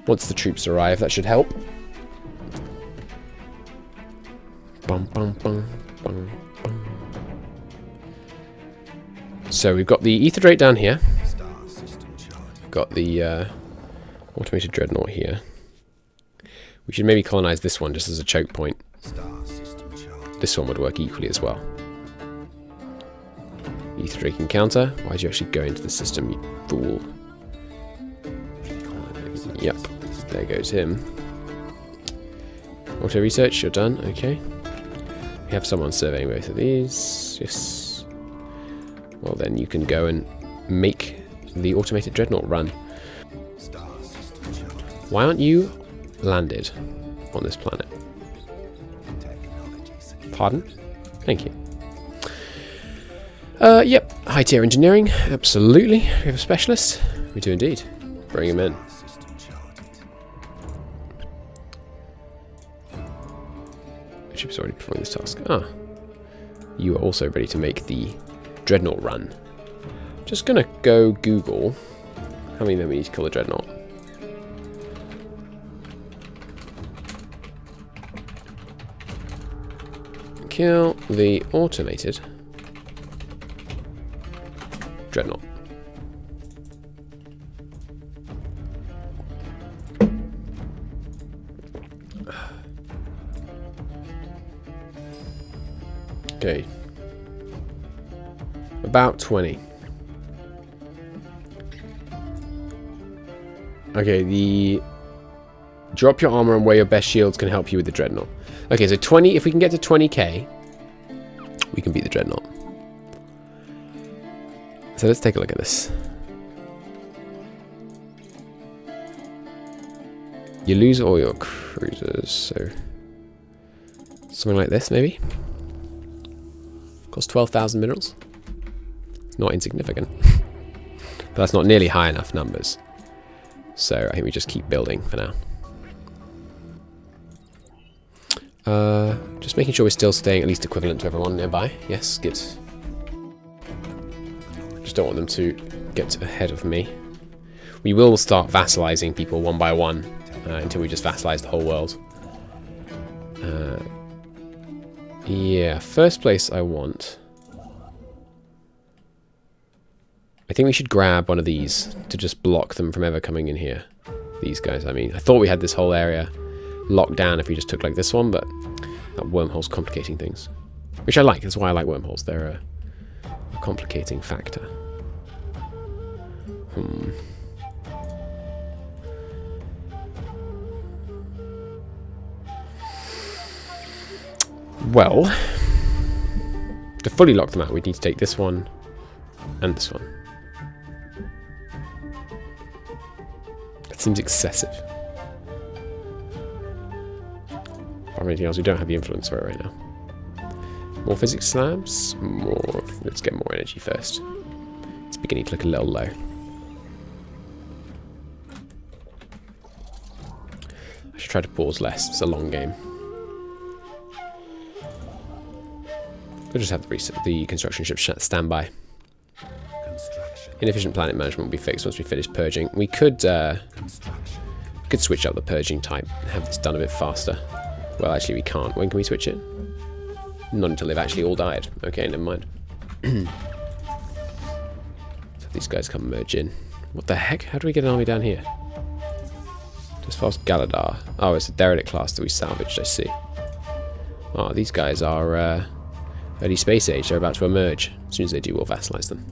Once the troops arrive, that should help. Bum, bum, bum, bum, bum. So we've got the Ether Drake down here. Star system charted. We've got the automated dreadnought here. We should maybe colonize this one just as a choke point. Star system charted. This one would work equally as well. Ether Drake encounter. Why did you actually go into the system, you fool? Yep, there goes him. Auto research, you're done. Okay. We have someone surveying both of these. Yes. Well, then you can go and make the automated dreadnought run. Star system charted. Why aren't you landed on this planet? Technology secure. Pardon? Thank you. Yep. High tier engineering. Absolutely. We have a specialist. We do indeed. Bring him in. Star system charted. Ship's already performing this task. Ah. You are also ready to make the dreadnought run. Just gonna go Google how many men we need to kill the dreadnought. Kill the automated dreadnought. Okay. About 20. Okay, the drop your armor and wear your best shields can help you with the dreadnought. Okay, so 20, if we can get to 20k, we can beat the dreadnought. So let's take a look at this. You lose all your cruisers, so something like this maybe. Cost 12,000 minerals. Not insignificant. But that's not nearly high enough numbers. So I think we just keep building for now. Just making sure we're still staying at least equivalent to everyone nearby. Yes, good. Just don't want them to get ahead of me. We will start vassalizing people one by one until we just vassalize the whole world. Yeah, first place I want. I think we should grab one of these to just block them from ever coming in here. These guys, I mean. I thought we had this whole area locked down if we just took like this one, but that wormhole's complicating things. Which I like, that's why I like wormholes. They're a complicating factor. Well, to fully lock them out, we'd need to take this one and this one. That seems excessive. Apart from anything else, we don't have the influence for it right now. More physics slabs? More. Let's get more energy first. It's beginning to look a little low. should try to pause less. It's a long game. We'll just have the construction ship stand by. Inefficient planet management will be fixed once we finish purging. We could switch up the purging type and have this done a bit faster. Well, actually we can't. When can we switch it? Not until they've actually all died. Okay, never mind. So these guys come merge in. What the heck? How do we get an army down here? Just past Galadar. Oh, it's a derelict class that we salvaged, I see. Oh, these guys are early space age. They're about to emerge. As soon as they do, we'll vassalize them.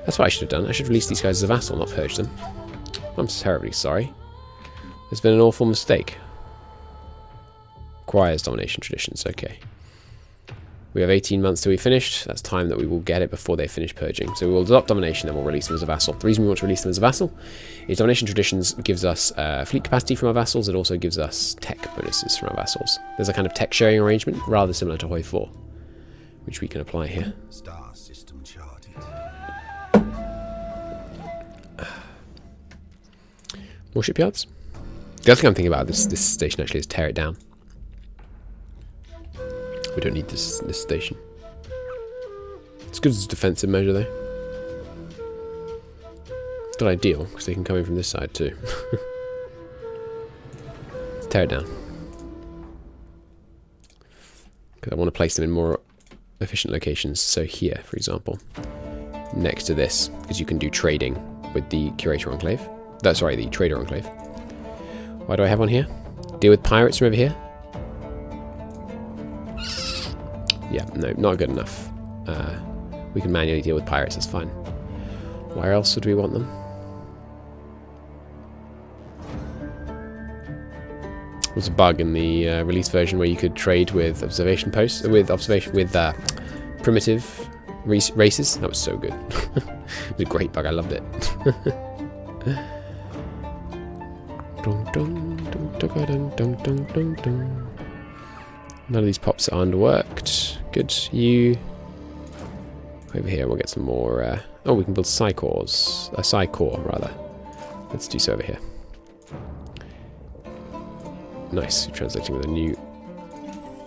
That's what I should have done. I should release these guys as a vassal, not purge them. I'm terribly sorry. There's been an awful mistake. Acquires domination traditions. Okay. We have 18 months till we finished. That's time that we will get it before they finish purging. So we will adopt domination, then we'll release them as a vassal. The reason we want to release them as a vassal is domination traditions gives us fleet capacity from our vassals. It also gives us tech bonuses from our vassals. There's a kind of tech sharing arrangement, rather similar to Hoi 4, which we can apply here. Star system charted. More shipyards? The other thing I'm thinking about this station actually is tear it down. We don't need this station. It's good as a defensive measure, though. It's not ideal, because they can come in from this side, too. Let's tear it down. Because I want to place them in more efficient locations. So here, for example. Next to this, because you can do trading with the Curator Enclave. Sorry, the Trader Enclave. Why do I have one here? Deal with pirates from over here? Yeah, no, not good enough. We can manually deal with pirates, that's fine. Where else would we want them? There's a bug in the release version where you could trade with observation posts, with primitive races. That was so good. It was a great bug, I loved it. None of these pops are underworked. Good. You over here. We'll get some more. Oh, we can build Psycores. A Psycore rather. Let's do so over here. Nice. Translating with a new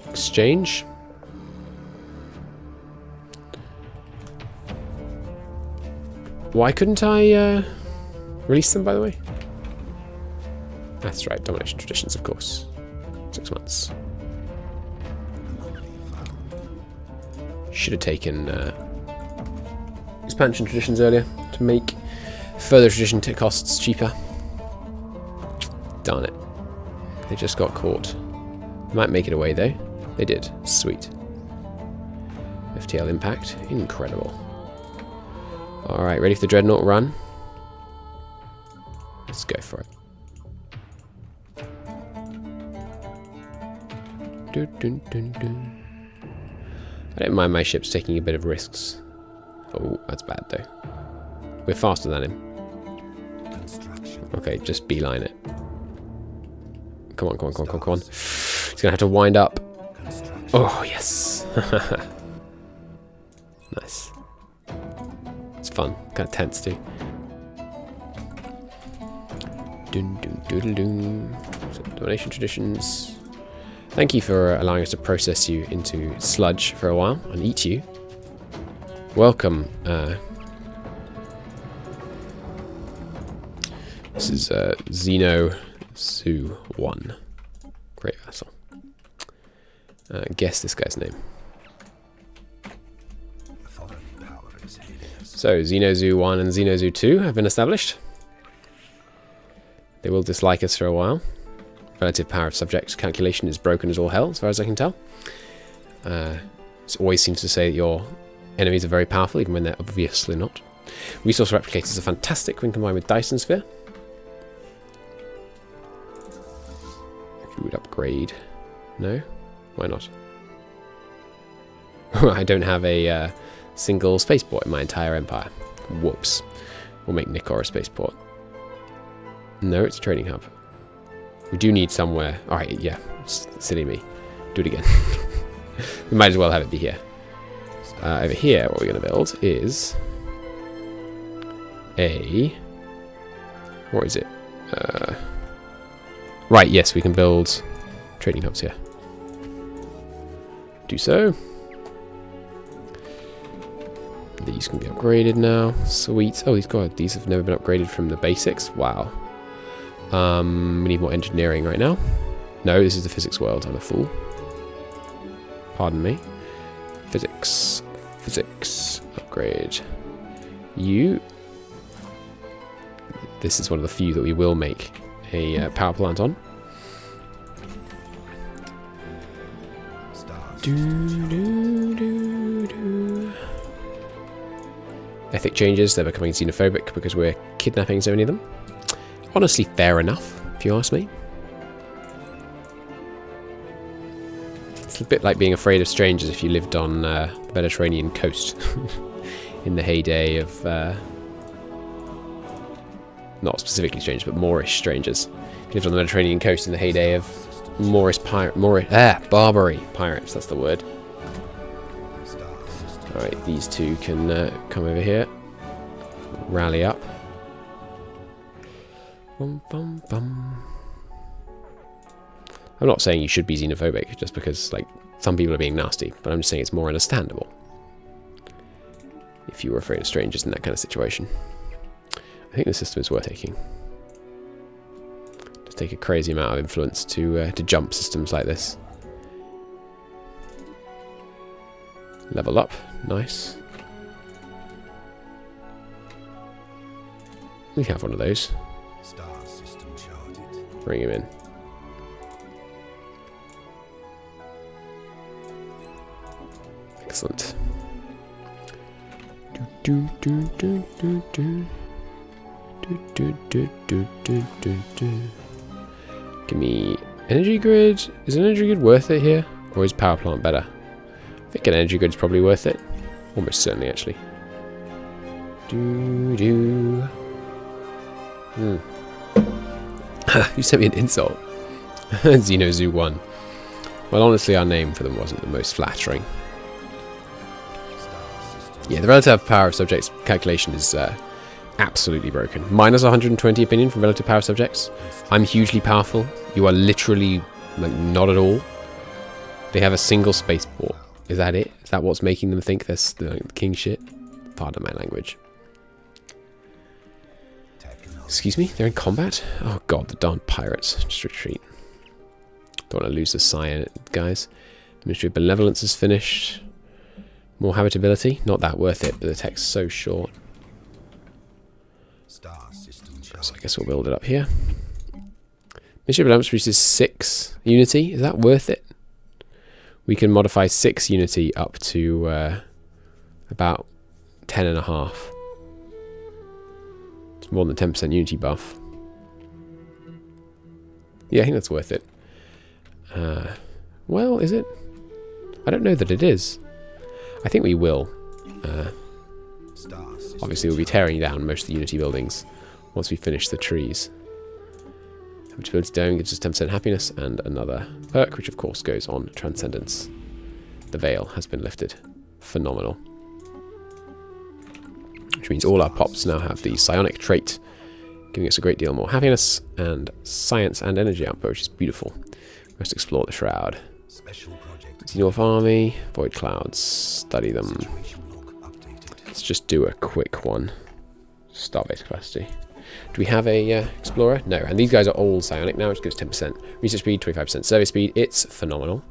exchange. Why couldn't I release them? By the way. That's right. Domination traditions, of course. 6 months. Should have taken expansion traditions earlier to make further tradition costs cheaper. Darn it. They just got caught. Might make it away though. They did. Sweet. FTL impact. Incredible. Alright, ready for the Dreadnought run? Let's go for it. Dun, dun, dun, dun. I don't mind my ships taking a bit of risks. Oh, that's bad though. We're faster than him. Okay, just beeline it. Come on, come on, come on, come on, come on. He's gonna have to wind up. Oh, yes. Nice. It's fun. Kind of tense too. Dun, dun, doodle, dun. So, domination traditions. Thank you for allowing us to process you into sludge for a while and eat you. Welcome. This is Xeno Zoo 1. Great vassal. Guess this guy's name. So, Xeno Zoo 1 and Xeno Zoo 2 have been established. They will dislike us for a while. Relative power of subject calculation is broken as all hell, as far as I can tell. It always seems to say that your enemies are very powerful, even when they're obviously not. Resource replicators are fantastic when combined with Dyson Sphere. If you would upgrade. No? Why not? I don't have a single spaceport in my entire empire. Whoops. We'll make Nikor a spaceport. No, it's a trading hub. We do need somewhere. Alright, yeah. Silly me. Do it again. We might as well have it be here. Over here, what we're going to build is a... What is it? Right, yes, we can build trading hubs here. Do so. These can be upgraded now. Sweet. Oh, these have never been upgraded from the basics. Wow. We need more engineering right now. No, this is the physics world. I'm a fool. Pardon me. Physics. Physics. Upgrade. You. This is one of the few that we will make a power plant on. Ethic changes, they're becoming xenophobic because we're kidnapping so many of them. Honestly, fair enough, if you ask me. It's a bit like being afraid of strangers if you lived on the Mediterranean coast in the heyday of, not specifically strangers, but Moorish strangers. If you lived on the Mediterranean coast in the heyday of Barbary pirates, that's the word. Alright, these two can come over here. Rally up. Bum, bum, bum. I'm not saying you should be xenophobic, just because, like, some people are being nasty, but I'm just saying it's more understandable if you were afraid of strangers in that kind of situation. I think the system is worth taking. Just take a crazy amount of influence to jump systems like this. Level up, nice. We have one of those. Star system charted. Bring him in. Excellent. Do, do, do, do, do. Do, do, do, do, do, do, do. Give me energy grid. Is an energy grid worth it here? Or is power plant better? I think an energy grid is probably worth it. Almost certainly, actually. Do. You sent me an insult. Xenozoo 1. Well, honestly, our name for them wasn't the most flattering. Yeah, the relative power of subjects calculation is absolutely broken. Minus 120 opinion from relative power subjects. I'm hugely powerful. You are literally, like, not at all. They have a single spaceport. Is that it? Is that what's making them think they're the king shit? Pardon my language. Excuse me? They're in combat? Oh god, the darn pirates. Just retreat. Don't want to lose the cyan, guys. Ministry of Benevolence is finished. More habitability? Not that worth it, but the text's so short. So I guess we'll build it up here. Ministry of Benevolence reaches 6 unity. Is that worth it? We can modify 6 unity up to about 10.5. It's more than 10% unity buff. Yeah, I think that's worth it. Well, is it? I don't know that it is. I think we will. Obviously, we'll be tearing down most of the unity buildings once we finish the trees. Habitability dome gives us 10% happiness and another perk, which of course goes on Transcendence. The veil has been lifted. Phenomenal. Which means all our pops now have the psionic trait, giving us a great deal more happiness and science and energy output, which is beautiful. Let's explore the Shroud. Xenorph Army, Void Clouds, study them. Let's just do a quick one. Starbase capacity. Do we have a explorer? No, and these guys are all psionic now, which gives 10% research speed, 25% survey speed. It's phenomenal.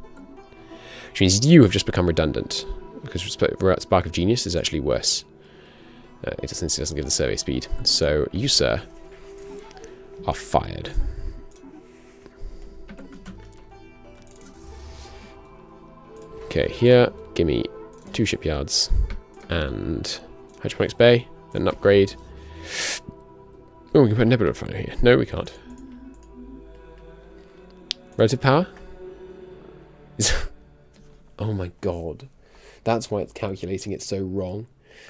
Which means you have just become redundant, because Spark of Genius is actually worse. Since it doesn't give the survey speed. So you, sir, are fired. Okay, here, give me 2 shipyards and Hydroponics Bay, and an upgrade. Oh, we can put a nebula refinery here. No, we can't. Relative power? Oh my god. That's why it's calculating it so wrong.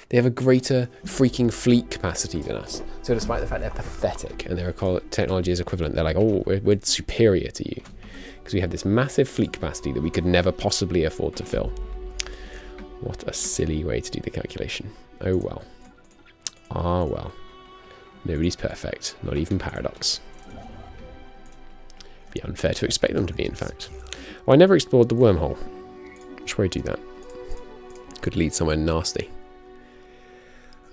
They have a greater freaking fleet capacity than us. So despite the fact they're pathetic and their technology is equivalent, they're like, oh, we're superior to you. Because we have this massive fleet capacity that we could never possibly afford to fill. What a silly way to do the calculation. Oh well. Ah well. Nobody's perfect. Not even Paradox. be unfair to expect them to be, in fact. Well, I never explored the wormhole. Which way do that? Could lead somewhere nasty.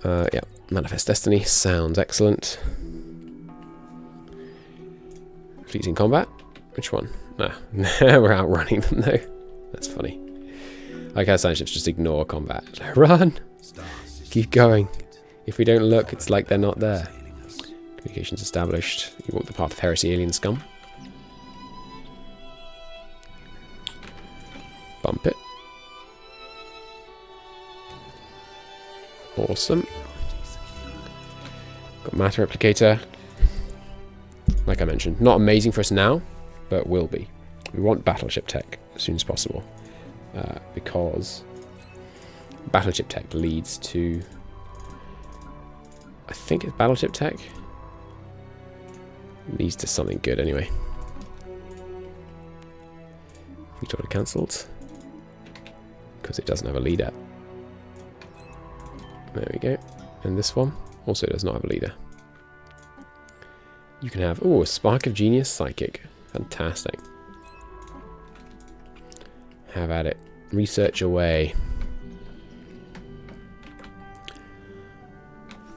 Yeah, Manifest Destiny sounds excellent. Fleeting combat? Which one? Nah, we're outrunning them though. That's funny. Like how science ships just ignore combat. Run! Keep going. If we don't look, it's like they're not there. Communications established. You walk the path of heresy, alien scum. Bump it. Awesome. Got matter replicator. Like I mentioned, not amazing for us now, but will be. We want battleship tech as soon as possible. Because battleship tech leads to... I think it's battleship tech. Leads to something good anyway. Victoria cancelled. Because it doesn't have a leader. There we go. And this one also does not have a leader. You can have, oh, a Spark of Genius Psychic. Fantastic. Have at it. Research away.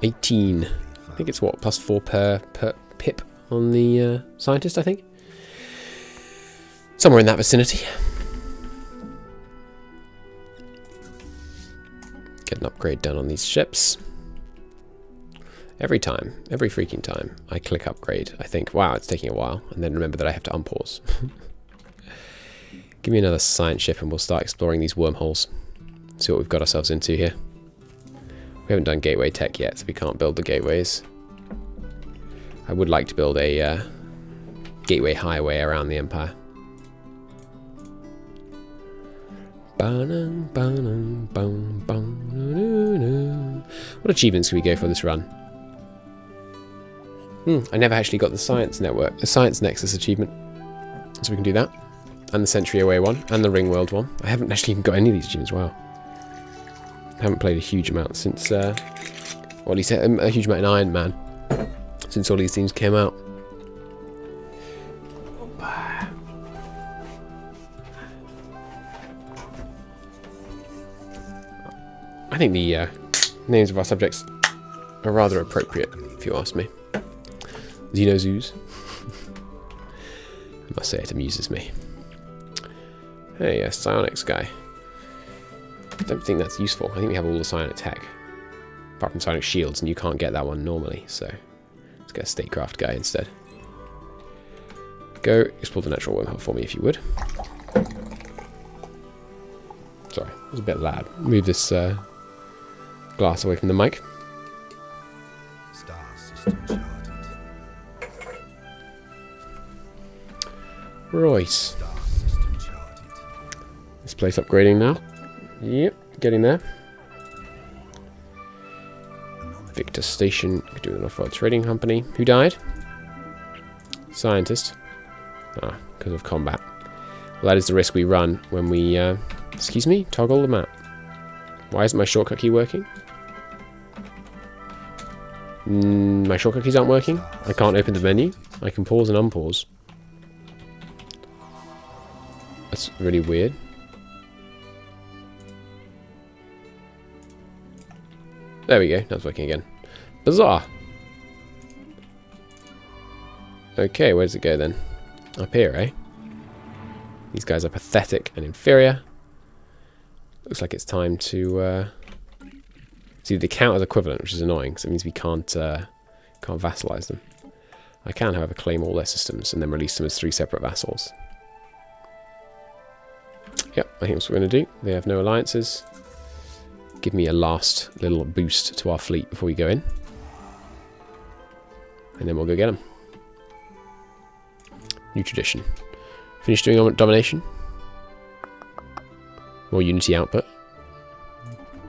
18. I think it's what, +4 per pip on the scientist, I think. Somewhere in that vicinity. Get an upgrade done on these ships. Every freaking time I click upgrade, I think, wow, it's taking a while, and then remember that I have to unpause. Give me another science ship and we'll start exploring these wormholes. See what we've got ourselves into here. We haven't done gateway tech yet, so we can't build the gateways. I would like to build a gateway highway around the Empire. What achievements can we go for this run? I never actually got the Science Network, the Science Nexus achievement. So we can do that. And the Century Away one, and the Ring World one. I haven't actually even got any of these achievements, wow. I haven't played a huge amount since, or at least a huge amount in Iron Man. Since all these things came out. I think the names of our subjects are rather appropriate, if you ask me. Xenozoos. I must say it amuses me. Hey, a psionics guy. I don't think that's useful. I think we have all the psionic tech. Apart from psionic shields, and you can't get that one normally, so let's get a statecraft guy instead. Go explore the natural wormhole for me if you would. Sorry, it was a bit loud. Move this glass away from the mic. Star system charted. Right. Star system charted. This place upgrading now. Yep, getting there. Victor Station, could do an off-world trading company. Who died? Scientist. Ah, because of combat. Well, that is the risk we run when we, excuse me, toggle the map. Why isn't my shortcut key working? My shortcut keys aren't working. I can't open the menu. I can pause and unpause. That's really weird. There we go. That's working again. Bizarre. Okay, where does it go then? Up here, eh? These guys are pathetic and inferior. Looks like it's time to... see, they count as equivalent, which is annoying, because it means we can't vassalize them. I can, however, claim all their systems and then release them as 3 separate vassals. Yep, I think that's what we're going to do. They have no alliances. Give me a last little boost to our fleet before we go in. And then we'll go get them. New tradition. Finish doing domination. More unity output.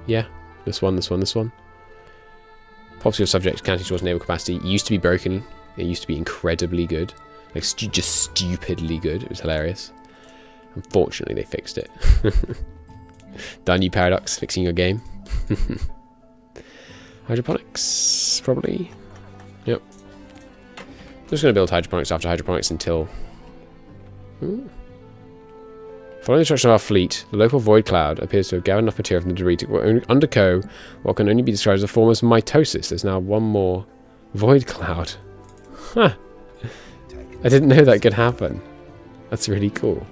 Yeah, this one, this one, this one. Policy of subject counting towards naval capacity. It used to be broken. It used to be incredibly good. Like, just stupidly good. It was hilarious. Unfortunately, they fixed it. Done, you Paradox, fixing your game. Hydroponics, probably. Yep. I'm just going to build hydroponics after hydroponics until Following the instruction of our fleet, the local void cloud appears to have gathered enough material from the debris to undergo what can only be described as a form of mitosis. There's now one more void cloud. Huh. I didn't know that could happen. That's really cool.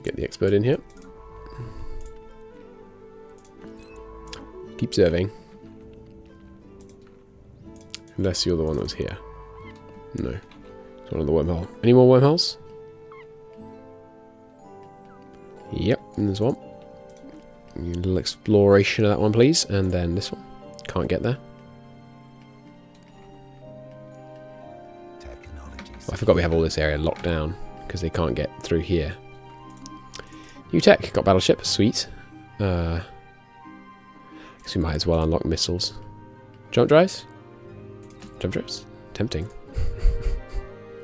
Get the expert in here. Keep serving. Unless you're the one that was here. No. It's one of the wormhole. Any more wormholes? Yep, and there's one. A little exploration of that one, please. And then this one. Can't get there. Oh, I forgot we have all this area locked down because they can't get through here. New tech. Got battleship. Sweet. Guess we might as well unlock missiles. Jump drives? Jump drives? Tempting.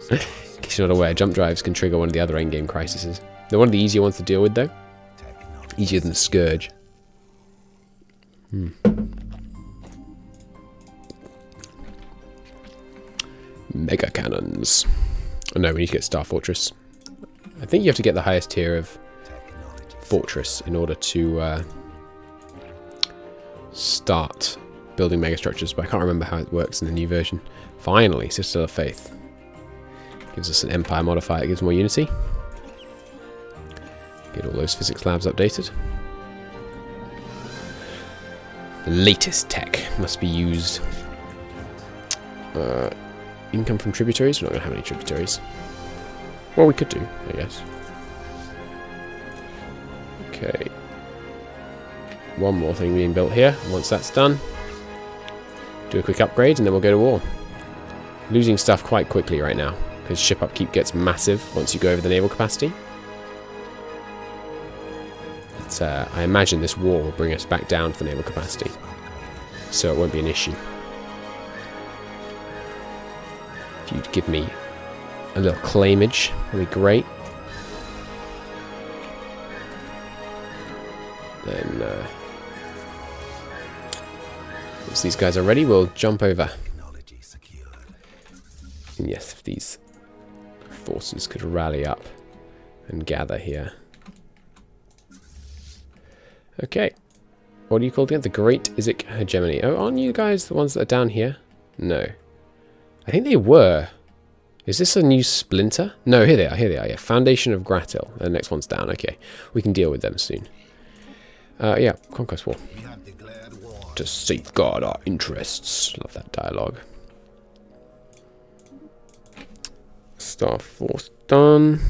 In case you're not aware, jump drives can trigger one of the other endgame crises. They're one of the easier ones to deal with, though. Easier than the Scourge. Mega cannons. Oh no, we need to get Star Fortress. I think you have to get the highest tier of Fortress in order to start building megastructures, but I can't remember how it works in the new version. Finally, Citadel of Faith. Gives us an Empire modifier that gives more unity. Get all those physics labs updated. The latest tech must be used. Income from tributaries? We're not going to have any tributaries. Well, we could do, I guess. Okay. One more thing being built here. Once that's done, do a quick upgrade and then we'll go to war. Losing stuff quite quickly right now because ship upkeep gets massive once you go over the naval capacity. But, I imagine this war will bring us back down to the naval capacity, so it won't be an issue. If you'd give me a little claimage, that'd be great. Then, once these guys are ready, we'll jump over. And yes, if these forces could rally up and gather here. Okay. What are you called again? The Great Izic Hegemony. Oh, aren't you guys the ones that are down here? No. I think they were. Is this a new splinter? No, here they are. Here they are. Yeah. Foundation of Gratil. The next one's down. Okay. We can deal with them soon. Yeah. Conquest War. To safeguard our interests. Love that dialogue. Star Force done.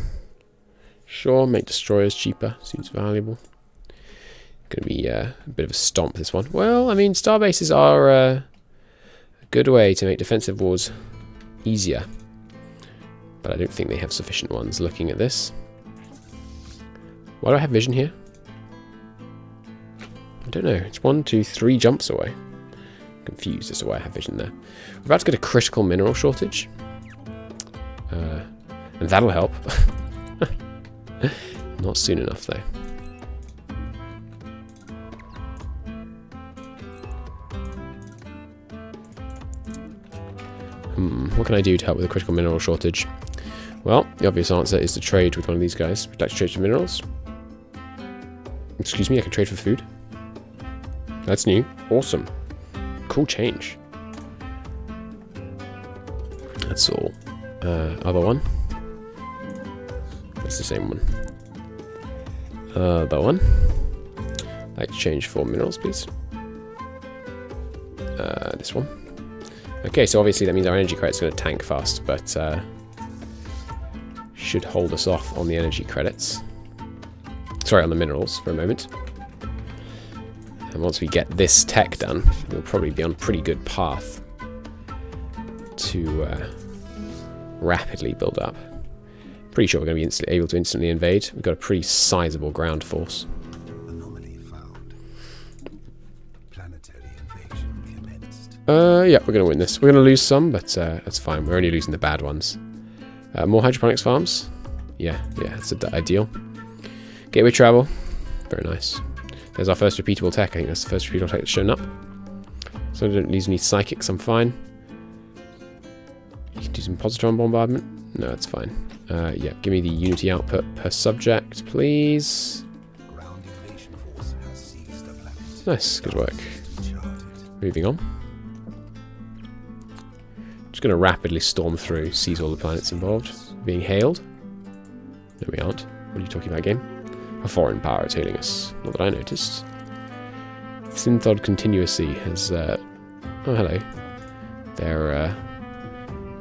Sure. Make destroyers cheaper. Seems valuable. Going to be a bit of a stomp, this one. Well, I mean, starbases are a good way to make defensive wars easier. But I don't think they have sufficient ones looking at this. Why do I have vision here? I don't know. It's 1, 2, 3 jumps away. I'm confused as to why I have vision there. We're about to get a critical mineral shortage. And that'll help. Not soon enough, though. What can I do to help with a critical mineral shortage? Well, the obvious answer is to trade with one of these guys. Would you like to trade for minerals? Excuse me, I can trade for food. That's new. Awesome. Cool change. That's all. Other one. That's the same one. That one. I'd like to change for minerals, please. This one. Okay, so obviously that means our energy credit's going to tank fast, but should hold us off on the energy credits. Sorry, on the minerals for a moment. And once we get this tech done, we'll probably be on a pretty good path to rapidly build up. Pretty sure we're going to be able to instantly invade. We've got a pretty sizable ground force. Yeah, we're going to win this. We're going to lose some, but that's fine. We're only losing the bad ones. More hydroponics farms? Yeah, that's ideal. Gateway travel. Very nice. There's our first repeatable tech. I think that's the first repeatable tech that's shown up. So I don't lose any psychics, I'm fine. You can do some positron bombardment. No, it's fine. Yeah, give me the unity output per subject, please. Ground invasion force has seized the planet. Nice, good work. Charted. Moving on. Just going to rapidly storm through, seize all the planets involved. Being hailed. No, we aren't. What are you talking about, game? A foreign power is hailing us. Not that I noticed. Synthod Continuously has... oh, hello. They're...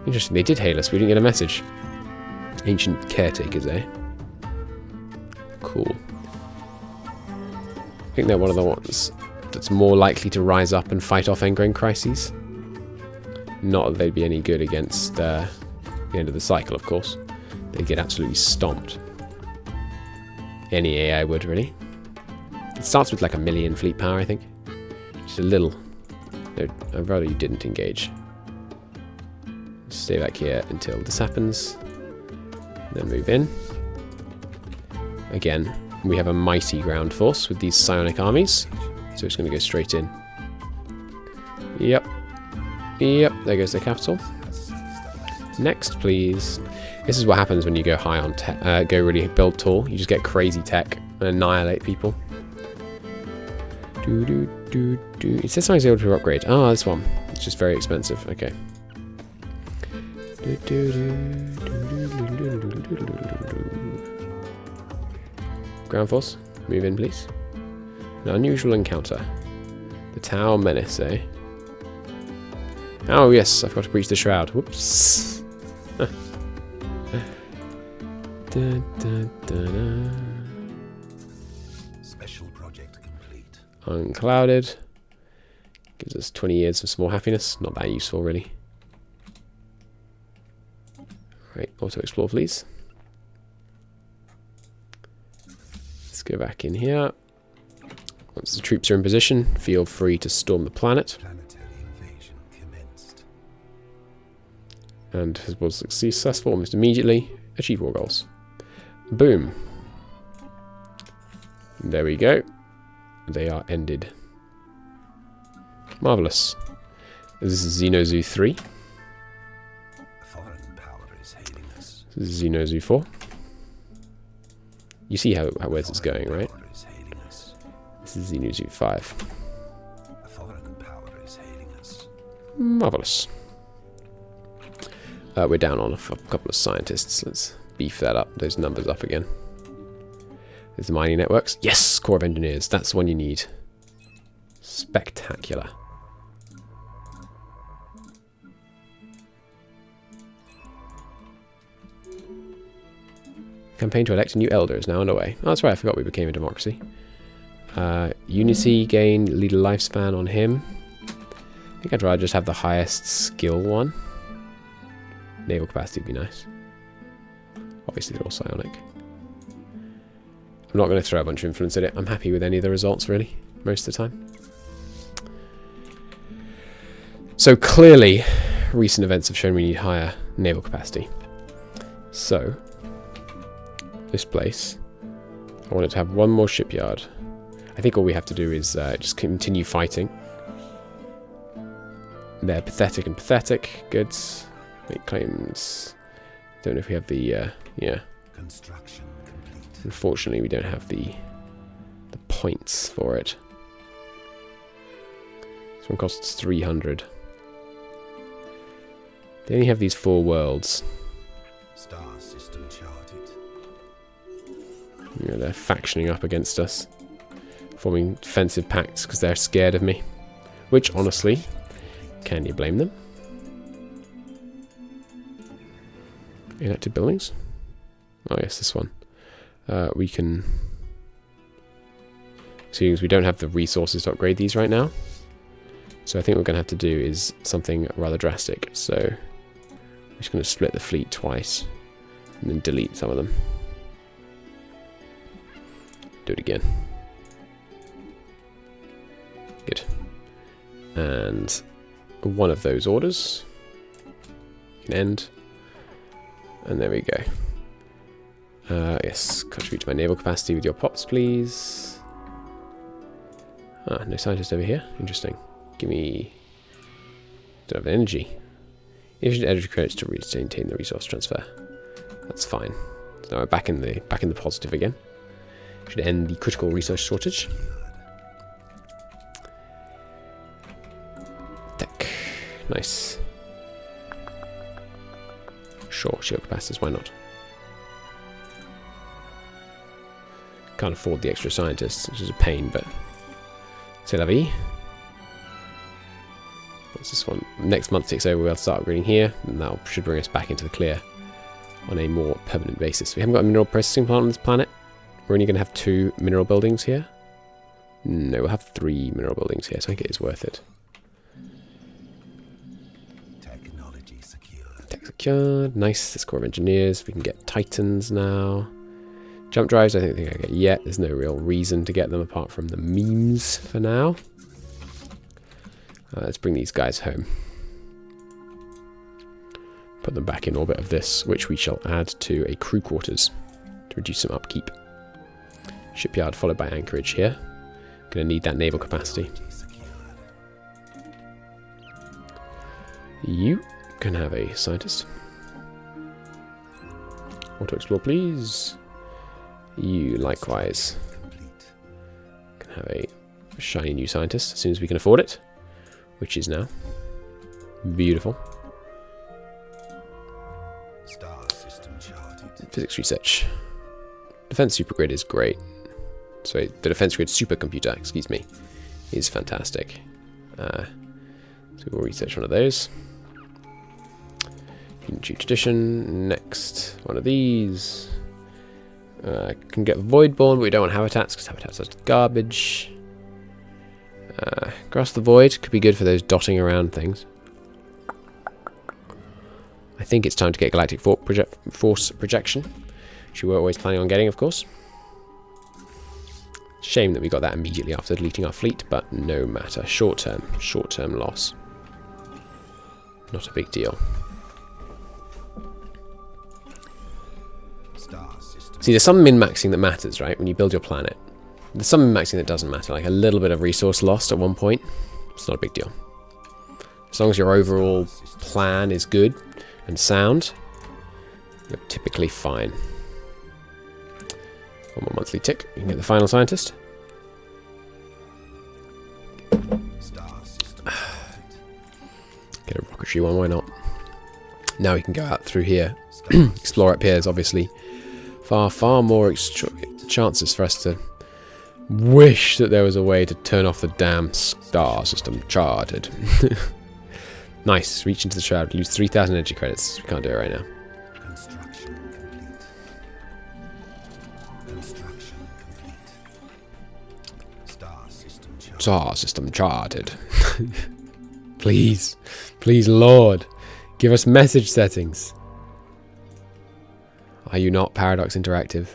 interesting. They did hail us. We didn't get a message. Ancient Caretakers, eh? Cool. I think they're one of the ones that's more likely to rise up and fight off endgame crises. Not that they'd be any good against the end of the cycle, of course. They'd get absolutely stomped. Any AI would, really. It starts with like 1 million fleet power, I think. Just a little. No, I'd rather you didn't engage. Stay back here until this happens. Then move in. Again, we have a mighty ground force with these psionic armies. So it's going to go straight in. Yep. Yep, there goes the capital. Next, please. This is what happens when you go high on tech. Go really build tall. You just get crazy tech and annihilate people. It says something's able to upgrade. Ah, this one. It's just very expensive. Okay. Ground force, move in, please. An unusual encounter. The Tau Menace, eh? Oh, yes, I forgot to breach the Shroud. Whoops. Special project complete. Unclouded. Gives us 20 years of small happiness. Not that useful, really. Right, auto explore, please. Let's go back in here. Once the troops are in position, feel free to storm the planet. Planetary invasion commenced. And was successful almost immediately. Achieve war goals. Boom. There we go. They are ended. Marvelous. This is Xenozoo 3. Foreign power is hailing us. This is Xenozoo 4. You see how where's it's going, right? Power is hailing us. This is Xenozoo 5. A foreign power is hailing us. Marvelous. We're down on a couple of scientists. Let's beef that up, those numbers up again. There's the mining networks. Yes! Corps of Engineers. That's the one you need. Spectacular. Campaign to elect a new elder is now underway. Oh, that's right, I forgot we became a democracy. Unity gain leader lifespan on him. I think I'd rather just have the highest skill one. Naval capacity would be nice. Obviously they're all psionic. I'm not going to throw a bunch of influence at it. I'm happy with any of the results, really, most of the time. So clearly, recent events have shown we need higher naval capacity. So, this place, I want it to have one more shipyard. I think all we have to do is just continue fighting. They're pathetic and pathetic. Goods. Make claims. Don't know if we have the, yeah. Construction complete. Unfortunately, we don't have the points for it. This one costs 300. They only have these 4 worlds. Star system charted. You know, they're factioning up against us. Forming defensive pacts because they're scared of me. Which, honestly, can you blame them? Inactive buildings? Oh yes, this one. We can... Seeing as we don't have the resources to upgrade these right now. So I think what we're going to have to do is something rather drastic. So I'm just going to split the fleet twice. And then delete some of them. Do it again. Good. And one of those orders can end. And there we go. Yes, contribute to my naval capacity with your pops, please. Ah, no scientist over here. Interesting. Give me Don't have energy. Efficient energy credits to maintain the resource transfer. That's fine. So now we're back in the positive again. Should end the critical resource shortage. Tech. Nice. Sure, shield capacitors, why not? Can't afford the extra scientists, which is a pain, but c'est la vie. What's this one? Next month takes over, we'll start upgrading here, and that should bring us back into the clear on a more permanent basis. We haven't got a mineral processing plant on this planet. We're only going to have 2 mineral buildings here. No, we'll have 3 mineral buildings here, so I think it is worth it. Technology secured. Tech secured. Nice. This Corps of Engineers. We can get Titans now. Jump drives, I don't think I get yet. There's no real reason to get them apart from the memes for now. Let's bring these guys home. Put them back in orbit of this, which we shall add to a crew quarters to reduce some upkeep. Shipyard followed by anchorage here. Going to need that naval capacity. You can have a scientist. Auto explore, please. You likewise can have a shiny new scientist as soon as we can afford it, which is now. Beautiful. Star system charted. Physics research. Defense supergrid is great. So the defense grid supercomputer, excuse me, is fantastic. So we'll research one of those. Unity tradition. Next, one of these. Can get Voidborn, but we don't want habitats because habitats are garbage. Grasp the Void could be good for those dotting around things. I think it's time to get galactic force projection, which we were always planning on getting, of course. Shame that we got that immediately after deleting our fleet, but no matter. Short-term loss. Not a big deal. See, there's some min-maxing that matters, right? When you build your planet. There's some min-maxing that doesn't matter, like a little bit of resource lost at one point. It's not a big deal. As long as your overall plan is good and sound, you're typically fine. One more monthly tick. You can get the final scientist. Get a rocketry one, why not? Now we can go out through here. Explore up here. There's obviously far more chances for us to wish that there was a way to turn off the damn star system charted. Nice. Reach into the Shroud. Lose 3,000 energy credits. We can't do it right now. Construction complete. Construction complete. Star system charted. Star system charted. Please. Please, Lord. Give us message settings. Are you not Paradox Interactive?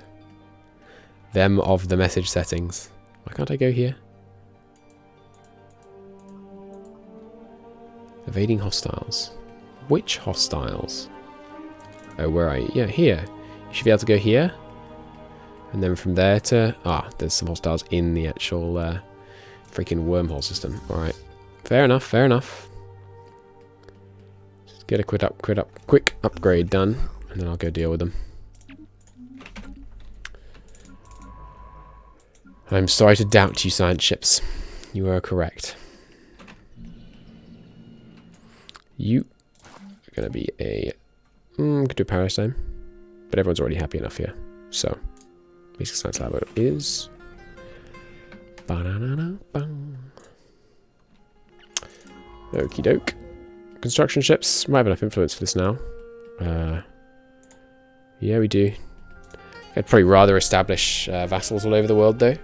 Them of the message settings. Why can't I go here? Evading hostiles. Which hostiles? Oh, where are you? Yeah, here. You should be able to go here. And then from there to... Ah, there's some hostiles in the actual freaking wormhole system. Alright. Fair enough, fair enough. Just get a quick upgrade done. And then I'll go deal with them. I'm sorry to doubt you, science ships. You are correct. You are going to be a... could do Parasite. But everyone's already happy enough here. So, basic science lab is... Okie doke. Construction ships. Might have enough influence for this now. Yeah, we do. I'd probably rather establish vassals all over the world, though.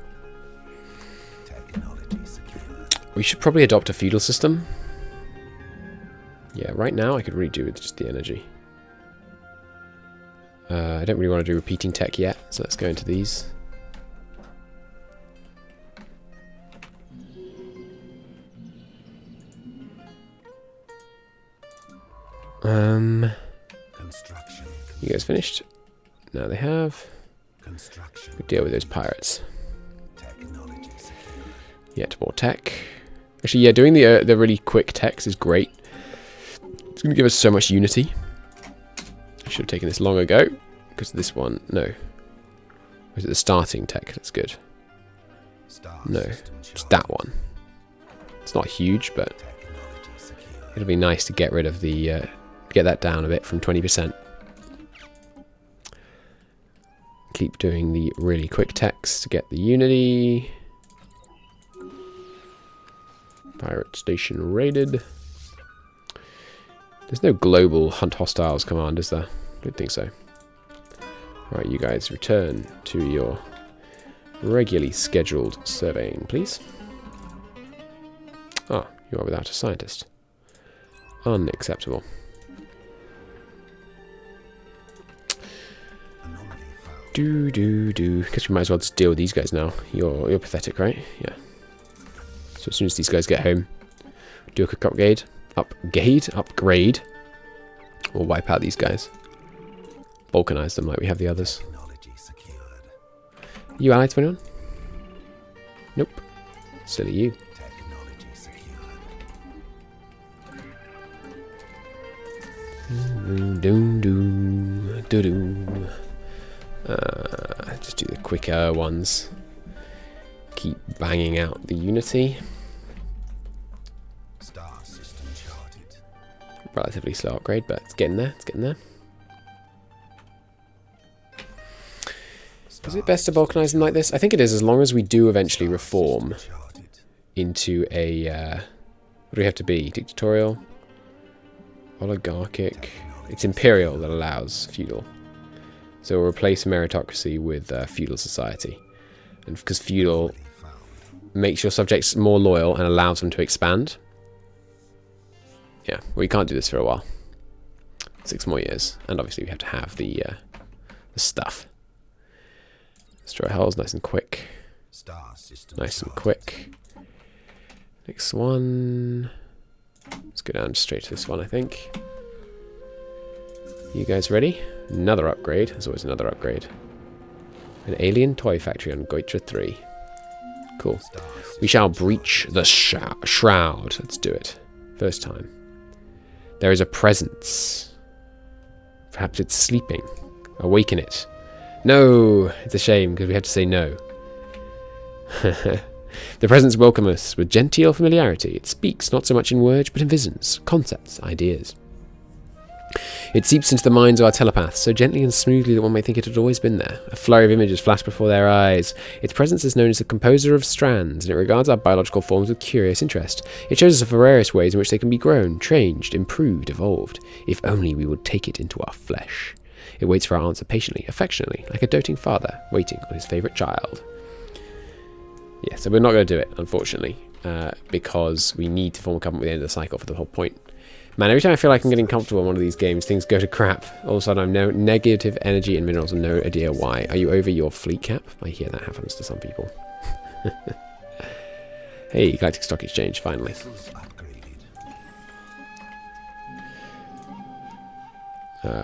We should probably adopt a feudal system. Yeah, right now I could really do with just the energy. I don't really want to do repeating tech yet, so let's go into these. You guys finished? Now they have. We deal with those pirates. Yet more tech. Actually, yeah, doing the really quick techs is great. It's going to give us so much unity. I should have taken this long ago, because this one, no. Or is it the starting tech? That's good. No, it's that one. It's not huge, but it'll be nice to get rid of the, get that down a bit from 20%. Keep doing the really quick techs to get the unity. Pirate station raided. There's no global hunt hostiles command, is there? I don't think so. Alright, you guys return to your regularly scheduled surveying, please. Ah, you are without a scientist. Unacceptable. Guess we might as well just deal with these guys now. You're pathetic, right? Yeah. So as soon as these guys get home, do a quick upgrade. We'll wipe out these guys. Balkanize them like we have the others. You allied to anyone? Nope. Silly you. Just do the quicker ones. Keep banging out the unity. Relatively slow upgrade, but it's getting there. It's getting there. Is it best to balkanize them like this? I think it is, as long as we do eventually reform into a... what do we have to be? Dictatorial? Oligarchic? It's imperial that allows feudal. So we'll replace meritocracy with feudal society. And because feudal makes your subjects more loyal and allows them to expand. Yeah, we can't do this for a while. 6 more years. And obviously we have to have the stuff. Destroy hulls nice and quick. Nice and quick. Next one. Let's go down straight to this one, I think. You guys ready? Another upgrade. There's always another upgrade. An alien toy factory on Goitra 3. Cool. We shall breach the shroud. Let's do it. First time. There is a presence. Perhaps it's sleeping. Awaken it. No! It's a shame, because we have to say no. The presence welcomes us with genteel familiarity. It speaks not so much in words, but in visions, concepts, ideas. It seeps into the minds of our telepaths so gently and smoothly that one may think it had always been there. A flurry of images flash before their eyes. Its presence is known as the composer of strands, and it regards our biological forms with curious interest. It shows us the various ways in which they can be grown, changed, improved, evolved, if only we would take it into our flesh. It waits for our answer patiently, affectionately, like a doting father waiting on his favourite child. Yeah, so we're not going to do it, unfortunately, because we need to form a covenant with the end of the cycle for the whole point. Man, every time I feel like I'm getting comfortable in one of these games, things go to crap. All of a sudden, I'm no negative energy and minerals and no idea why. Are you over your fleet cap? I hear that happens to some people. Hey, Galactic Stock Exchange, finally.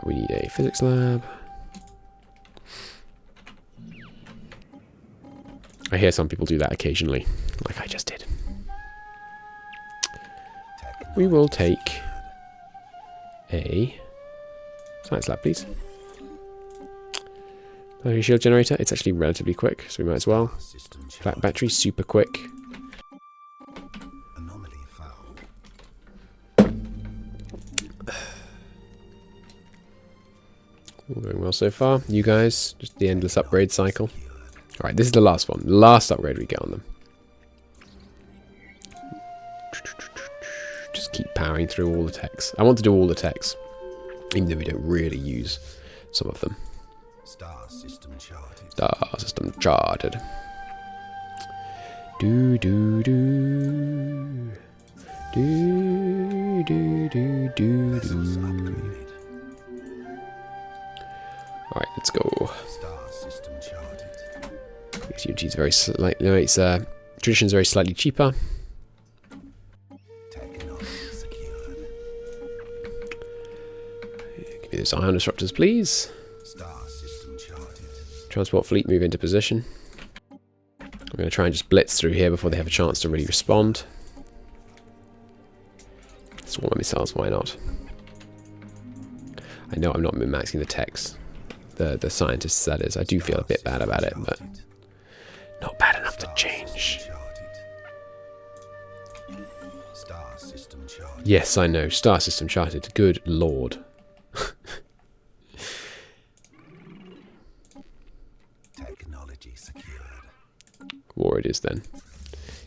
We need a physics lab. I hear some people do that occasionally, like I just did. We will take a science lab, please. Battery shield generator. It's actually relatively quick, so we might as well. Black battery, super quick. All going well so far. You guys, just the endless upgrade cycle. Alright, this is the last one. The last upgrade we get on them. Just keep powering through all the techs. I want to do all the techs, even though we don't really use some of them. Star system charted. Star system charted. Do do do. Do do do do do. Alright, let's go. Star system charted. Its unity is very slightly. No, its tradition is very slightly cheaper. Technology secured. Give me those ion disruptors, please. Star system charted. Transport fleet, move into position. I'm going to try and just blitz through here before they have a chance to really respond. Swarm missiles, why not? I know I'm not min-maxing the techs. The scientists, that is. I do feel a bit bad about it, but not bad enough to change. Star system charted. Yes, I know. Star system charted. Good lord. Technology secured. War it is then.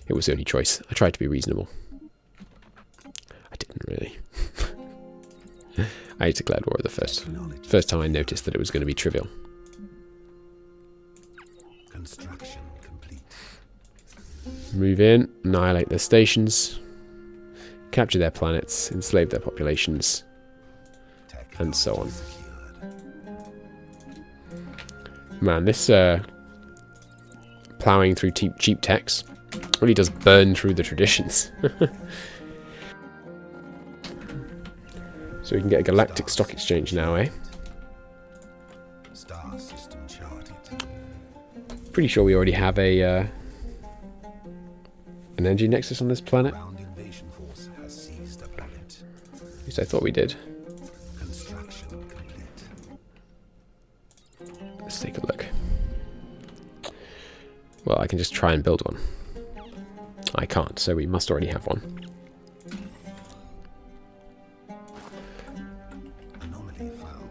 It was the only choice. I tried to be reasonable. I didn't really. I declared war the first time I noticed that it was going to be trivial. Construction complete. Move in, annihilate their stations, capture their planets, enslave their populations, and so on. Man, this ploughing through cheap techs really does burn through the traditions. So we can get a galactic stock exchange now, eh? Star system charted. Pretty sure we already have a an energy nexus on this planet. Ground invasion force has seized the planet. At least I thought we did. Construction complete. Let's take a look. Well, I can just try and build one. I can't, so we must already have one. Anomaly found.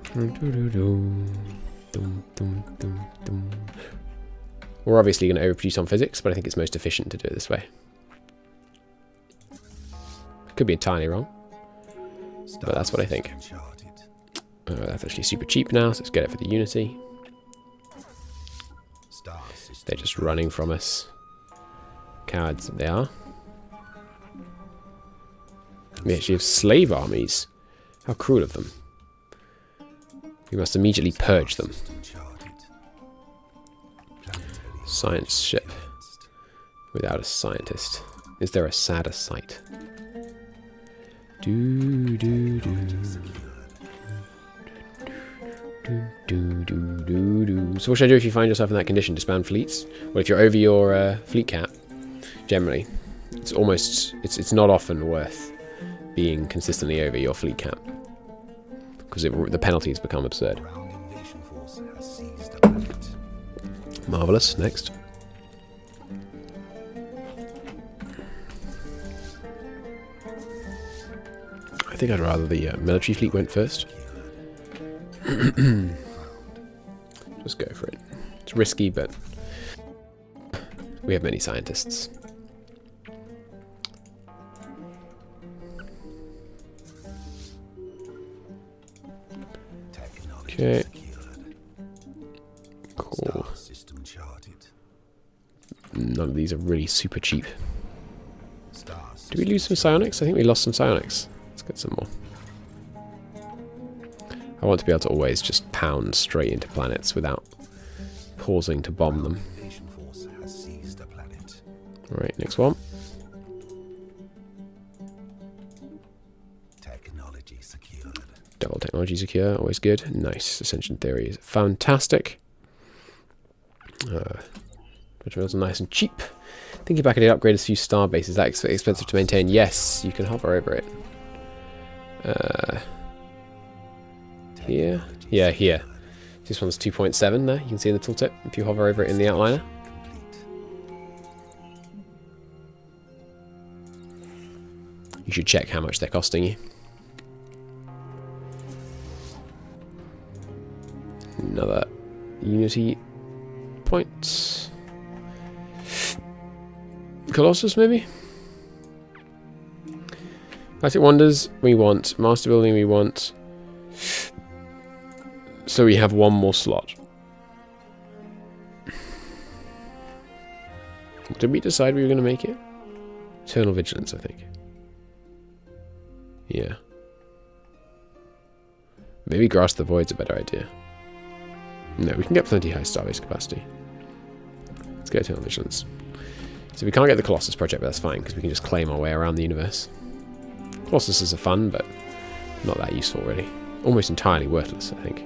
We're obviously going to overproduce on physics, but I think it's most efficient to do it this way. Could be entirely wrong, but that's what I think. That's actually super cheap now, so let's get it for the Unity. They're just running from us. Cowards that they are. We actually have slave armies. How cruel of them. We must immediately purge them. Science ship. Without a scientist. Is there a sadder sight? Do do do. So what should I do if you find yourself in that condition? Disband fleets? Well, if you're over your fleet cap, generally, it's not often worth being consistently over your fleet cap, because the penalties become absurd. Marvelous. Next. I think I'd rather the military fleet went first. Just go for it. It's risky, but we have many scientists. Okay. Cool. None of these are really super cheap. Did we lose some psionics? I think we lost some psionics. Let's get some more. I want to be able to always just pound straight into planets without pausing to bomb them. Alright, next one. Double technology secure, always good. Nice. Ascension theory is fantastic. Materials are nice and cheap. Thinking back, I did upgrade a few star bases. Is that expensive to maintain? Yes, you can hover over it. Here? Yeah, here. This one's 2.7 there, you can see in the tooltip if you hover over it in the outliner. You should check how much they're costing you. Another Unity point. Colossus, maybe? Galactic Wonders, we want. Master Building, we want. So we have one more slot. Did we decide we were going to make it? Eternal Vigilance, I think. Yeah. Maybe Grasp the Void's a better idea. No, we can get plenty high starbase capacity. Let's get Eternal Vigilance. So we can't get the Colossus project, but that's fine, because we can just claim our way around the universe. Colossuses are fun, but not that useful, really. Almost entirely worthless, I think.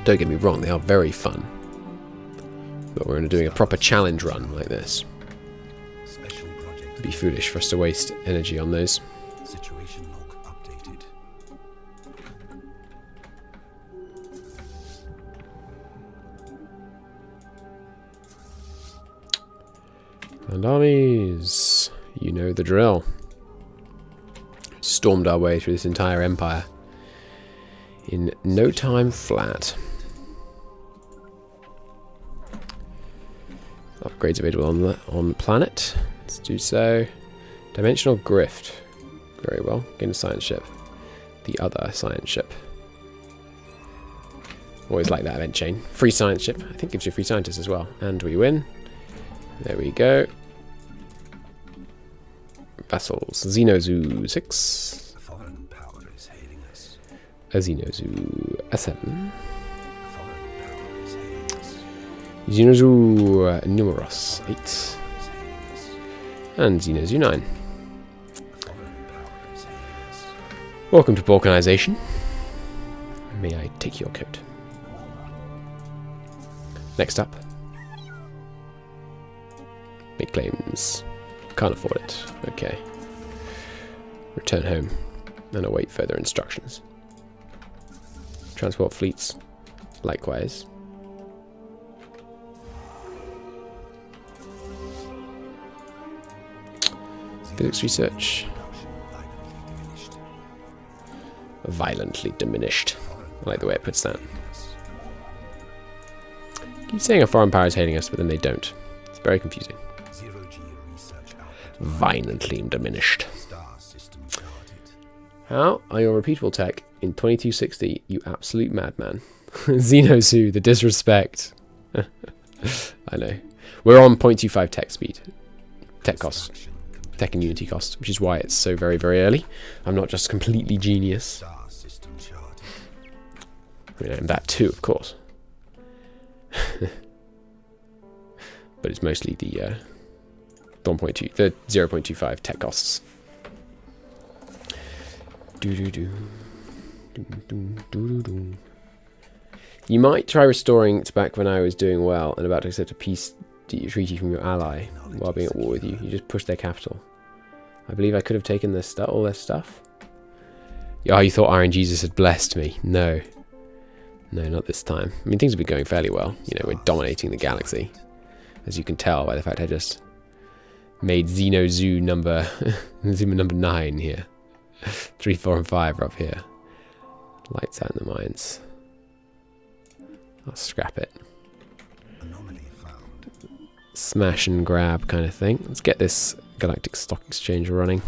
Don't get me wrong, they are very fun. But we're doing a proper challenge run like this. It'd be foolish for us to waste energy on those. Situation log updated. And armies. You know the drill. Stormed our way through this entire empire. In no time flat. Upgrades available on the planet. Let's do so. Dimensional Grift. Very well. Gain a science ship. The other science ship. Always like that event chain. Free science ship. I think gives you free scientists as well. And we win. There we go. Vassals. Xenozoo 6. A foreign power is hailing us. A Xenozoo a 7. A foreign power is hailing us. Xenozoo Numerous 8. Is hailing us. And Xenozoo 9. A foreign power is hailing us. Welcome to balkanization. May I take your coat? Next up. Make claims. Can't afford it. Okay. Return home and await further instructions. Transport fleets. Likewise. Physics research. Violently diminished. I like the way it puts that. Keep saying a foreign power is hailing us, but then they don't. It's very confusing. Violently diminished. How are your repeatable tech in 2260, you absolute madman? Xenozoo, the disrespect. I know. We're on 0.25 tech speed. Tech cost. Tech and Unity cost, which is why it's so very, very early. I'm not just completely genius. I mean, I'm that too, of course. But it's mostly the 1.2, the 0.25 tech costs. You might try restoring to back when I was doing well and about to accept a peace treaty from your ally while being at war with you. You just pushed their capital. I believe I could have taken their all their stuff. Oh, you thought Iron Jesus had blessed me? No. No, not this time. I mean, things have been going fairly well. You know, we're dominating the galaxy. As you can tell by the fact I just made Xenozoo number 9 here. 3, 4, and 5 are up here. Lights out in the mines. I'll scrap it. Smash and grab kind of thing. Let's get this galactic stock exchange running.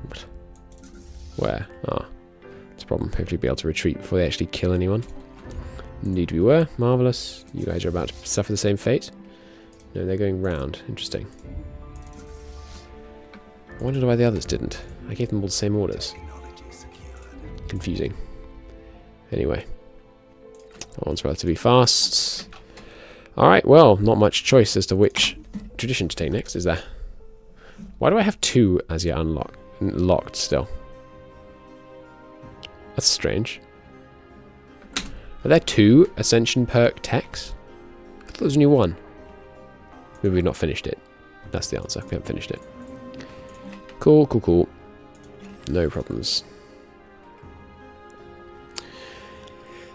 What? Where? Ah, it's a problem. Hopefully be able to retreat before they actually kill anyone. Indeed we were. Marvellous. You guys are about to suffer the same fate. No, they're going round. Interesting. I wondered why the others didn't. I gave them all the same orders. Confusing. Anyway. That one's relatively fast. Alright, well, not much choice as to which tradition to take next, is there? Why do I have 2 as yet locked still? That's strange. Are there 2 Ascension perk techs? I thought there was only 1. Maybe we've not finished it. That's the answer. We haven't finished it. Cool, cool, cool. No problems.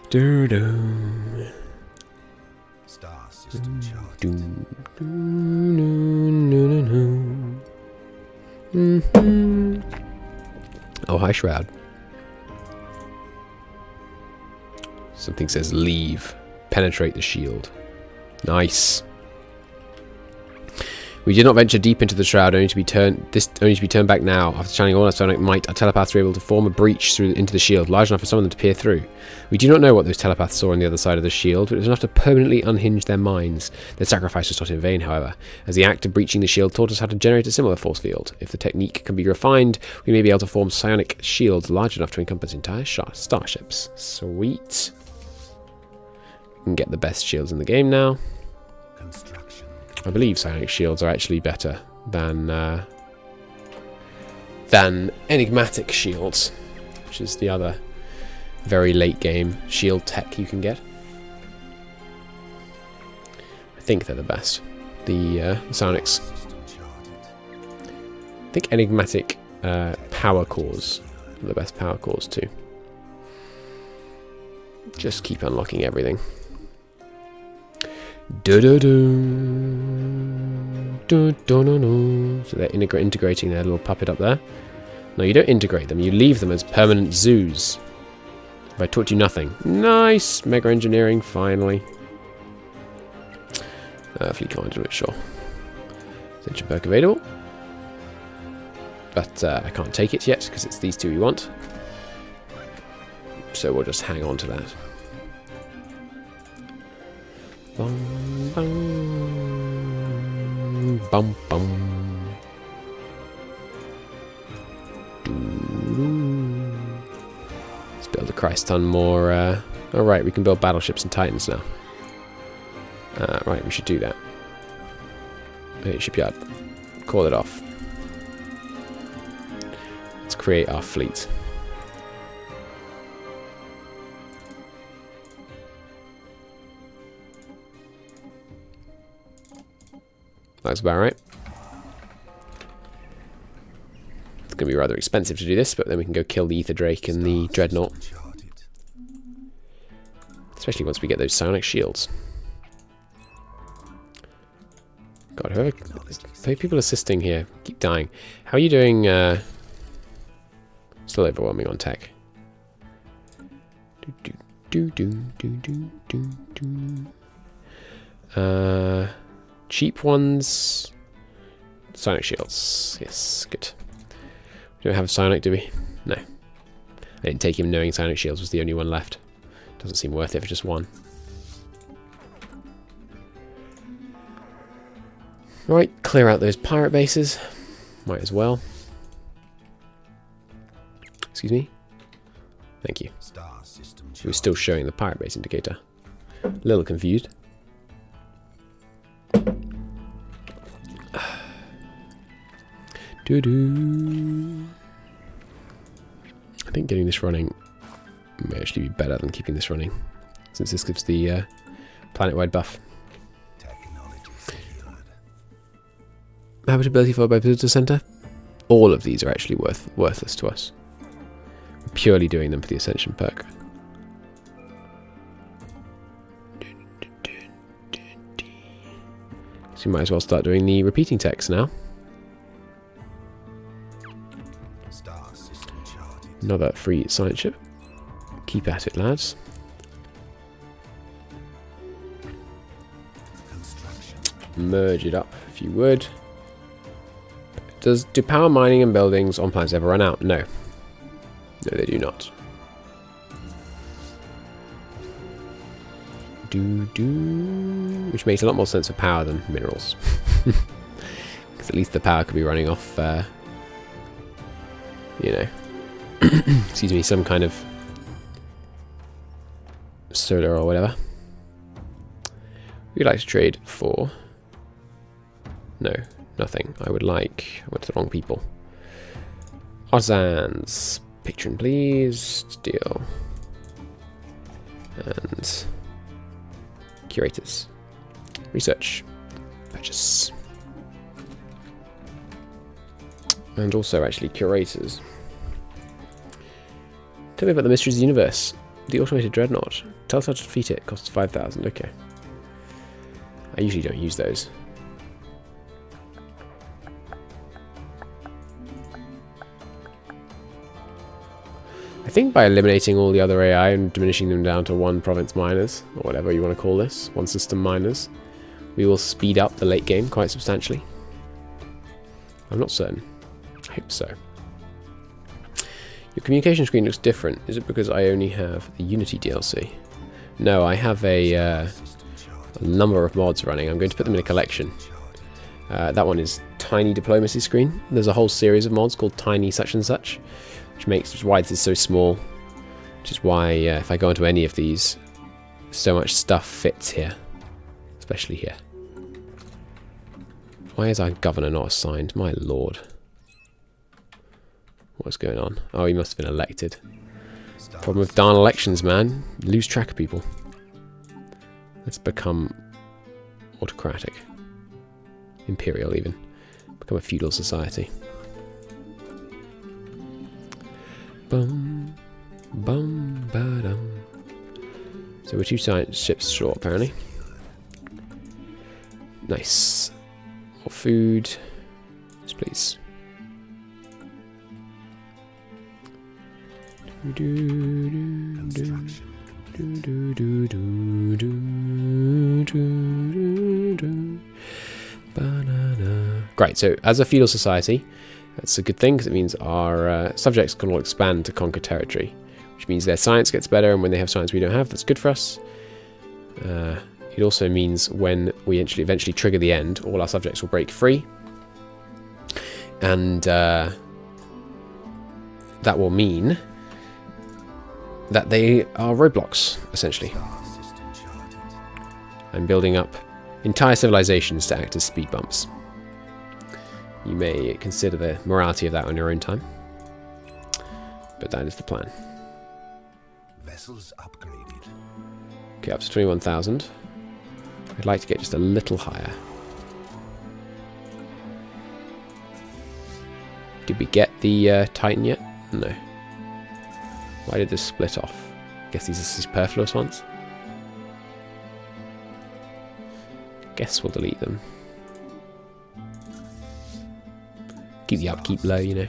Do-do. Star system chart. Oh, hi, Shroud. Something says leave. Penetrate the shield. Nice. We did not venture deep into the Shroud, only to be turned back now. After channeling all our sonic might, our telepaths were able to form a breach into the shield, large enough for some of them to peer through. We do not know what those telepaths saw on the other side of the shield, but it was enough to permanently unhinge their minds. Their sacrifice was not in vain, however, as the act of breaching the shield taught us how to generate a similar force field. If the technique can be refined, we may be able to form psionic shields large enough to encompass entire starships. Sweet. We can get the best shields in the game now. I believe psionic shields are actually better than enigmatic shields, which is the other very late game shield tech you can get. I think they're the best. The psionics. I think enigmatic power cores the best power cores too. Just keep unlocking everything. So they're integrating their little puppet up there. No, you don't integrate them. You leave them as permanent zoos. Have I taught you nothing? Nice! Mega engineering, finally. Fleet commander, sure. Essential perk available. But I can't take it yet because it's these two we want. So we'll just hang on to that. Bum, bum, bum, bum. Let's build a Christ ton more. Oh right, we can build battleships and Titans now. Right, we should do that. Hey, shipyard. Call it off. Let's create our fleet. That's about right. It's going to be rather expensive to do this, but then we can go kill the Ether Drake and the Dreadnought. Especially once we get those psionic shields. God, whoever... people assisting here keep dying. How are you doing? Still overwhelming on tech. Cheap ones. Psionic shields. Yes, good. We don't have a psionic, do we? No. I didn't take him knowing psionic shields was the only one left. Doesn't seem worth it for just one. Right, clear out those pirate bases. Might as well. Excuse me. Thank you. He was still showing the pirate base indicator. A little confused. I think getting this running may actually be better than keeping this running, since this gives the planet-wide buff. Habitability followed by visitor center. All of these are actually worthless to us. We're purely doing them for the Ascension perk. So we might as well start doing the repeating text now. Another free science ship. Keep at it, lads. Merge it up, if you would. Do power mining and buildings on planets ever run out? No. No, they do not. Which makes a lot more sense for power than minerals. Because at least the power could be running off, you know, excuse me, some kind of solar or whatever. We'd like to trade for... No, nothing. I went to the wrong people. Artisans. Patron, please. Deal. And... Curators. Research. Purchase. And also, actually, curators. Tell me about the mysteries of the universe. The automated dreadnought. Tell us how to defeat it. Costs 5,000. Okay. I usually don't use those. I think by eliminating all the other AI and diminishing them down to one province miners, or whatever you want to call this, one system miners, we will speed up the late game quite substantially. I'm not certain. I hope so. Your communication screen looks different. Is it because I only have the Unity DLC? No, I have a number of mods running. I'm going to put them in a collection. That one is Tiny Diplomacy Screen. There's a whole series of mods called Tiny Such and Such, which is why this is so small. Which is why if I go into any of these, so much stuff fits here. Especially here. Why is our governor not assigned? My lord. What's going on? Oh, he must have been elected. Problem with darn elections, man. Lose track of people. Let's become autocratic. Imperial, even. Become a feudal society. Bum, bum, ba-dum. So we're 2 science ships short, apparently. Nice. More food. Yes, please. Great, so as a feudal society, that's a good thing because it means our subjects can all expand to conquer territory, which means their science gets better, and when they have science we don't have, that's good for us. It also means when we eventually trigger the end, all our subjects will break free, and that will mean that they are roadblocks, essentially. I'm building up entire civilizations to act as speed bumps. You may consider the morality of that on your own time, but that is the plan. Vessels upgraded. Okay, up to 21,000. I'd like to get just a little higher. Did we get the Titan yet? No. Why did this split off? Guess these are superfluous ones. Guess we'll delete them. Keep the upkeep low, you know.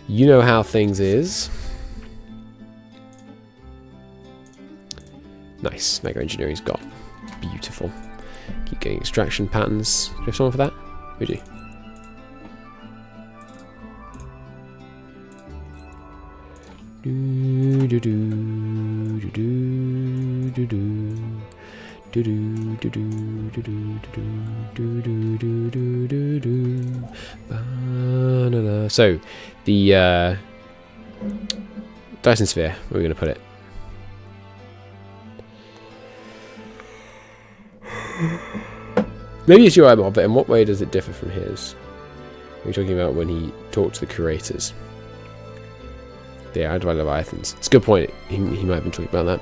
You know how things is. Nice. Mega Engineering's got. Beautiful. Keep getting extraction patterns. Do you have someone for that? Would you? So, the Dyson Sphere, where are we going to put it? Maybe it's your eyeball, but in what way does it differ from his? We're talking about when he talked to the curators. They are divided Leviathans. It's a good point. He might have been talking about that.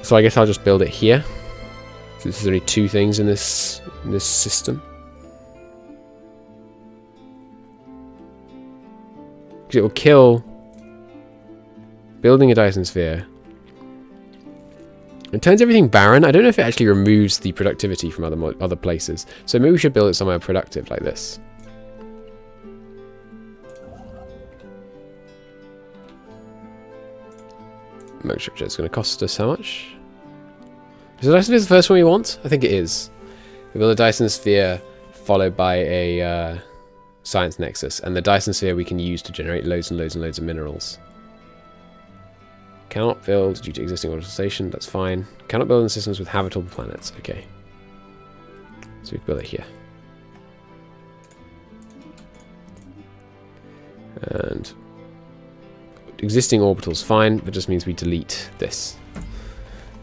So I guess I'll just build it here. So there's only 2 things in this system. Because it will kill building a Dyson Sphere. It turns everything barren. I don't know if it actually removes the productivity from other places. So maybe we should build it somewhere productive like this. Motor structure is going to cost us how much? Is the Dyson Sphere the first one we want? I think it is. We build a Dyson Sphere followed by a Science Nexus, and the Dyson Sphere we can use to generate loads and loads and loads of minerals. Cannot build due to existing orbital station, that's fine. Cannot build in systems with habitable planets, okay. So we can build it here. And existing orbitals fine, but just means we delete this.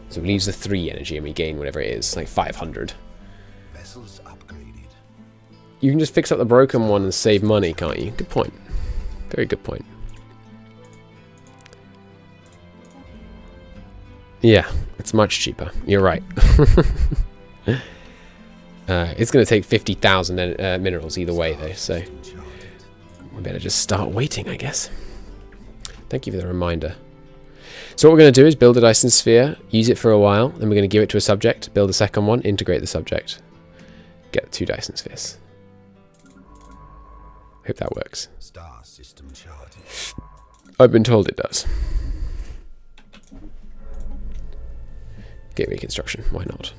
So it leaves the 3 energy and we gain whatever it is, like 500. Vessels upgraded. You can just fix up the broken one and save money, can't you? Good point. Very good point. Yeah, it's much cheaper. You're right. It's going to take 50,000 minerals either way, though, so we better just start waiting, I guess. Thank you for the reminder. So what we're going to do is build a Dyson Sphere, use it for a while, then we're going to give it to a subject, build a second one, integrate the subject, get 2 Dyson Spheres. Hope that works. Star system charted. I've been told it does. Gateway construction, why not?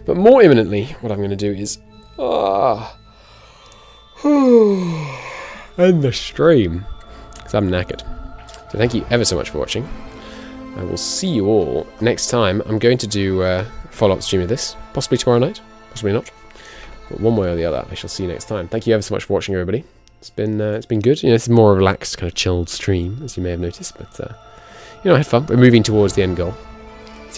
But more imminently, what I'm going to do is end the stream, because I'm knackered. So thank you ever so much for watching. I will see you all next time. I'm going to do a follow-up stream of this, possibly tomorrow night, possibly not. But one way or the other, I shall see you next time. Thank you ever so much for watching, everybody. It's been good. You know, it's a more relaxed, kind of chilled stream, as you may have noticed. But you know, I had fun. We're moving towards the end goal.